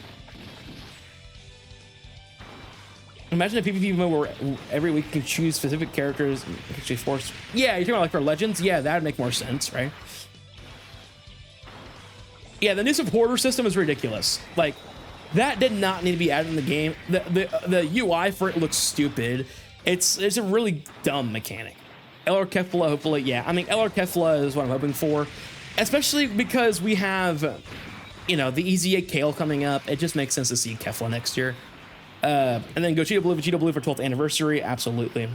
Imagine a PvP mode where every week you can choose specific characters and actually force. Yeah, you're talking about like for Legends? Yeah, that'd make more sense, right? Yeah, the new supporter system is ridiculous. Like, that did not need to be added in the game. The UI for it looks stupid. It's a really dumb mechanic. LR Kefla, hopefully, yeah. I mean, LR Kefla is what I'm hoping for. Especially because we have, you know, the EZA Kale coming up. It just makes sense to see Kefla next year. And then Vegeta Blue for 12th anniversary, absolutely.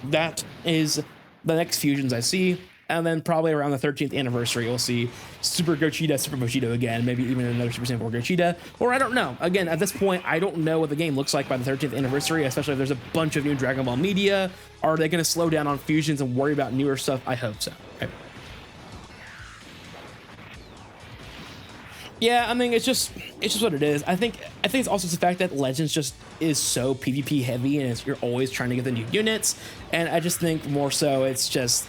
That is the next fusions I see. And then probably around the 13th anniversary, we'll see Super Gogeta, Super Vegeta again, maybe even another Super Saiyan 4 Gogeta, or I don't know. Again, at this point, I don't know what the game looks like by the 13th anniversary, especially if there's a bunch of new Dragon Ball media. Are they going to slow down on fusions and worry about newer stuff? I hope so. Okay. Yeah, I mean, it's just what it is. I think it's also the fact that Legends just is so PvP heavy, and you're always trying to get the new units. And I just think more so, it's just,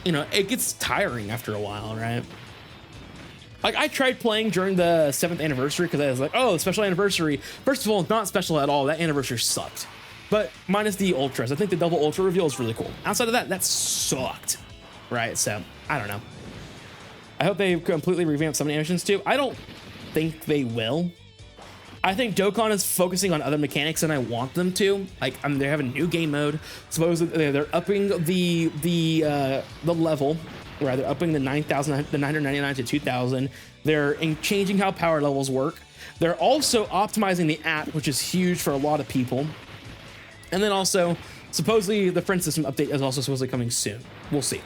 you know, it gets tiring after a while, right? Like, I tried playing during the 7th anniversary because I was like, oh, special anniversary. First of all, it's not special at all. That anniversary sucked. But minus the ultras. I think the double ultra reveal is really cool. Outside of that, that sucked, right? So, I don't know. I hope they completely revamp some animations too. I don't think they will. I think Dokkan is focusing on other mechanics than I want them to. Like, I mean, they have a new game mode. Supposedly they're upping the level, right? They're upping the 999 to 2,000. They're changing how power levels work. They're also optimizing the app, which is huge for a lot of people. And then also, supposedly the friend system update is also supposedly coming soon. We'll see.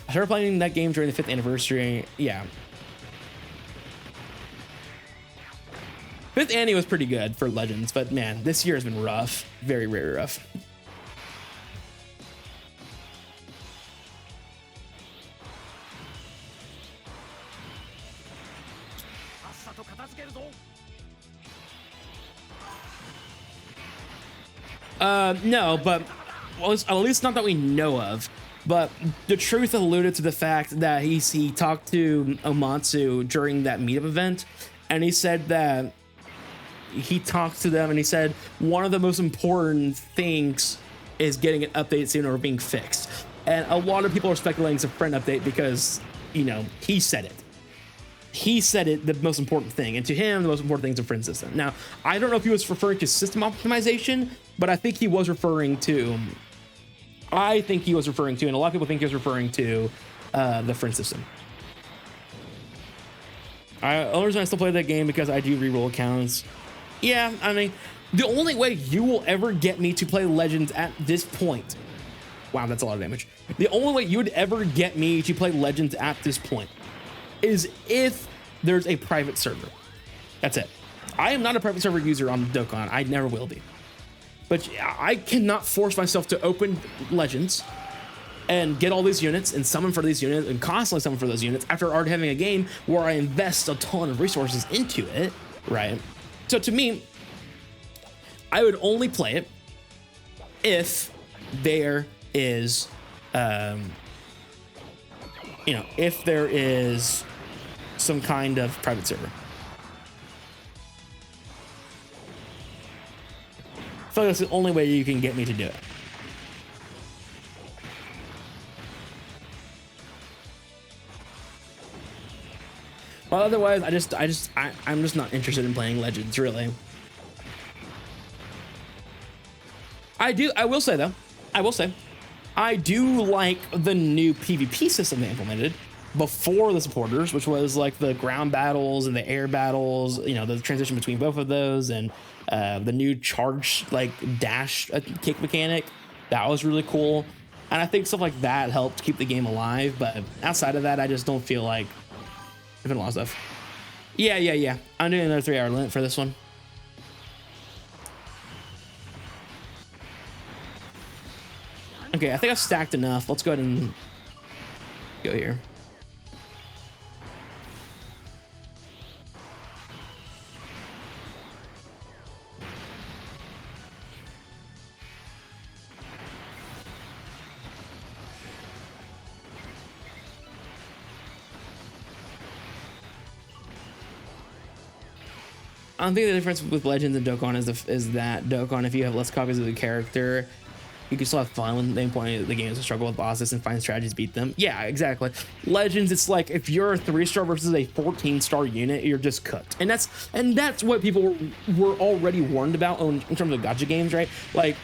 I started playing that game during the 5th anniversary. Yeah. 5th Annie was pretty good for Legends, but man, this year has been rough. Very, very rough. No, but well, at least not that we know of. But the truth alluded to the fact that he talked to Omatsu during that meetup event, and he said that he talked to them and he said one of the most important things is getting an update soon or being fixed. And a lot of people are speculating it's a friend update because, you know, he said it. He said it, the most important thing. And to him, the most important thing is a friend system. Now, I don't know if he was referring to system optimization, but I think he was referring to... I think he was referring to, and a lot of people think he was referring to the friend system. The only reason I still play that game because I do reroll accounts. Yeah, I mean, the only way you will ever get me to play Legends at this point. Wow, that's a lot of damage. The only way you would ever get me to play Legends at this point is if there's a private server. That's it. I am not a private server user on Dokkan. I never will be. But I cannot force myself to open Legends and get all these units and summon for these units and constantly summon for those units after already having a game where I invest a ton of resources into it, right? So to me, I would only play it if there is, if there is some kind of private server. I feel like that's the only way you can get me to do it. Well, otherwise, I'm just not interested in playing Legends, really. I will say though, I do like the new PvP system they implemented before the supporters, which was like the ground battles and the air battles, the transition between both of those, and the new charge, like dash kick mechanic. That was really cool. And I think stuff like that helped keep the game alive. But outside of that, I just don't feel like I've been a lot of stuff. Yeah. I'm doing another 3-hour limit for this one. Okay, I think I've stacked enough. Let's go ahead and go here. I think the difference with Legends and Dokkan is that Dokkan, if you have less copies of the character, you can still have fun when the point of the game is to struggle with bosses and find strategies to beat them. Yeah, exactly. Legends, it's like if you're a 3-star versus a 14-star unit, you're just cooked. And that's what people were already warned about in terms of gacha games, right? Like,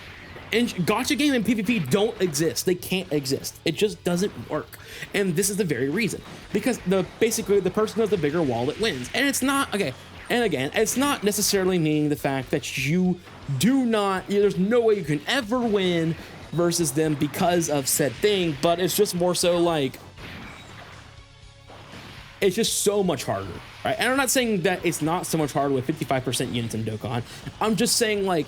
gacha game and PvP don't exist. They can't exist. It just doesn't work. And this is the very reason. Because basically the person with the bigger wallet wins. And it's not, okay. And again, it's not necessarily meaning the fact that you do not, there's no way you can ever win versus them because of said thing, but it's just more so like, it's just so much harder, right? And I'm not saying that it's not so much harder with 55% units in Dokkan. I'm just saying, like,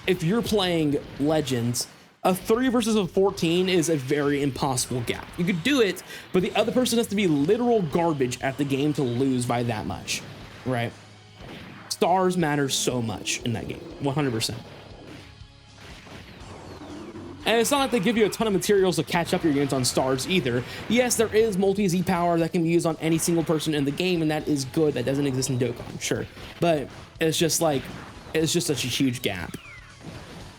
if you're playing Legends, a 3 versus a 14 is a very impossible gap. You could do it, but the other person has to be literal garbage at the game to lose by that much, right? Stars matter so much in that game, 100%. And it's not like they give you a ton of materials to catch up your units on stars either. Yes, there is multi-Z power that can be used on any single person in the game, and that is good. That doesn't exist in Dokkan, sure. But it's just like, it's just such a huge gap.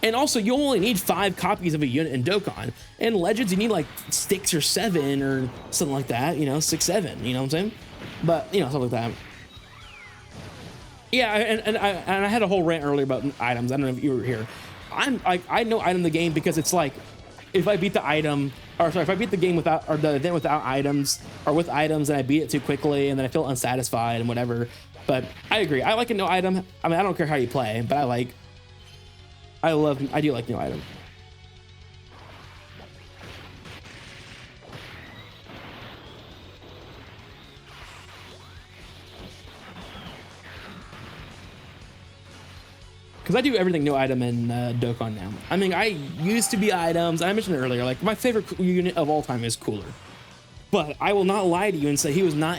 And also, you only need 5 copies of a unit in Dokkan. In Legends, you need like 6 or 7 or something like that, 6, 7, you know what I'm saying? But, something like that. Yeah, and I had a whole rant earlier about items. I don't know if you were here. I know item the game because it's like, if I beat the item, or sorry, if I beat the game without, or the event without items, or with items, and I beat it too quickly, and then I feel unsatisfied and whatever. But I agree. I like a no item. I mean, I don't care how you play, but I do like no item. Because I do everything no item in Dokkan now. I mean, I used to be items. I mentioned it earlier, like my favorite unit of all time is Cooler. But I will not lie to you and say he was not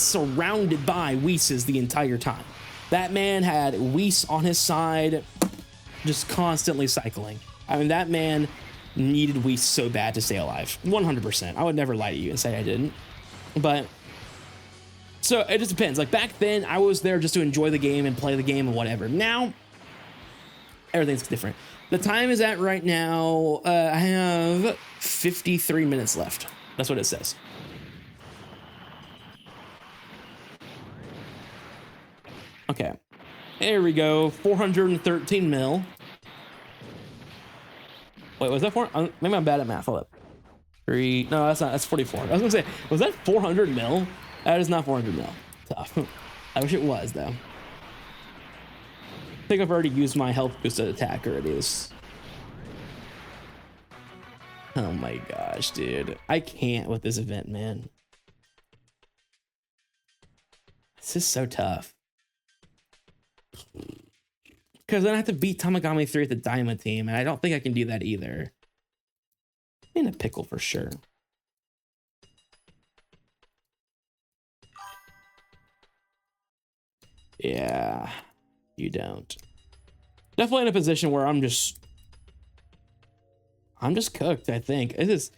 surrounded by Whis the entire time. That man had Whis on his side, just constantly cycling. I mean, that man needed Whis so bad to stay alive. 100%. I would never lie to you and say I didn't. But so it just depends. Like back then, I was there just to enjoy the game and play the game and whatever. Now, everything's different. The time is at right now, I have 53 minutes left. That's what it says. Okay. There we go. 413 mil. Wait, was that 4? Maybe I'm bad at math. Hold up. 3. No, that's not. That's 44. I was going to say, was that 400 mil? That is not 400 mil. Tough. I wish it was, though. I think I've already used my health boosted attack already. Oh my gosh, dude. I can't with this event, man. This is so tough. Because then I have to beat Tamagami 3 at the Diamond team, and I don't think I can do that either. In a pickle for sure. Yeah, you don't. Definitely in a position where I'm just cooked, I think. This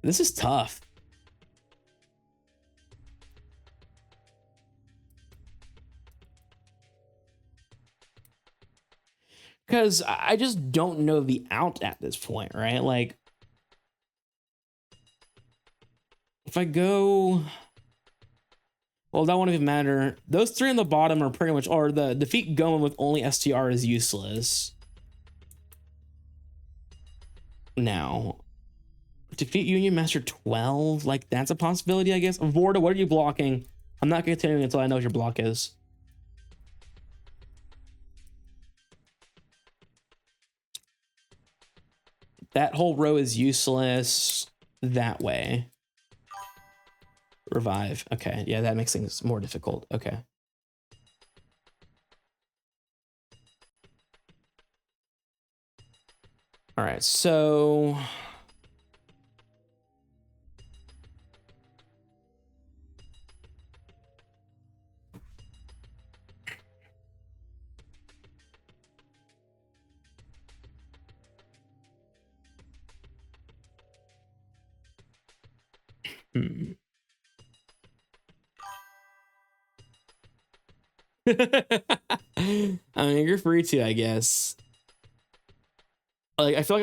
is tough. Because I just don't know the out at this point, right? Like, if I go, well, that won't even matter. Those three on the bottom are pretty much, or the defeat going with only STR is useless. Now, defeat Union Master 12, like that's a possibility, I guess. Vorta, what are you blocking? I'm not continuing until I know what your block is. That whole row is useless that way. Revive. Okay, yeah, that makes things more difficult. Okay. All right, so I mean, you're free to, I guess. Like, I feel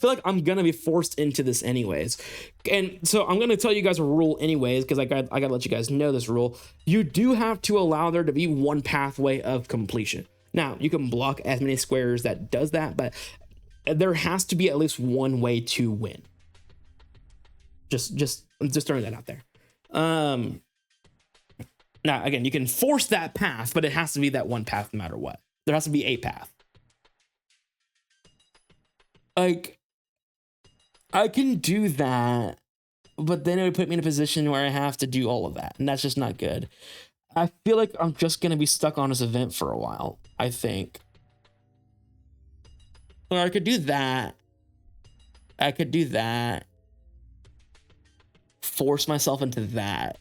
like I'm gonna be forced into this anyways, and so I'm gonna tell you guys a rule anyways, because I gotta let you guys know this rule. You do have to allow there to be one pathway of completion. Now, you can block as many squares that does that, but there has to be at least one way to win. Just throwing that out there. Now, again, you can force that path, but it has to be that one path no matter what. There has to be a path. Like, I can do that, but then it would put me in a position where I have to do all of that, and that's just not good. I feel like I'm just gonna be stuck on this event for a while, I think. Or I could do that. I could do that. Force myself into that.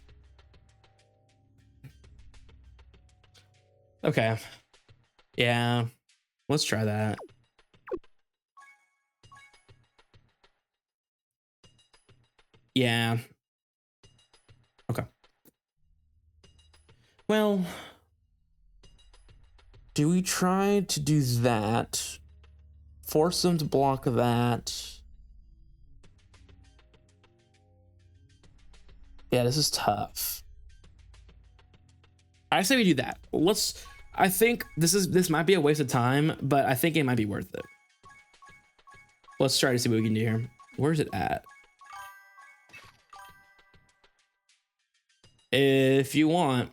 Okay. Yeah. Let's try that. Yeah. Okay. Well, do we try to do that? Force them to block that. Yeah, this is tough. I say we do that. I think this might be a waste of time, but I think it might be worth it. Let's try to see what we can do here. Where's it at? If you want.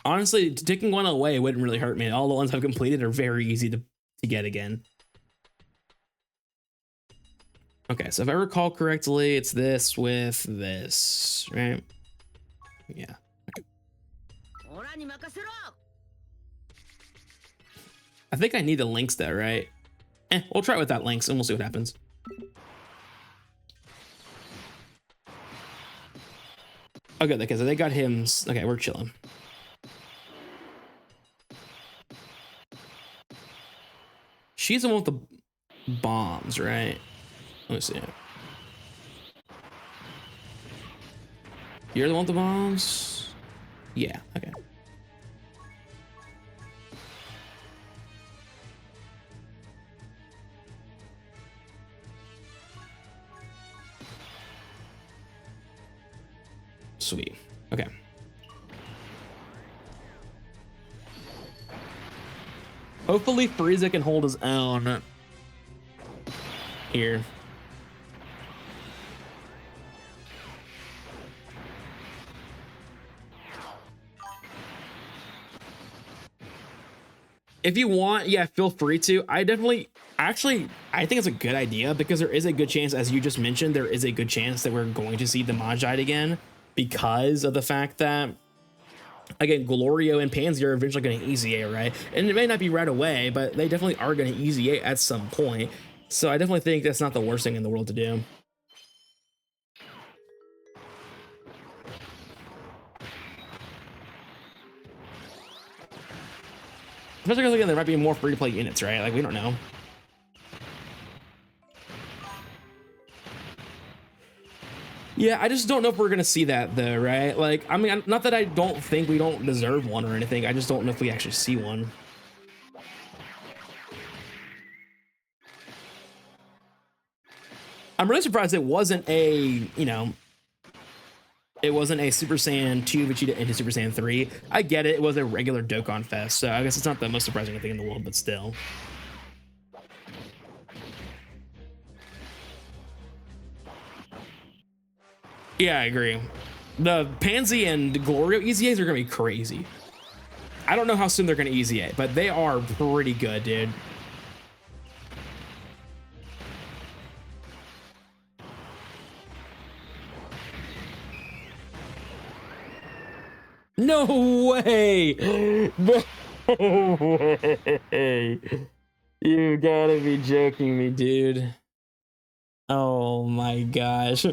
Honestly, taking one away wouldn't really hurt me. All the ones I've completed are very easy to get again. Okay, so if I recall correctly, it's this with this, right? Yeah. Okay. I think I need the links though, right? We'll try it without links and we'll see what happens. Okay, so they got hymns. Okay, we're chilling. She's the one with the bombs, right? Let me see. You're the one with the bombs? Yeah, okay. Sweet. Okay. Hopefully Frieza can hold his own here. If you want, yeah, feel free to. I think it's a good idea because there is a good chance, as you just mentioned, there is a good chance that we're going to see the Majite again because of the fact that, again, Glorio and Pansy are eventually going to EZA, right? And it may not be right away, but they definitely are going to EZA at some point. So I definitely think that's not the worst thing in the world to do. Especially because, again, there might be more free-to-play units, right? Like, we don't know. Yeah, I just don't know if we're going to see that, though, right? Like, I mean, not that I don't think we don't deserve one or anything. I just don't know if we actually see one. I'm really surprised it wasn't a, you know, it wasn't a Super Saiyan 2 Vegeta into Super Saiyan 3. I get it. It was a regular Dokkan Fest, so I guess it's not the most surprising thing in the world, but still. Yeah, I agree. The Pansy and Glorio EZAs are going to be crazy. I don't know how soon they're going to EZA, but they are pretty good, dude. No way! No way! You gotta be joking me, dude. Oh my gosh.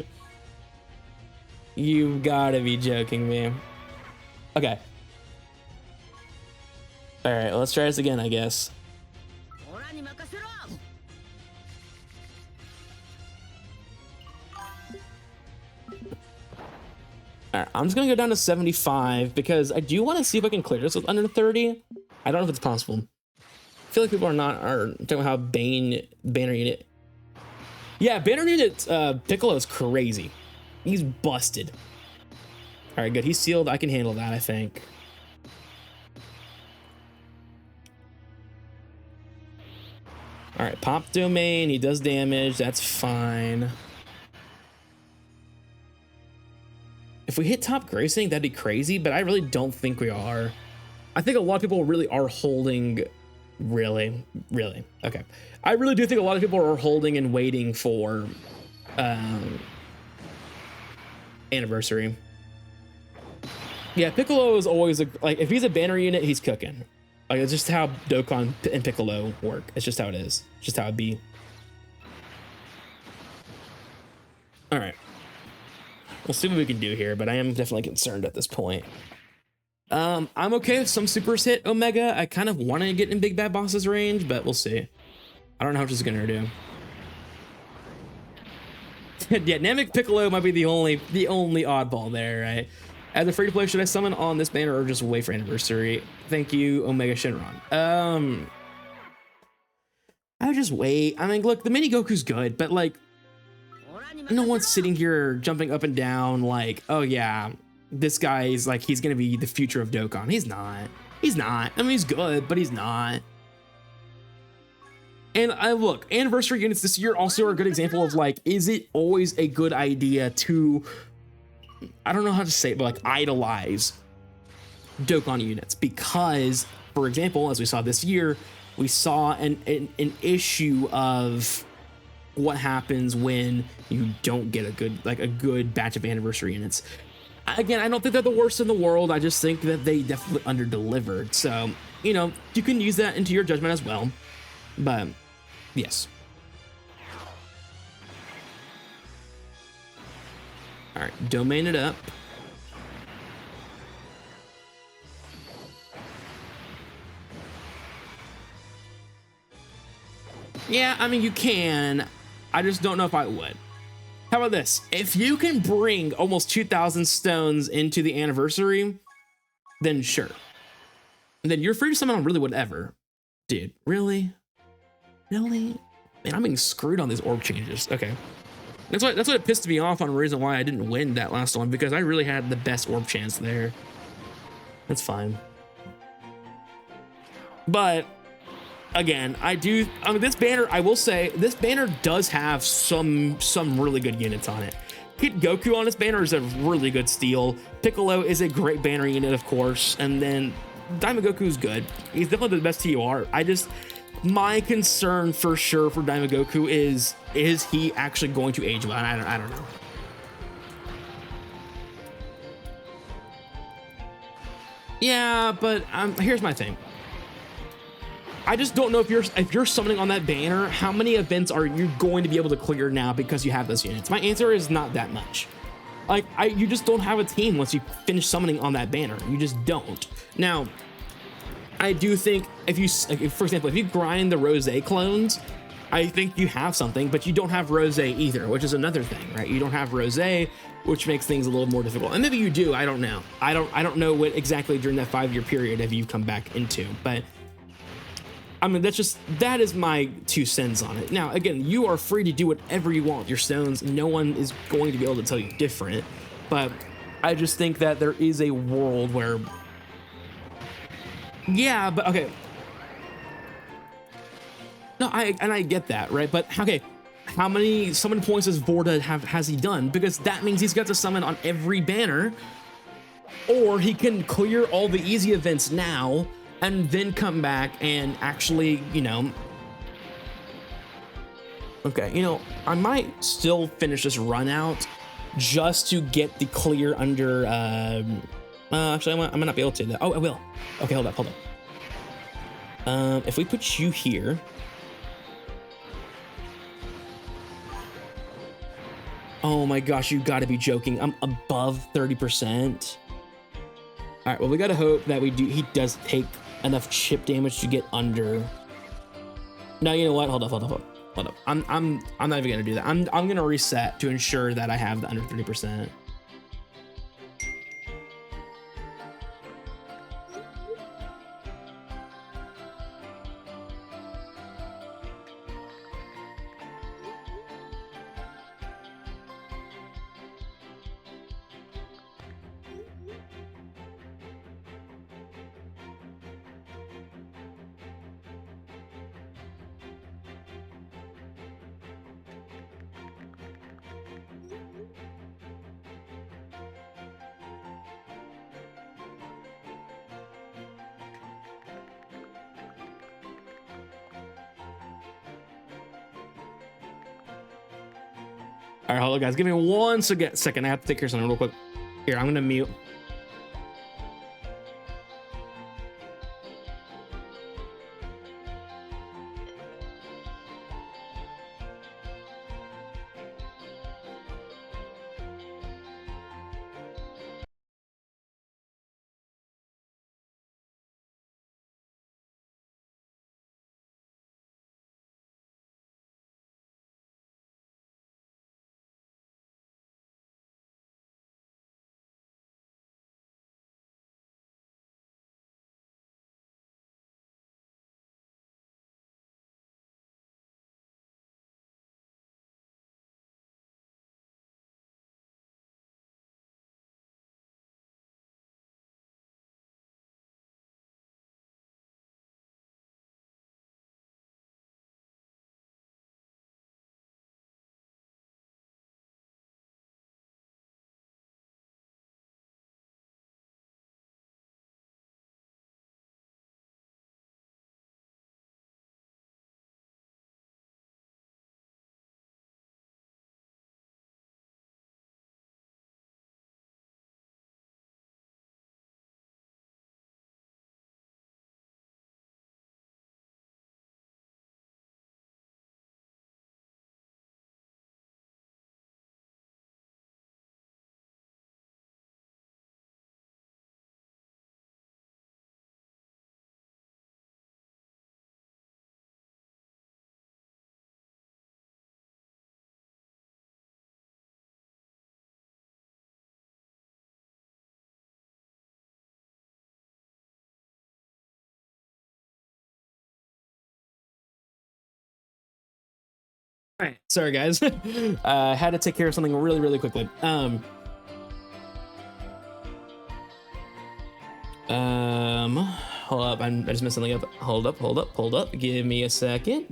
You've gotta be joking me. Okay. Alright, let's try this again, I guess. Alright, I'm just gonna go down to 75 because I do want to see if I can clear this with under 30. I don't know if it's possible. I feel like people are talking about how banner unit. Yeah, banner unit Piccolo is crazy. He's busted. Alright, good. He's sealed. I can handle that, I think. Alright, pop domain. He does damage. That's fine. If we hit top gracing, that'd be crazy, but I really don't think we are. I think a lot of people really are holding. Really? Okay. I really do think a lot of people are holding and waiting for anniversary. Yeah, Piccolo is always like, if he's a banner unit, he's cooking. Like, it's just how Dokkan and Piccolo work. It's just how it is. It's just how it be. All right. We'll see what we can do here, but I am definitely concerned at this point. I'm okay if some supers hit Omega. I kind of want to get in Big Bad Boss's range, but we'll see. I don't know how much it's gonna do. Yeah, Namek Piccolo might be the only oddball there, right? As a free-to-play, should I summon on this banner or just wait for anniversary? Thank you, Omega Shenron. I would just wait. I mean, look, the mini Goku's good, but like, no one's sitting here jumping up and down like, oh yeah, this guy is like, he's gonna be the future of Dokkan. He's not. He's not. I mean, he's good, but he's not. And look, anniversary units this year also are a good example of like, is it always a good idea to, I don't know how to say it, but like idolize Dokkan units? Because, for example, as we saw this year, we saw an issue of what happens when you don't get a good batch of anniversary units. Again, I don't think they're the worst in the world. I just think that they definitely under-delivered. So, you know, you can use that into your judgment as well. But, yes. All right, domain it up. Yeah, I mean, you can. I just don't know if I would. How about this? If you can bring almost 2,000 stones into the anniversary, then sure. And then you're free to summon on really whatever. Dude, really? Really? Man, I'm being screwed on these orb changes. Okay. That's what it pissed me off on the reason why I didn't win that last one, because I really had the best orb chance there. That's fine. But again, I mean, this banner, I will say, this banner does have some really good units on it. Kid Goku on this banner is a really good steal. Piccolo is a great banner unit, of course. And then Diamond Goku's good. He's definitely the best TUR. My concern for sure for Diamond Goku is he actually going to age well? I don't know. Yeah, but here's my thing. I just don't know if you're summoning on that banner, how many events are you going to be able to clear now because you have those units? My answer is not that much. Like, you just don't have a team once you finish summoning on that banner. You just don't. Now, I do think if you, for example, if you grind the Rose clones, I think you have something, but you don't have Rose either, which is another thing, right? You don't have Rose, which makes things a little more difficult. And maybe you do, I don't know. I don't know what exactly during that 5-year period have you come back into, but I mean, that is my 2 cents on it. Now, again, you are free to do whatever you want with your stones. No one is going to be able to tell you different, but I just think that there is a world where, yeah, but okay. No, I get that, right? But okay, how many summon points does Vorda has he done? Because that means he's got to summon on every banner, or he can clear all the easy events now and then come back and actually, you know. Okay, you know, I might still finish this run out just to get the clear under. Actually, I might not be able to do that. Oh, I will. Okay, hold up. If we put you here. Oh my gosh, you gotta be joking. I'm above 30%. All right, well, we gotta hope that he does take enough chip damage to get under. No, you know what? Hold up. I'm not even gonna do that. I'm gonna reset to ensure that I have the under 30%. All right, hold on, guys. Give me 1 second. I have to take care of something real quick. Here, I'm gonna mute. All right, sorry guys. Had to take care of something really quickly. Hold up, I just messed something up. Hold up. Give me a second.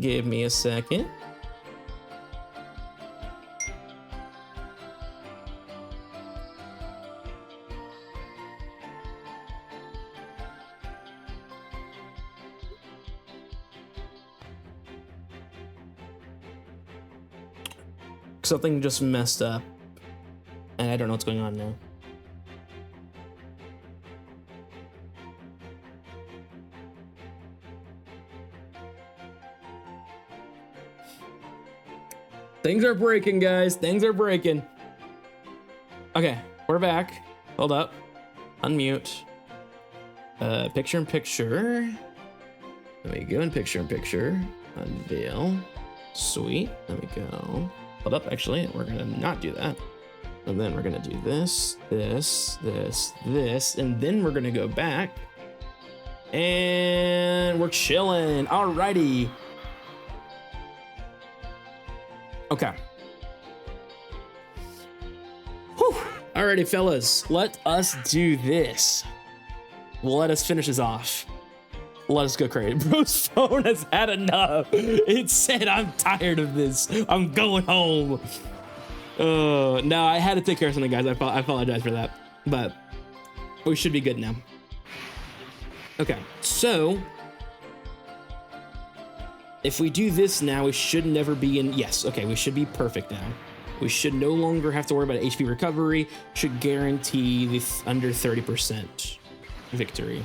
Something just messed up, and I don't know what's going on now. Things are breaking, guys. Things are breaking. Okay, we're back. Hold up. Unmute. Picture in picture. There we go, in picture in picture. Unveil. Sweet. There we go. Hold up, actually, we're gonna not do that. And then we're gonna do this, this, this, this, and then we're gonna go back. And we're chilling. Alrighty. Okay. Whew. Alrighty, fellas. Let us do this. Let us finish this off. Let us go crazy. Bro's phone has had enough. It said, I'm tired of this. I'm going home. No, I had to take care of something, guys. I apologize for that. But we should be good now. Okay, so if we do this now, we should never be in. Yes, okay, we should be perfect now. We should no longer have to worry about HP recovery. Should guarantee the under 30% victory.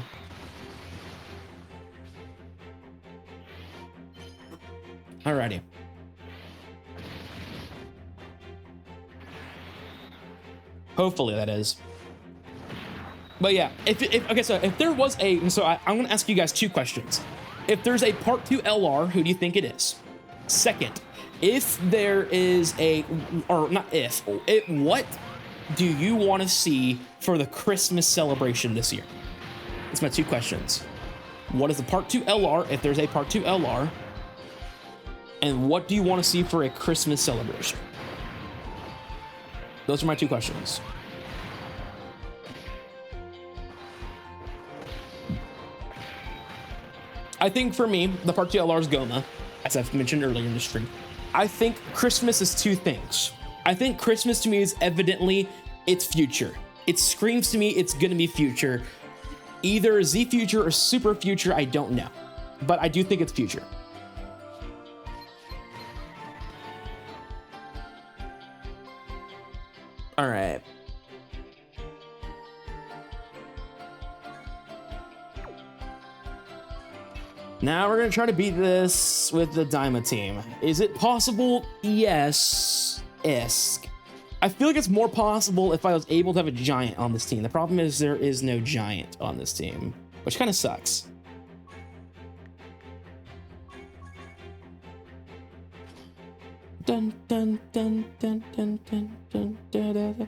Alrighty. Hopefully that is. But yeah, okay, so if there was a, so I'm gonna ask you guys two questions. If there's a part 2 LR, who do you think it is? Second, if there is a, or not if, what do you want to see for the Christmas celebration this year? That's my two questions. What is the part 2 LR, if there's a part 2 LR? And what do you want to see for a Christmas celebration? Those are my two questions. I think for me, the part 2 LR is Goma, as I've mentioned earlier in the stream. I think Christmas is two things. I think Christmas to me is evidently it's future. It screams to me it's gonna be future. Either Z future or super future, I don't know. But I do think it's future. All right. Now we're gonna try to beat this with the Daima team. Is it possible? Yes. Isk. I feel like it's more possible if I was able to have a giant on this team. The problem is there is no giant on this team, which kind of sucks. Dun, dun, dun, dun, dun, dun, dun, dun, dun.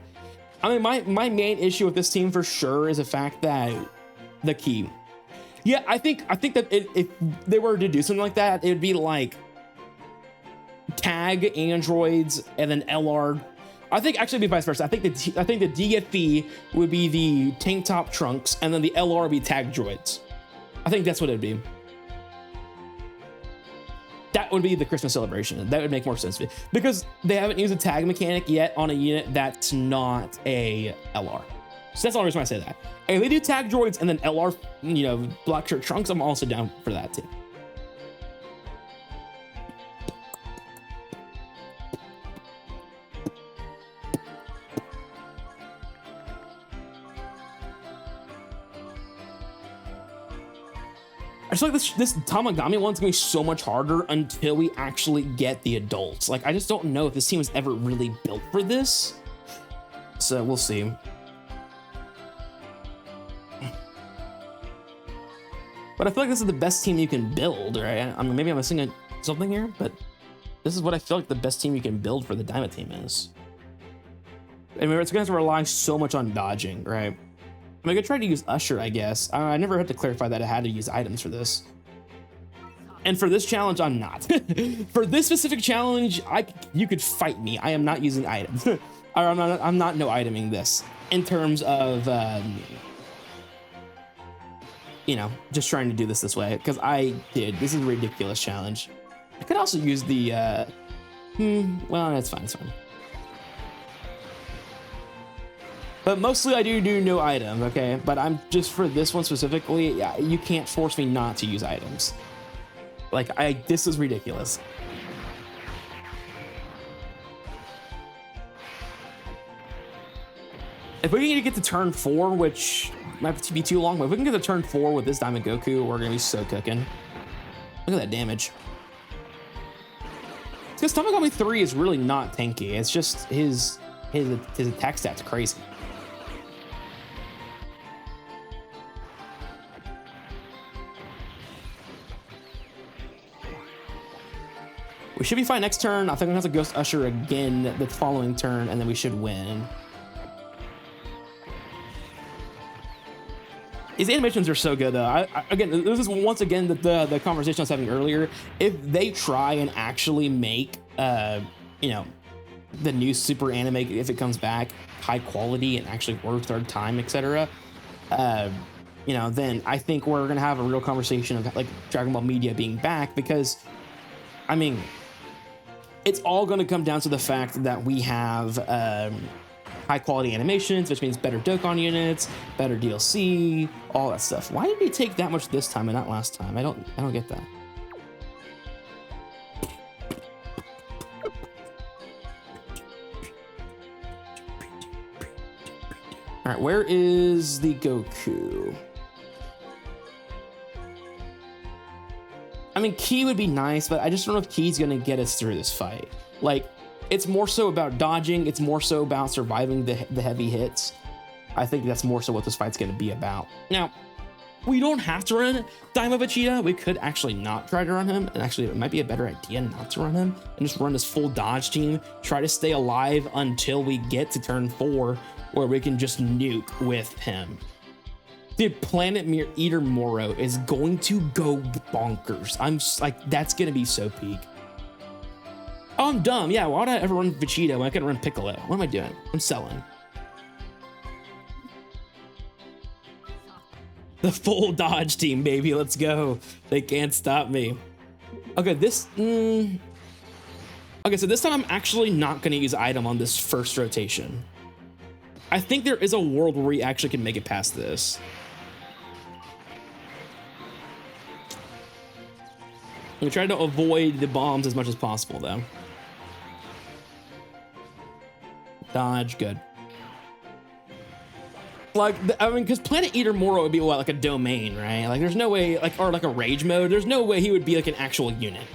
I mean, my main issue with this team for sure is the fact that the key. Yeah, I think that if they were to do something like that, it would be like tag androids and then LR. I think actually it'd be vice versa. I think the DFE would be the tank top trunks, and then the LR would be tag droids. I think that's what it'd be. That would be the Christmas celebration. That would make more sense to me because they haven't used a tag mechanic yet on a unit that's not a LR. So that's the only reason why I say that. And if they do tag droids and then LR, you know, black shirt trunks, I'm also down for that too. I just feel like this Tamagami one's gonna be so much harder until we actually get the adults. Like, I just don't know if this team was ever really built for this. So we'll see. But I feel like this is the best team you can build, right? I mean, maybe I'm missing something here, but this is what I feel like the best team you can build for the Daima team is. I mean, it's gonna have to rely so much on dodging, right? I mean, I could try to use Usher, I guess. I never had to clarify that I had to use items for this. And for this challenge, I'm not. For this specific challenge, you could fight me. I am not using items. Or I'm not no iteming this in terms of, you know, just trying to do this way because this is a ridiculous challenge. I could also use the, well, that's fine, it's fine. But mostly I do no item, okay? But I'm just for this one specifically, yeah, you can't force me not to use items. Like, this is ridiculous. If we can get to turn 4, which might be too long, but if we can get to turn 4 with this Diamond Goku, we're gonna be so cooking. Look at that damage. Because Tamagami 3 is really not tanky. It's just his attack stats are crazy. We should be fine next turn. I think I'm gonna have to Ghost Usher again the following turn, and then we should win. These animations are so good, though. Again, this is once again the conversation I was having earlier. If they try and actually make, you know, the new Super anime, if it comes back, high quality and actually worth our time, etc., you know, then I think we're gonna have a real conversation of like Dragon Ball media being back, because, I mean, it's all going to come down to the fact that we have high quality animations, which means better Dokkan units, better DLC, all that stuff. Why did we take that much this time and not last time? I don't get that. All right, where is the Goku? I mean, Ki would be nice, but I just don't know if Ki's gonna get us through this fight. Like, it's more so about dodging. It's more so about surviving the heavy hits. I think that's more so what this fight's gonna be about. Now, we don't have to run Daima Vegeta. We could actually not try to run him, and actually it might be a better idea not to run him and just run this full dodge team. Try to stay alive until we get to turn 4, where we can just nuke with him. Dude, Planet Eater Moro is going to go bonkers. I'm just like, that's gonna be so peak. Oh, I'm dumb. Yeah, why would I ever run Vegeta when I can run Piccolo? What am I doing? I'm selling. The full dodge team, baby. Let's go. They can't stop me. Okay, this... Okay, so this time I'm actually not gonna use item on this first rotation. I think there is a world where we actually can make it past this. We try to avoid the bombs as much as possible, though. Dodge, good. Like, I mean, because Planet Eater Moro would be what, like a domain, right? Like, there's no way, like, or like a rage mode. There's no way he would be like an actual unit.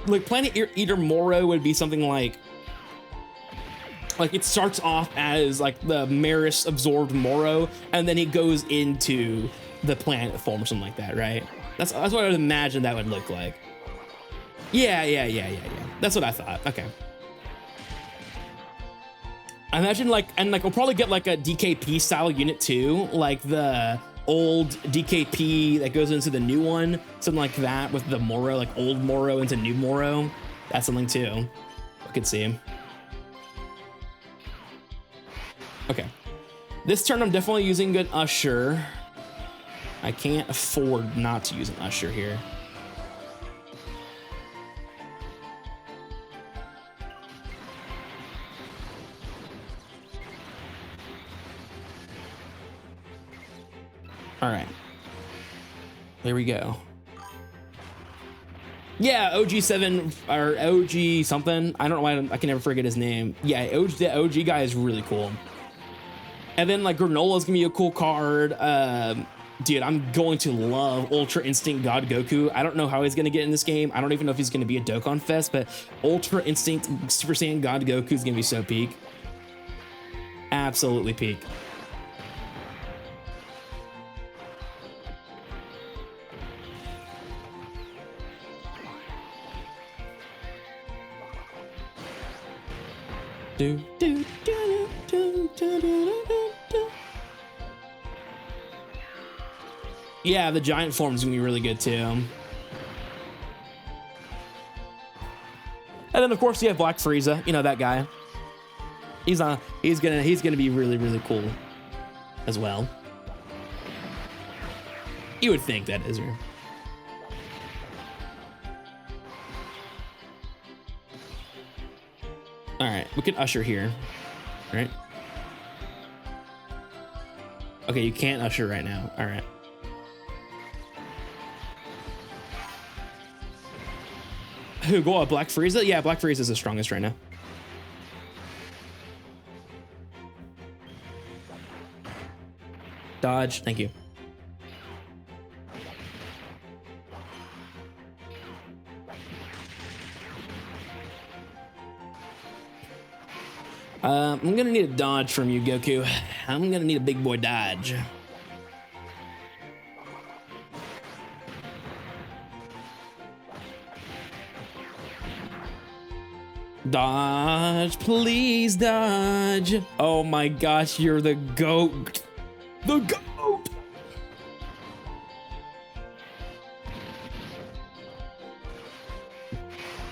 Like, Planet Eater Moro would be something like it starts off as like the Maris absorbed Moro, and then he goes into the planet form or something like that, right? That's what I would imagine that would look like. Yeah. That's what I thought. Okay. I imagine we'll probably get like a DKP style unit too, like the old DKP that goes into the new one, something like that with the Moro, like old Moro into new Moro. That's something too. I could see him. Okay. This turn I'm definitely using an Usher. I can't afford not to use an Usher here. All right, here we go. Yeah, OG7 or OG something. I don't know why I can never forget his name. Yeah, the OG guy is really cool. And then like Granola's gonna be a cool card. Dude, I'm going to love Ultra Instinct God Goku. I don't know how he's gonna get in this game. I don't even know if he's gonna be a Dokkan Fest, but Ultra Instinct Super Saiyan God Goku is gonna be so peak. Absolutely peak. Yeah, the giant form is gonna be really good too. And then of course you have Black Frieza, you know that guy. He's gonna be really, really cool as well. You would think that, Israel. All right, we can Usher here, right? Okay, you can't Usher right now. All right. Who, go Black Frieza? Yeah, Black Frieza is the strongest right now. Dodge, thank you. I'm gonna need a dodge from you, Goku. I'm gonna need a big boy dodge. Dodge, please dodge. Oh my gosh, you're the goat. The goat.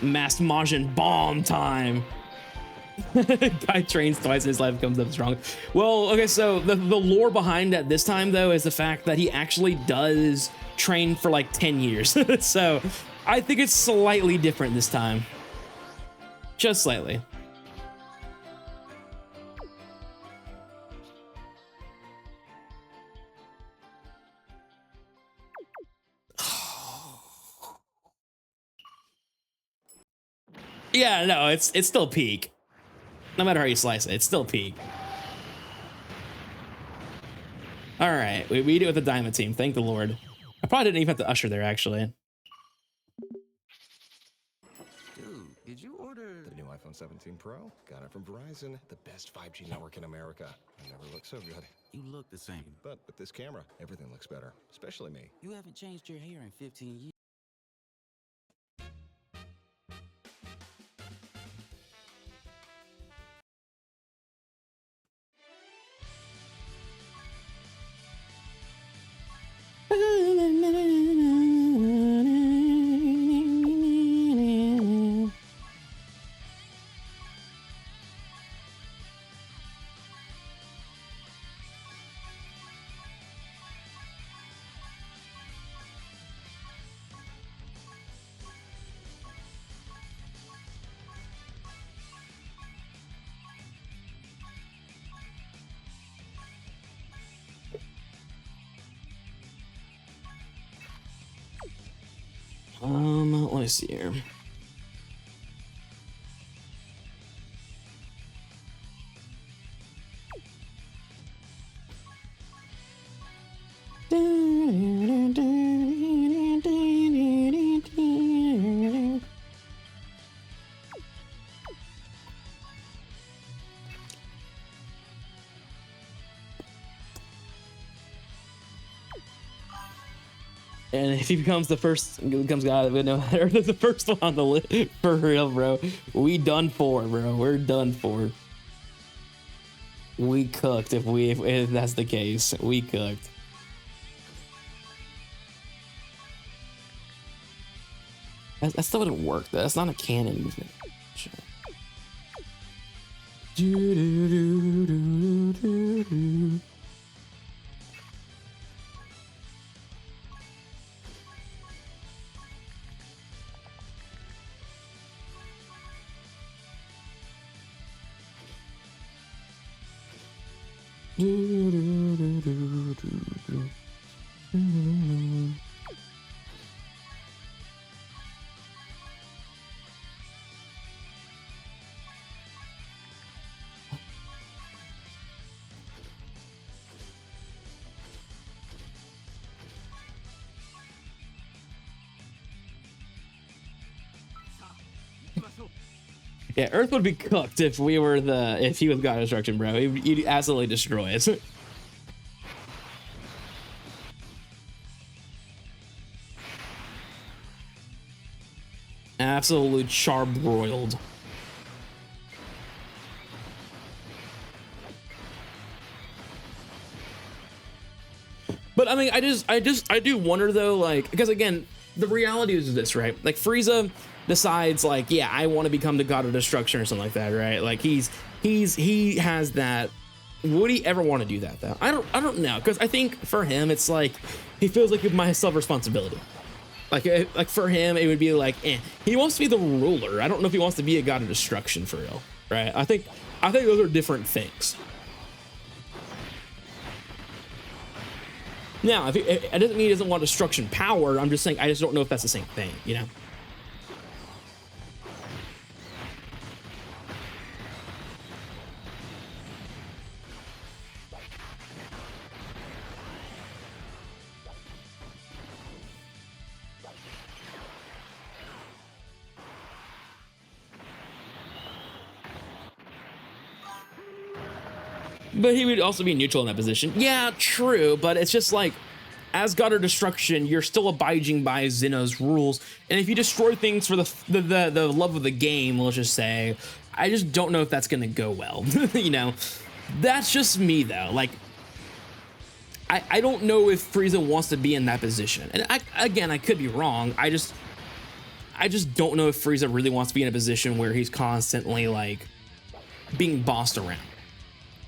Mass Majin bomb time. Guy trains twice in his life, comes up strong. Well, okay, so the lore behind that this time though is the fact that he actually does train for like 10 years. So I think it's slightly different this time. Just slightly. Yeah, no, it's still peak. No matter how you slice it, it's still peak. All right, we beat it with the Diamond team. Thank the Lord. I probably didn't even have to usher there, actually. Dude, did you order the new iPhone 17 Pro? Got it from Verizon, the best 5G network in America. I never looked so good. You look the same. But with this camera, everything looks better, especially me. You haven't changed your hair in 15 years. Let me see here. And if he becomes the first, becomes God, we know that the first one on the list for real, bro. We done for, bro. We're done for. We cooked if that's the case. We cooked. That still wouldn't work. Though. That's not a canon movement. Sure. Yeah, Earth would be cooked if we were if he was God Destruction, bro. He'd absolutely destroy us. Absolutely charbroiled. But I mean, I do wonder though, like, because again, the reality is this, right? Like Frieza decides, like, yeah, I want to become the God of Destruction or something like that, right? Like he has that. Would he ever want to do that though? I don't know, because I think for him it's like he feels like my self-responsibility. Like for him it would be like, he wants to be the ruler. I don't know if he wants to be a God of Destruction for real, right? I think those are different things. Now, it doesn't mean he doesn't want destruction power. I'm just saying I just don't know if that's the same thing, you know? But he would also be neutral in that position. Yeah, true, but it's just like, as God of Destruction, you're still abiding by Zeno's rules. And if you destroy things for the love of the game, let's just say, I just don't know if that's gonna go well. You know, that's just me though. Like, I don't know if Frieza wants to be in that position. And I could be wrong. I just don't know if Frieza really wants to be in a position where he's constantly like being bossed around.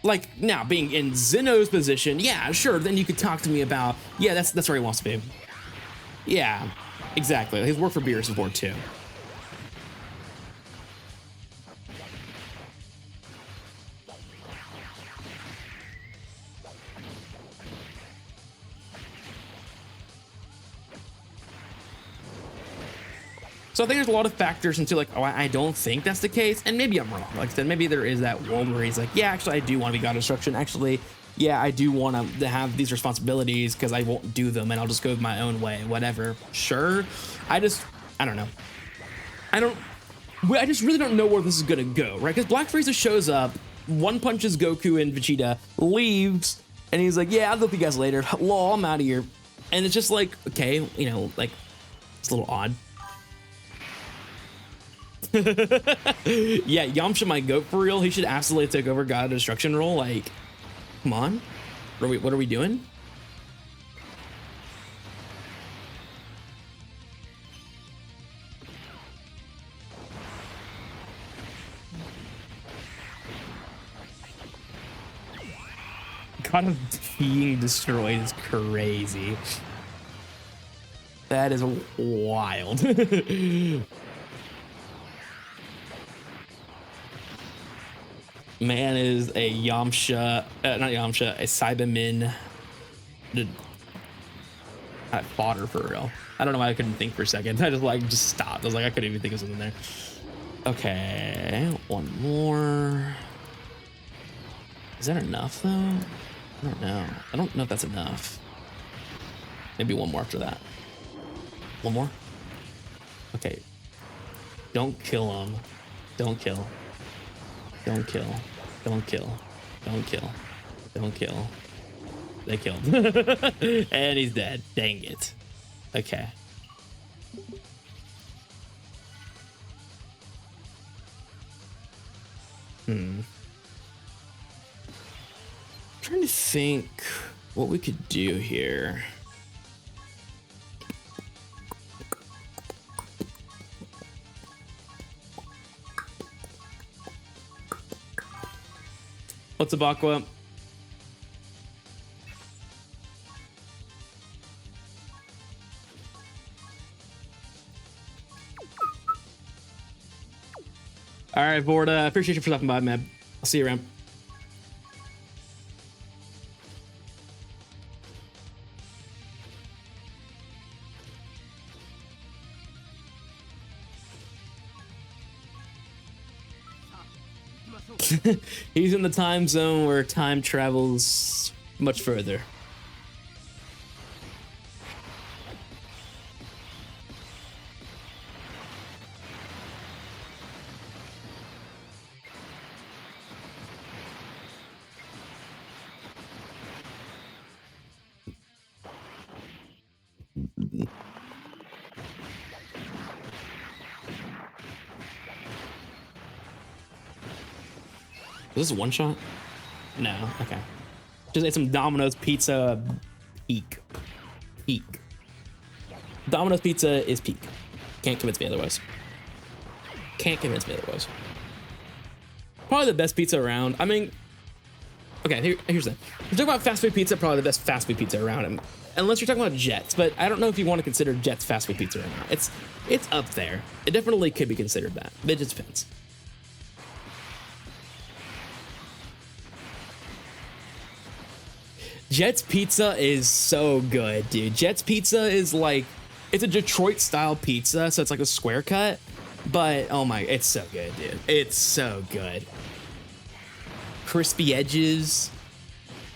Like, now being in Zeno's position, yeah, sure, then you could talk to me about, yeah, that's where he wants to be. Yeah, exactly. He's worked for Beerus before too. So I think there's a lot of factors into like, oh, I don't think that's the case. And maybe I'm wrong. Like I said, maybe there is that world where he's like, yeah, actually, I do want to be God of Destruction. Actually, yeah, I do want to have these responsibilities because I won't do them and I'll just go my own way, whatever. Sure. I don't know. I just really don't know where this is going to go, right? Because Black Frieza shows up, one punches Goku and Vegeta, leaves, and he's like, yeah, I'll help you guys later. Lol, I'm out of here. And it's just like, okay, you know, like, it's a little odd. Yeah, Yamcha might go for real. He should absolutely take over God of Destruction role. Like, come on. What are we doing? God of being destroyed is crazy. That is wild. Man is a Yamcha, not Yamcha, a Cyberman fodder for real. I don't know why I couldn't think for a second. I just stopped. I was like, I couldn't even think of something there. Okay, one more. Is that enough though? I don't know. I don't know if that's enough. Maybe one more after that. One more? Okay. Don't kill him. Don't kill. Don't kill. Don't kill. Don't kill. Don't kill. They killed. And he's dead. Dang it. Okay. Trying to think what we could do here. What's up, Aqua? All right, Vorda. Appreciate you for stopping by, man. I'll see you around. He's in the time zone where time travels much further. Is this a one shot? No, okay. Just ate some Domino's pizza. Peak. Domino's pizza is peak. Can't convince me otherwise. Can't convince me otherwise. Probably the best pizza around. I mean, okay, here's the thing. If you're talking about fast food pizza, probably the best fast food pizza around. Unless you're talking about Jets, but I don't know if you want to consider Jets fast food pizza or not. It's up there. It definitely could be considered that. It just depends. Jet's pizza is so good, dude. Jet's pizza is like, it's a Detroit style pizza, so it's like a square cut, but oh my, it's so good, dude. It's so good. Crispy edges.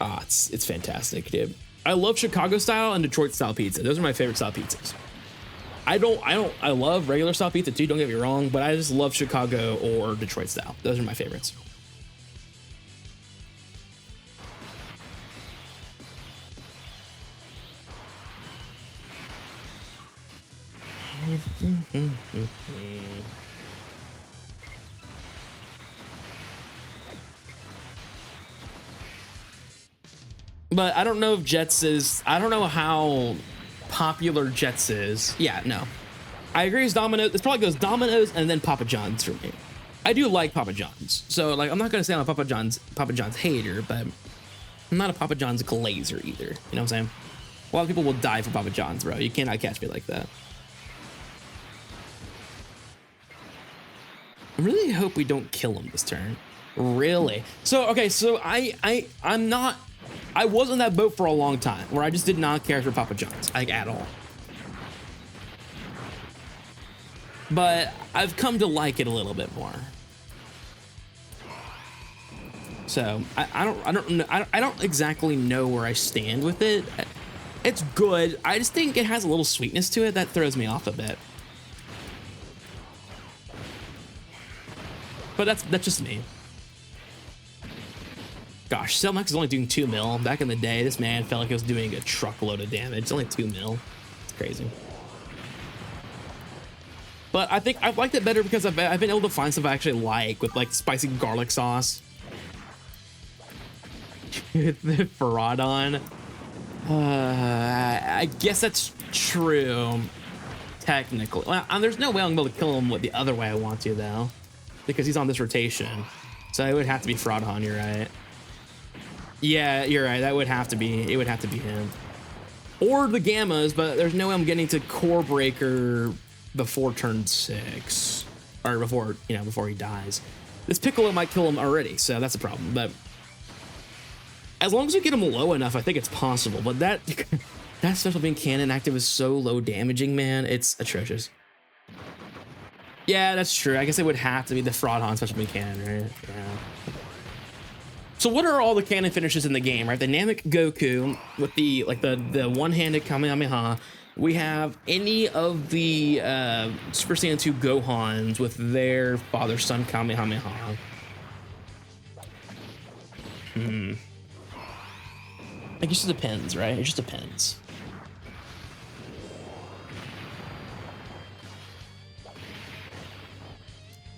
Ah, it's fantastic, dude. I love Chicago style and Detroit style pizza. Those are my favorite style pizzas. I love regular style pizza too, don't get me wrong, but I just love Chicago or Detroit style. Those are my favorites. But I don't know if Jets is, I don't know how popular Jets is. Yeah, no. I agree with Domino's. It probably goes Domino's and then Papa John's for me. I do like Papa John's. So like, I'm not gonna say I'm a Papa John's hater, but I'm not a Papa John's glazer either. You know what I'm saying? A lot of people will die for Papa John's, bro. You cannot catch me like that. I really hope we don't kill him this turn. Really? So, okay, so I'm not, I was in that boat for a long time where I just did not care for Papa John's, like at all. But I've come to like it a little bit more. So I don't exactly know where I stand with it. It's good. I just think it has a little sweetness to it that throws me off a bit. But that's just me. Gosh, Cellmax is only doing 2 mil. Back in the day, this man felt like he was doing a truckload of damage. It's only 2 mil. It's crazy. But I think I've liked it better because I've been able to find stuff I actually like with like spicy garlic sauce. The Ferradon. I guess that's true. Technically. Well, there's no way I'm able to kill him with the other way I want to though. Because he's on this rotation. So it would have to be Ferradon, you're right. Yeah, you're right. That would have to be, it would have to be him. Or the Gammas, but there's no way I'm getting to Core Breaker before turn 6. Or before, you know, before he dies. This Piccolo might kill him already, so that's a problem. But as long as we get him low enough, I think it's possible. But that special beam cannon active is so low damaging, man. It's atrocious. Yeah, that's true. I guess it would have to be the Ferradon special beam cannon, right? Yeah. So what are all the cannon finishes in the game, right? The Namek Goku with the one-handed Kamehameha. We have any of the Super Saiyan 2 Gohans with their father-son Kamehameha. It just depends, right? It just depends.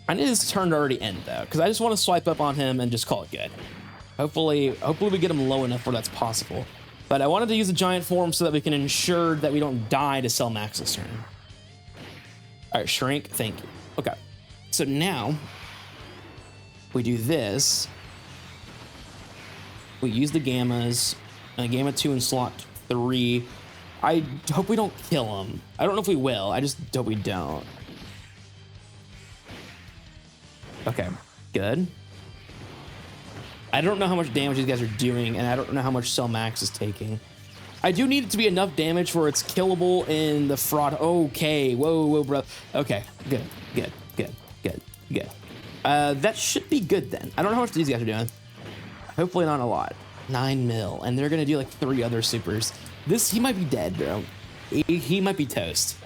I need this turn to already end though, because I just want to swipe up on him and just call it good. Hopefully we get him low enough where that's possible. But I wanted to use a giant form so that we can ensure that we don't die to sell Max this turn. All right, shrink, thank you. Okay, so now we do this. We use the Gammas, Gamma 2 in slot 3. I hope we don't kill him. I don't know if we will, I just hope we don't. Okay, good. I don't know how much damage these guys are doing, and I don't know how much Cell Max is taking. I do need it to be enough damage where it's killable in the fraud. Okay, whoa, bro. Okay, good. That should be good then. I don't know how much these guys are doing. Hopefully not a lot. 9 mil, and they're gonna do like 3 other supers. He might be dead, bro. He might be toast.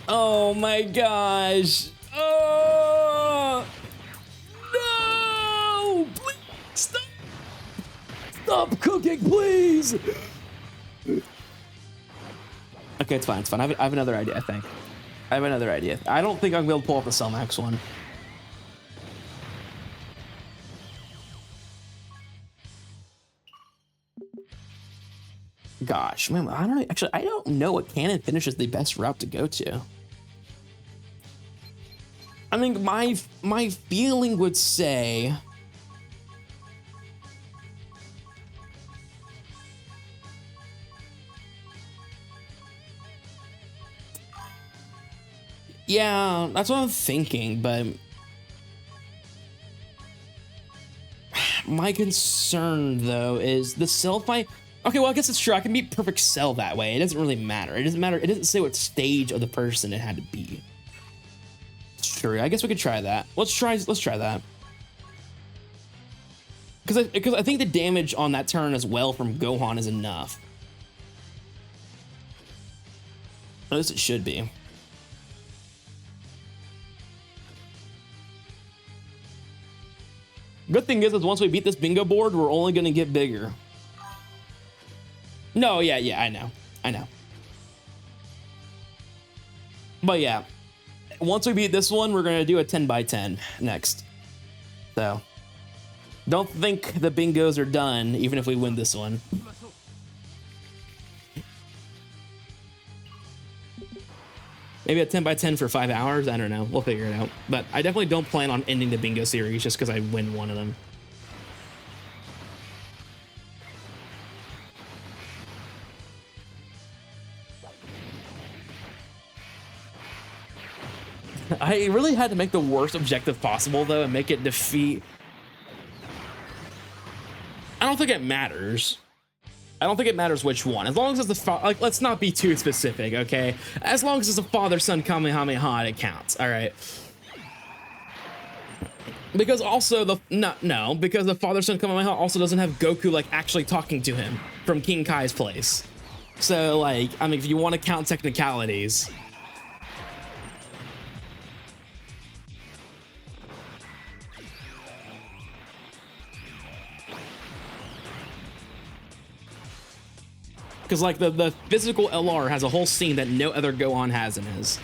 Oh my gosh. Oh no! Please stop! Stop cooking, please! Okay, it's fine. I have another idea, I think. I have another idea. I don't think I'm gonna be able to pull off the Cell Max one. Gosh, man, I don't know what cannon finish is the best route to go to. I mean, my feeling would say yeah, that's what I'm thinking, but my concern though is the cell fight. Okay, well, I guess it's true. I can beat perfect cell that way. It doesn't really matter. It doesn't matter. It doesn't say what stage of the person it had to be. It's true. I guess we could try that. Let's try that. Because I think the damage on that turn as well from Gohan is enough. At least it should be. Good thing is once we beat this bingo board, we're only going to get bigger. No, yeah, I know. But yeah, once we beat this one, we're gonna do a 10 by 10 next. So don't think the bingos are done, even if we win this one. Maybe a 10 by 10 for 5 hours. I don't know. We'll figure it out. But I definitely don't plan on ending the bingo series just because I win one of them. I really had to make the worst objective possible, though, and make it defeat. I don't think it matters. I don't think it matters which one. As long as it's the like, let's not be too specific, okay? As long as it's a father-son Kamehameha, it counts. All right. Because also because the father-son Kamehameha also doesn't have Goku like actually talking to him from King Kai's place. So like, I mean, if you want to count technicalities. Because like the physical LR has a whole scene that no other Gohan has in his.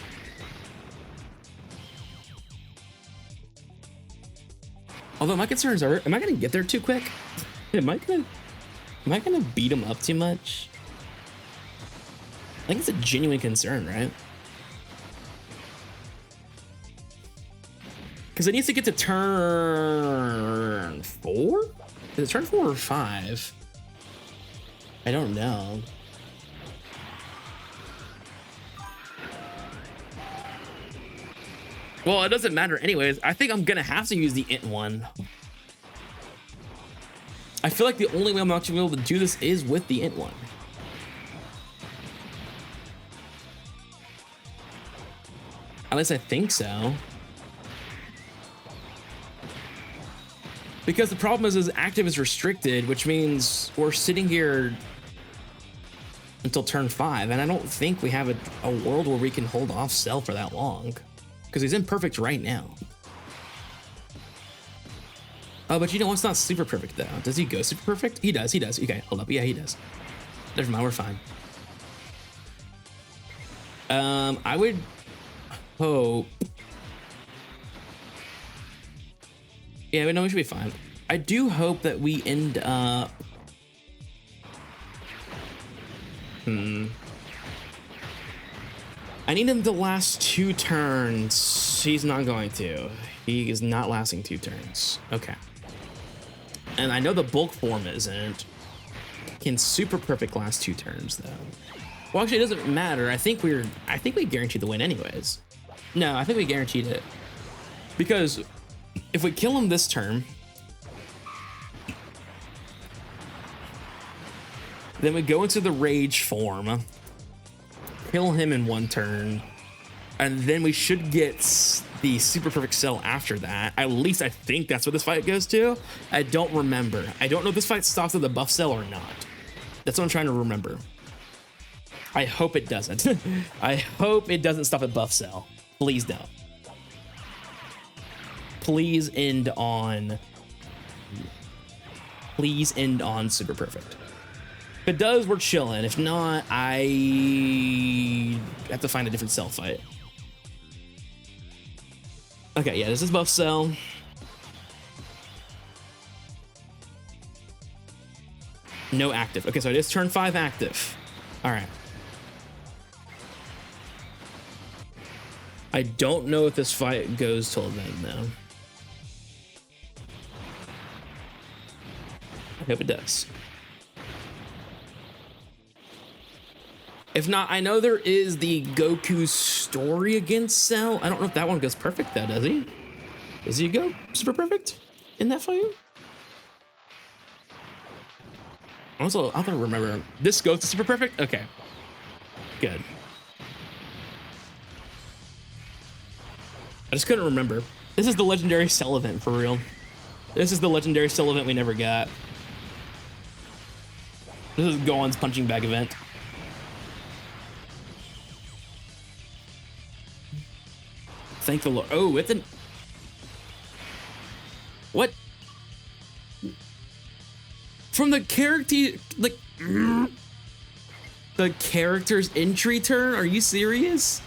Although my concerns are, am I gonna get there too quick? Am I gonna beat him up too much? I think it's a genuine concern, right? Because it needs to get to turn 4? Is it turn 4 or 5? I don't know. Well, it doesn't matter anyways. I think I'm gonna have to use the int one. I feel like the only way I'm actually able to do this is with the int one. At least I think so. Because the problem is active is restricted, which means we're sitting here until turn 5, and I don't think we have a world where we can hold off Cell for that long. Because he's imperfect right now. Oh, but you know what's not super perfect though? Does he go super perfect? He does. Okay, hold up. Yeah, he does. Never mind, we're fine. I would hope. Yeah, no, we should be fine. I do hope that we end up. I need him to last 2 turns. He's not going to. He is not lasting 2 turns. Okay. And I know the bulk form isn't. Can super perfect last 2 turns though? Well, actually, it doesn't matter. I think we guaranteed the win anyways. No, I think we guaranteed it because if we kill him this turn, then we go into the rage form. Kill him in 1 turn, and then we should get the super perfect cell after that. At least I think that's what this fight goes to. I don't remember. I don't know if this fight stops at the buff cell or not. That's what I'm trying to remember. I hope it doesn't. I hope it doesn't stop at buff cell. Please don't. Please end on super perfect. If it does, we're chilling. If not, I have to find a different cell fight. Okay, yeah, this is buff cell. No active. Okay, so it is turn 5 active. All right. I don't know if this fight goes till then, though. I hope it does. If not, I know there is the Goku story against Cell. I don't know if that one goes perfect though, does he? Does he go super perfect in that fight? Also, I don't remember. This goes to super perfect? Okay. Good. I just couldn't remember. This is the legendary Cell event for real. This is the legendary Cell event we never got. This is Gohan's punching bag event. Thank the Lord. Oh, it's an... What? From the character... Like... The character's entry turn? Are you serious?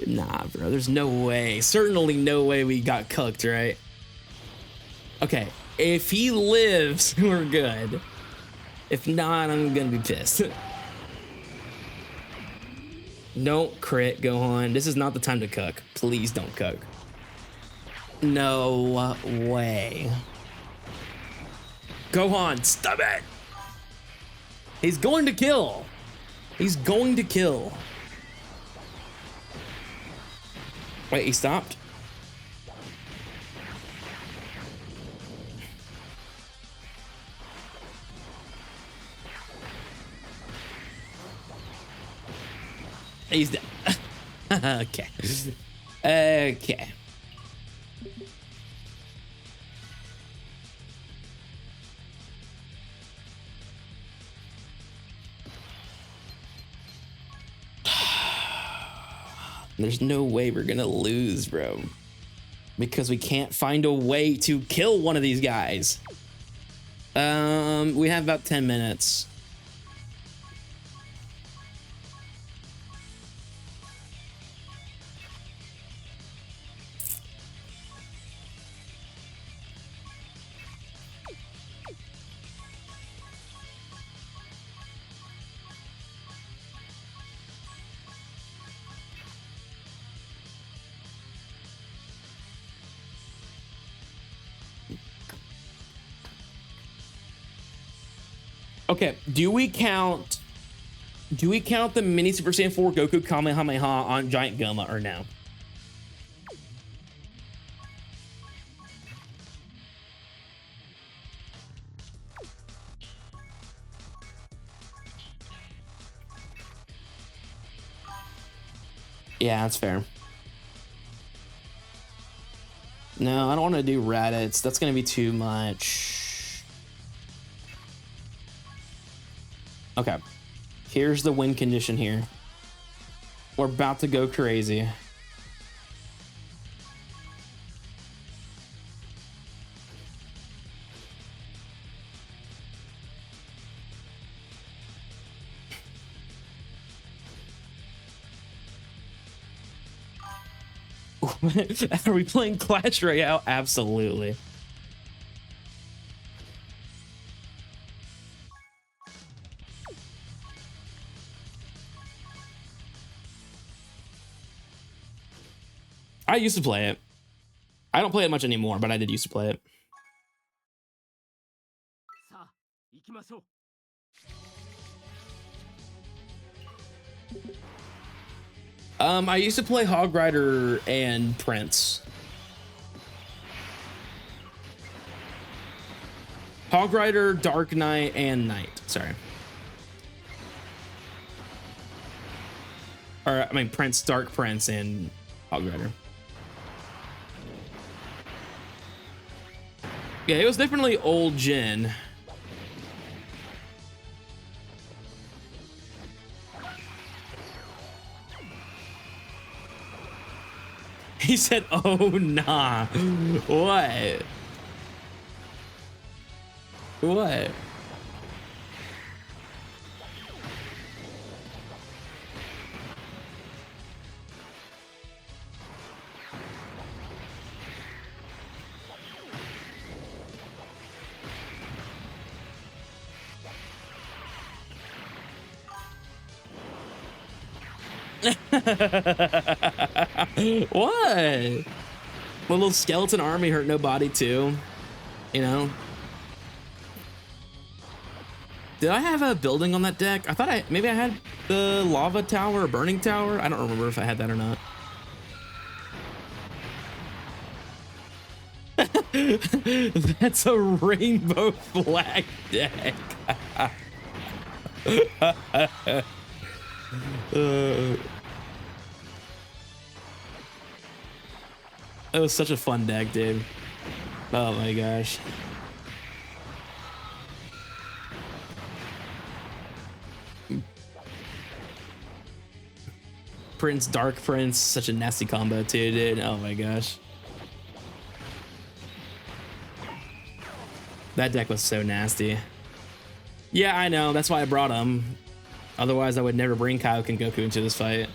Nah, bro, there's no way. Certainly no way we got cooked, right? Okay, if he lives, we're good. If not, I'm gonna be pissed. Don't crit, Gohan. This is not the time to cook. Please don't cook. No way. Gohan, stop it! He's going to kill. He's going to kill. Wait, he stopped? He's dead. Okay. Okay. There's no way we're gonna lose, bro. Because we can't find a way to kill one of these guys. We have about 10 minutes. Okay, do we count the mini Super Saiyan 4 Goku Kamehameha on Giant Goma or no? Yeah, that's fair. No, I don't want to do Raditz. That's going to be too much. Okay, here's the win condition here. We're about to go crazy. Are we playing Clash Royale? Absolutely. I used to play it. I don't play it much anymore, but I did used to play it. I used to play Hog Rider and Prince. Hog Rider, Dark Knight, and Knight. Sorry. Or, I mean, Prince, Dark Prince, and Hog Rider. Yeah, it was definitely old gen. He said, oh, nah. What? What? What? My little skeleton army hurt nobody too, you know? Did I have a building on that deck? I thought maybe I had the lava tower or burning tower. I don't remember if I had that or not. That's a rainbow flag deck. It was such a fun deck, dude. Oh my gosh. Prince, Dark Prince, such a nasty combo too, dude. Oh my gosh. That deck was so nasty. Yeah, I know. That's why I brought him. Otherwise, I would never bring Kaioken Goku into this fight.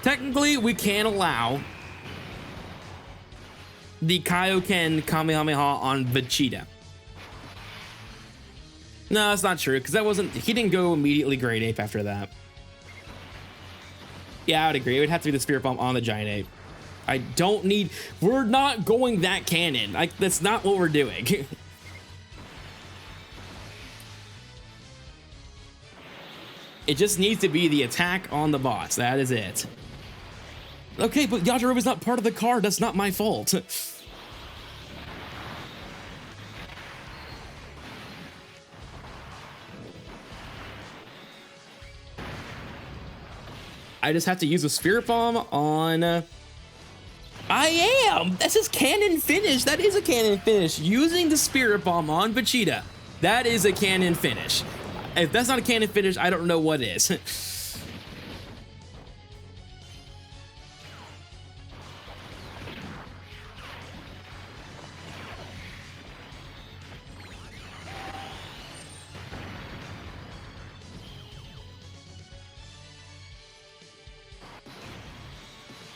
technically we can allow the Kaioken Kamehameha on Vegeta. No, that's not true, because he didn't go immediately Great Ape after that. Yeah, I would agree. It would have to be the Spirit Bomb on the Giant Ape. We're not going that canon. Like, that's not what we're doing. It just needs to be the attack on the boss. That is it. Okay, but Yajirobe's not part of the card. That's not my fault. I just have to use a Spirit Bomb on... I am! That's his canon finish. That is a canon finish. Using the Spirit Bomb on Vegeta. That is a canon finish. If that's not a canon finish, I don't know what is.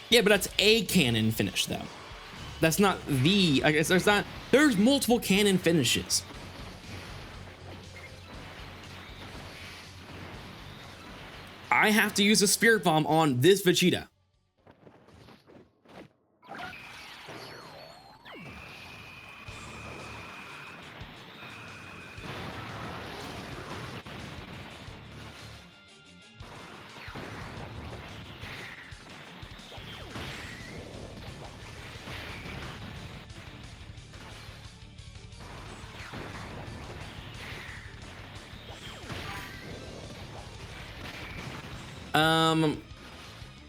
Yeah, but that's a canon finish, though. That's not the... I guess there's multiple canon finishes. I have to use a Spirit Bomb on this Vegeta.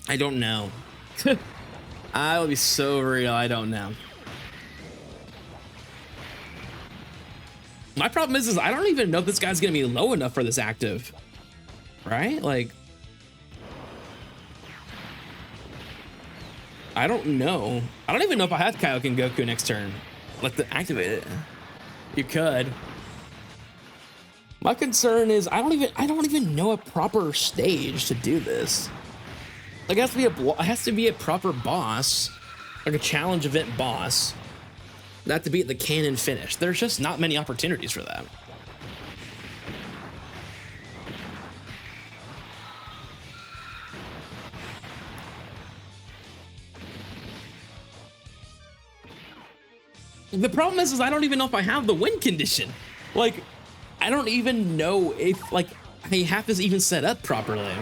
I don't know. I will be so real, I don't know. My problem is I don't even know if this guy's gonna be low enough for this active. Right? Like... I don't know. I don't even know if I have Kaioken Goku next turn. Like, to activate it. You could. My concern is I don't even know a proper stage to do this. Like, it has to be a proper boss, like a challenge event boss, that to beat the canon finish. There's just not many opportunities for that. The problem is I don't even know if I have the win condition. Like, I don't even know if, like, I have this even set up properly.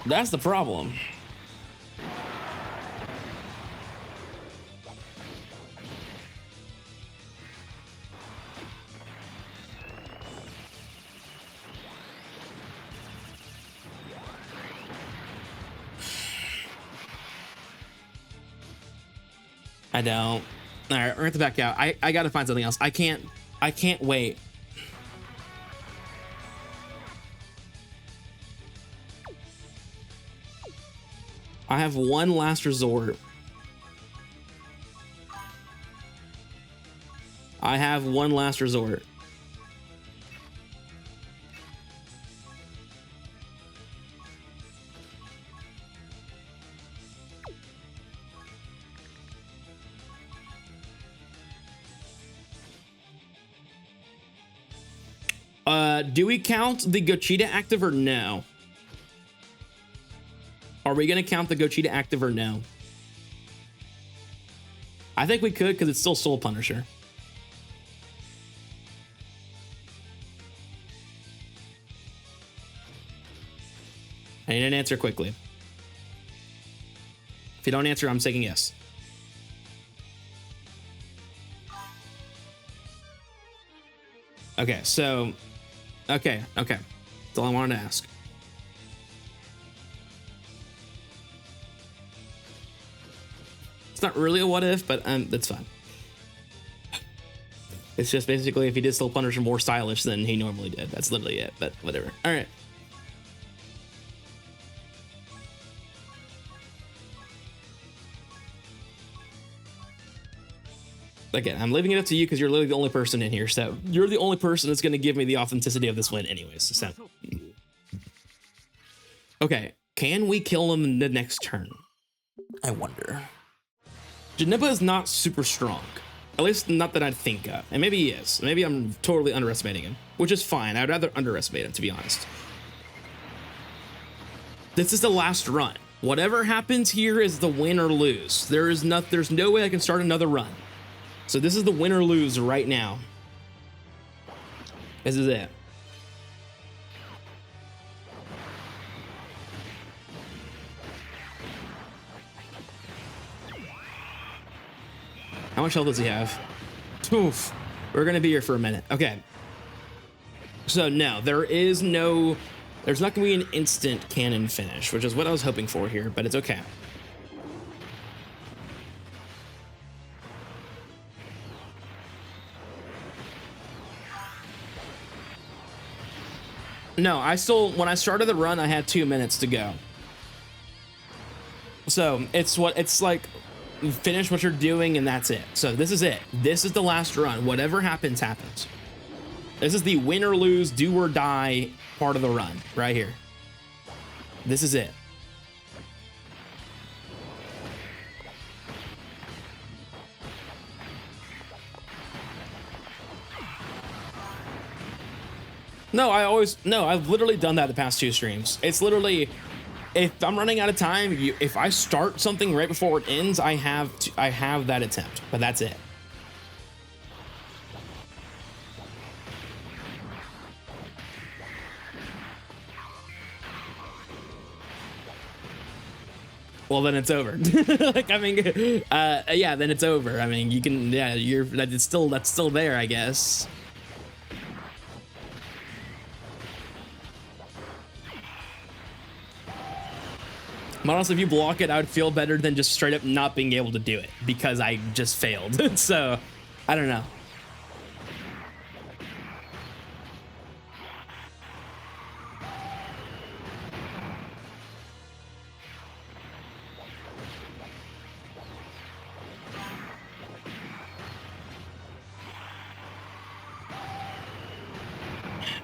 That's the problem. I don't. All right, we're gonna have to back out. I gotta find something else. I can't wait. I have one last resort. I have one last resort. Do we count the Gogeta active or no? Are we gonna count the Gogeta active or no? I think we could because it's still Soul Punisher. I need an answer quickly. If you don't answer, I'm saying yes. Okay, so... Okay. That's all I wanted to ask. It's not really a what if, but that's fine. It's just basically if he did Soul Punisher more stylish than he normally did. That's literally it, but whatever. All right. Again, I'm leaving it up to you because you're literally the only person in here. So you're the only person that's going to give me the authenticity of this win anyways. So, okay. Can we kill him in the next turn? I wonder. Janemba is not super strong. At least not that I'd think of. And maybe he is. Maybe I'm totally underestimating him, which is fine. I'd rather underestimate him, to be honest. This is the last run. Whatever happens here is the win or lose. There's no way I can start another run. So this is the win or lose right now. This is it. How much health does he have? Oof. We're gonna be here for a minute. Okay. So no, there's not gonna be an instant cannon finish, which is what I was hoping for here, but it's okay. No, when I started the run, I had 2 minutes to go. So it's like, finish what you're doing and that's it. So this is it. This is the last run. Whatever happens, happens. This is the win or lose, do or die part of the run right here. This is it. No, I've literally done that the past 2 streams. It's literally, if I'm running out of time, if I start something right before it ends, I have that attempt, but that's it. Well, then it's over. Like, I mean, yeah, then it's over. I mean, you can, yeah, that's still there, I guess. But honestly, if you block it, I would feel better than just straight up not being able to do it because I just failed. So, I don't know.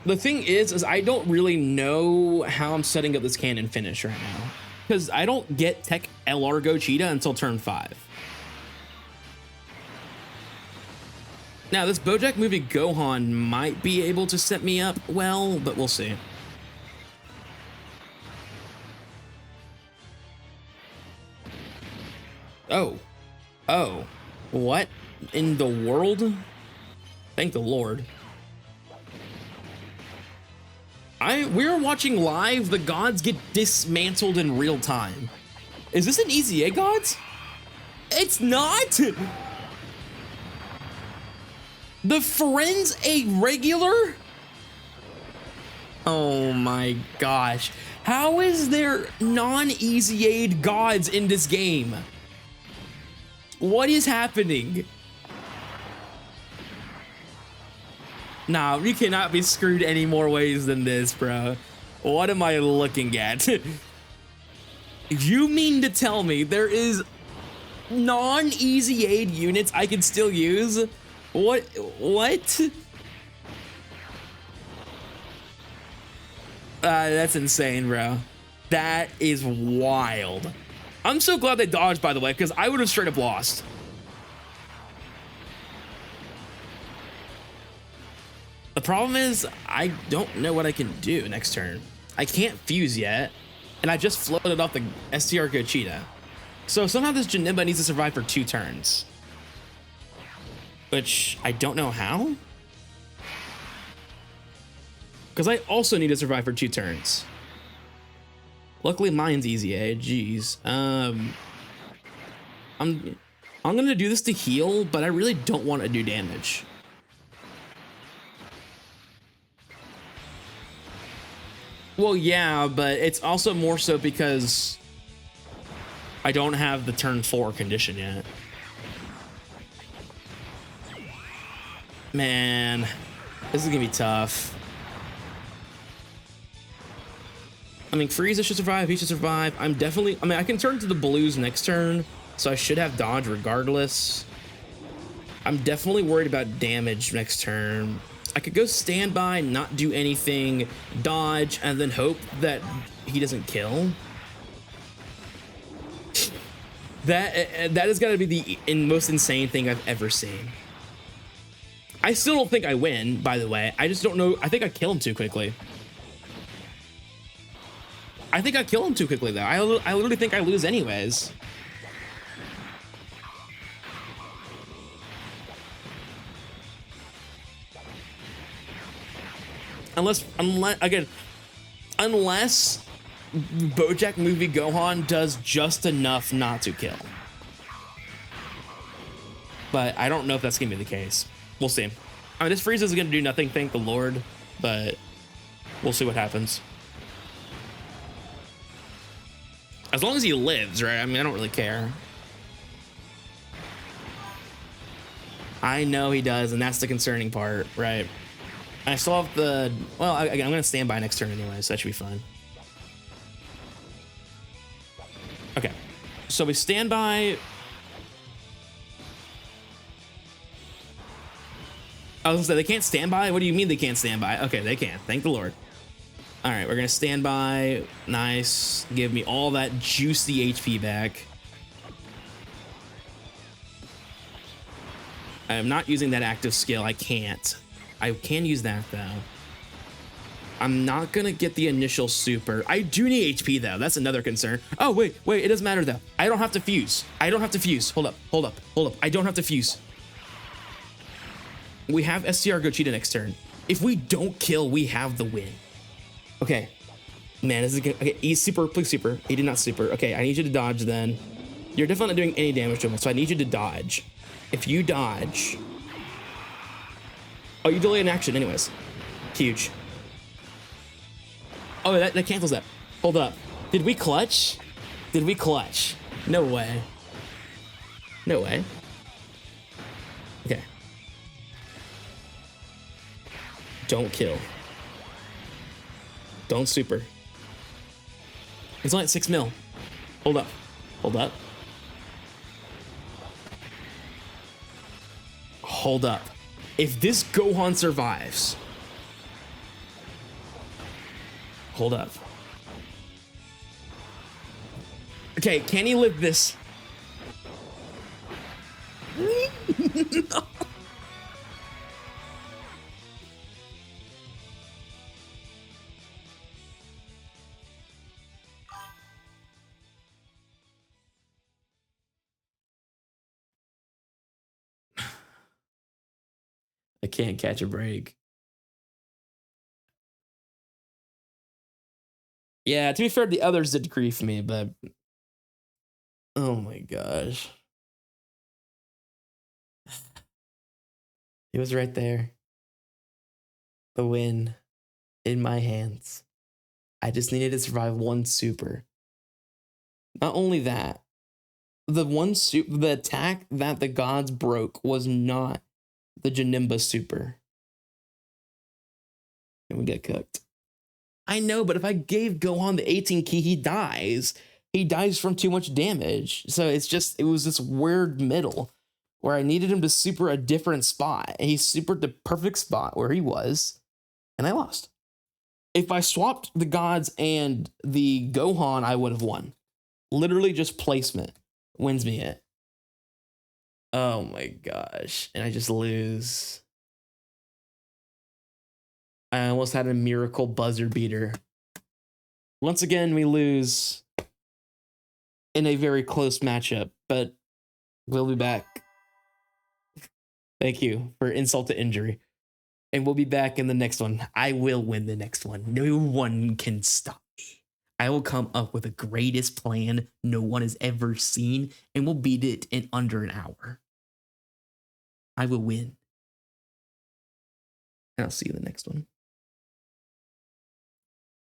The thing is I don't really know how I'm setting up this cannon finish right now. Because I don't get Tech LR Gochita until turn 5. Now, this BoJack movie Gohan might be able to set me up well, but we'll see. Oh. Oh. What in the world? Thank the Lord. We're watching live the gods get dismantled in real time. Is this an easy A, gods? It's not! The friend's a regular? Oh my gosh. How is there non-easy aid gods in this game? What is happening? Nah, we cannot be screwed any more ways than this, bro. What am I looking at? You mean to tell me there is non-easy aid units I can still use? What? That's insane, bro. That is wild. I'm so glad they dodged, by the way, because I would have straight up lost. The problem is, I don't know what I can do next turn. I can't fuse yet, and I just floated off the STR Gochita. So somehow this Janemba needs to survive for 2 turns. Which, I don't know how? Because I also need to survive for 2 turns. Luckily mine's easy, eh? Jeez. I'm gonna do this to heal, but I really don't want to do damage. Well, yeah, but it's also more so because I don't have the turn 4 condition yet. Man, this is gonna be tough. I mean, Frieza should survive, he should survive. I mean, I can turn to the blues next turn, so I should have dodge regardless. I'm definitely worried about damage next turn. I could go standby, not do anything, dodge, and then hope that he doesn't kill. That has got to be the most insane thing I've ever seen. I still don't think I win, by the way. I just don't know. I think I kill him too quickly. I think I kill him too quickly, though. I literally think I lose anyways. Unless BoJack Movie Gohan does just enough not to kill. But I don't know if that's gonna be the case. We'll see. I mean, this Frieza is gonna do nothing, thank the Lord, but we'll see what happens. As long as he lives, right? I mean, I don't really care. I know he does, and that's the concerning part, right? I still have the... Well, I'm going to stand by next turn anyway, so that should be fine. Okay. So we stand by... I was going to say, they can't stand by? What do you mean they can't stand by? Okay, they can. Thank the Lord. All right, we're going to stand by. Nice. Give me all that juicy HP back. I am not using that active skill. I can't. I can use that, though. I'm not going to get the initial super. I do need HP, though. That's another concern. Oh, wait. It doesn't matter, though. I don't have to fuse. Hold up. I don't have to fuse. We have STR Gochita next turn. If we don't kill, we have the win. Okay. Man, this is good. Okay, he's super. Please super. He did not super. Okay, I need you to dodge, then. You're definitely not doing any damage to him, so I need you to dodge. If you dodge... Oh, you delay an action anyways. Huge. Oh, that cancels that. Hold up. Did we clutch? No way. Okay. Don't kill. Don't super. It's only at 6 mil. Hold up. Hold up. If this Gohan survives... Hold up. Okay, can he live this? No. I can't catch a break. Yeah, to be fair, the others did grief me, but... Oh my gosh. It was right there. The win in my hands. I just needed to survive one super. Not only that, the attack that the gods broke was not the Janemba super. And we get cooked. I know, but if I gave Gohan the 18 key, he dies. He dies from too much damage. So it was this weird middle where I needed him to super a different spot. And he supered the perfect spot where he was. And I lost. If I swapped the gods and the Gohan, I would have won. Literally just placement wins me it. Oh my gosh. And I just lose. I almost had a miracle buzzer beater. Once again, we lose in a very close matchup, but we'll be back. Thank you for insult to injury. And we'll be back in the next one. I will win the next one. No one can stop me. I will come up with the greatest plan no one has ever seen, and we'll beat it in under an hour. I will win. And I'll see you in the next one.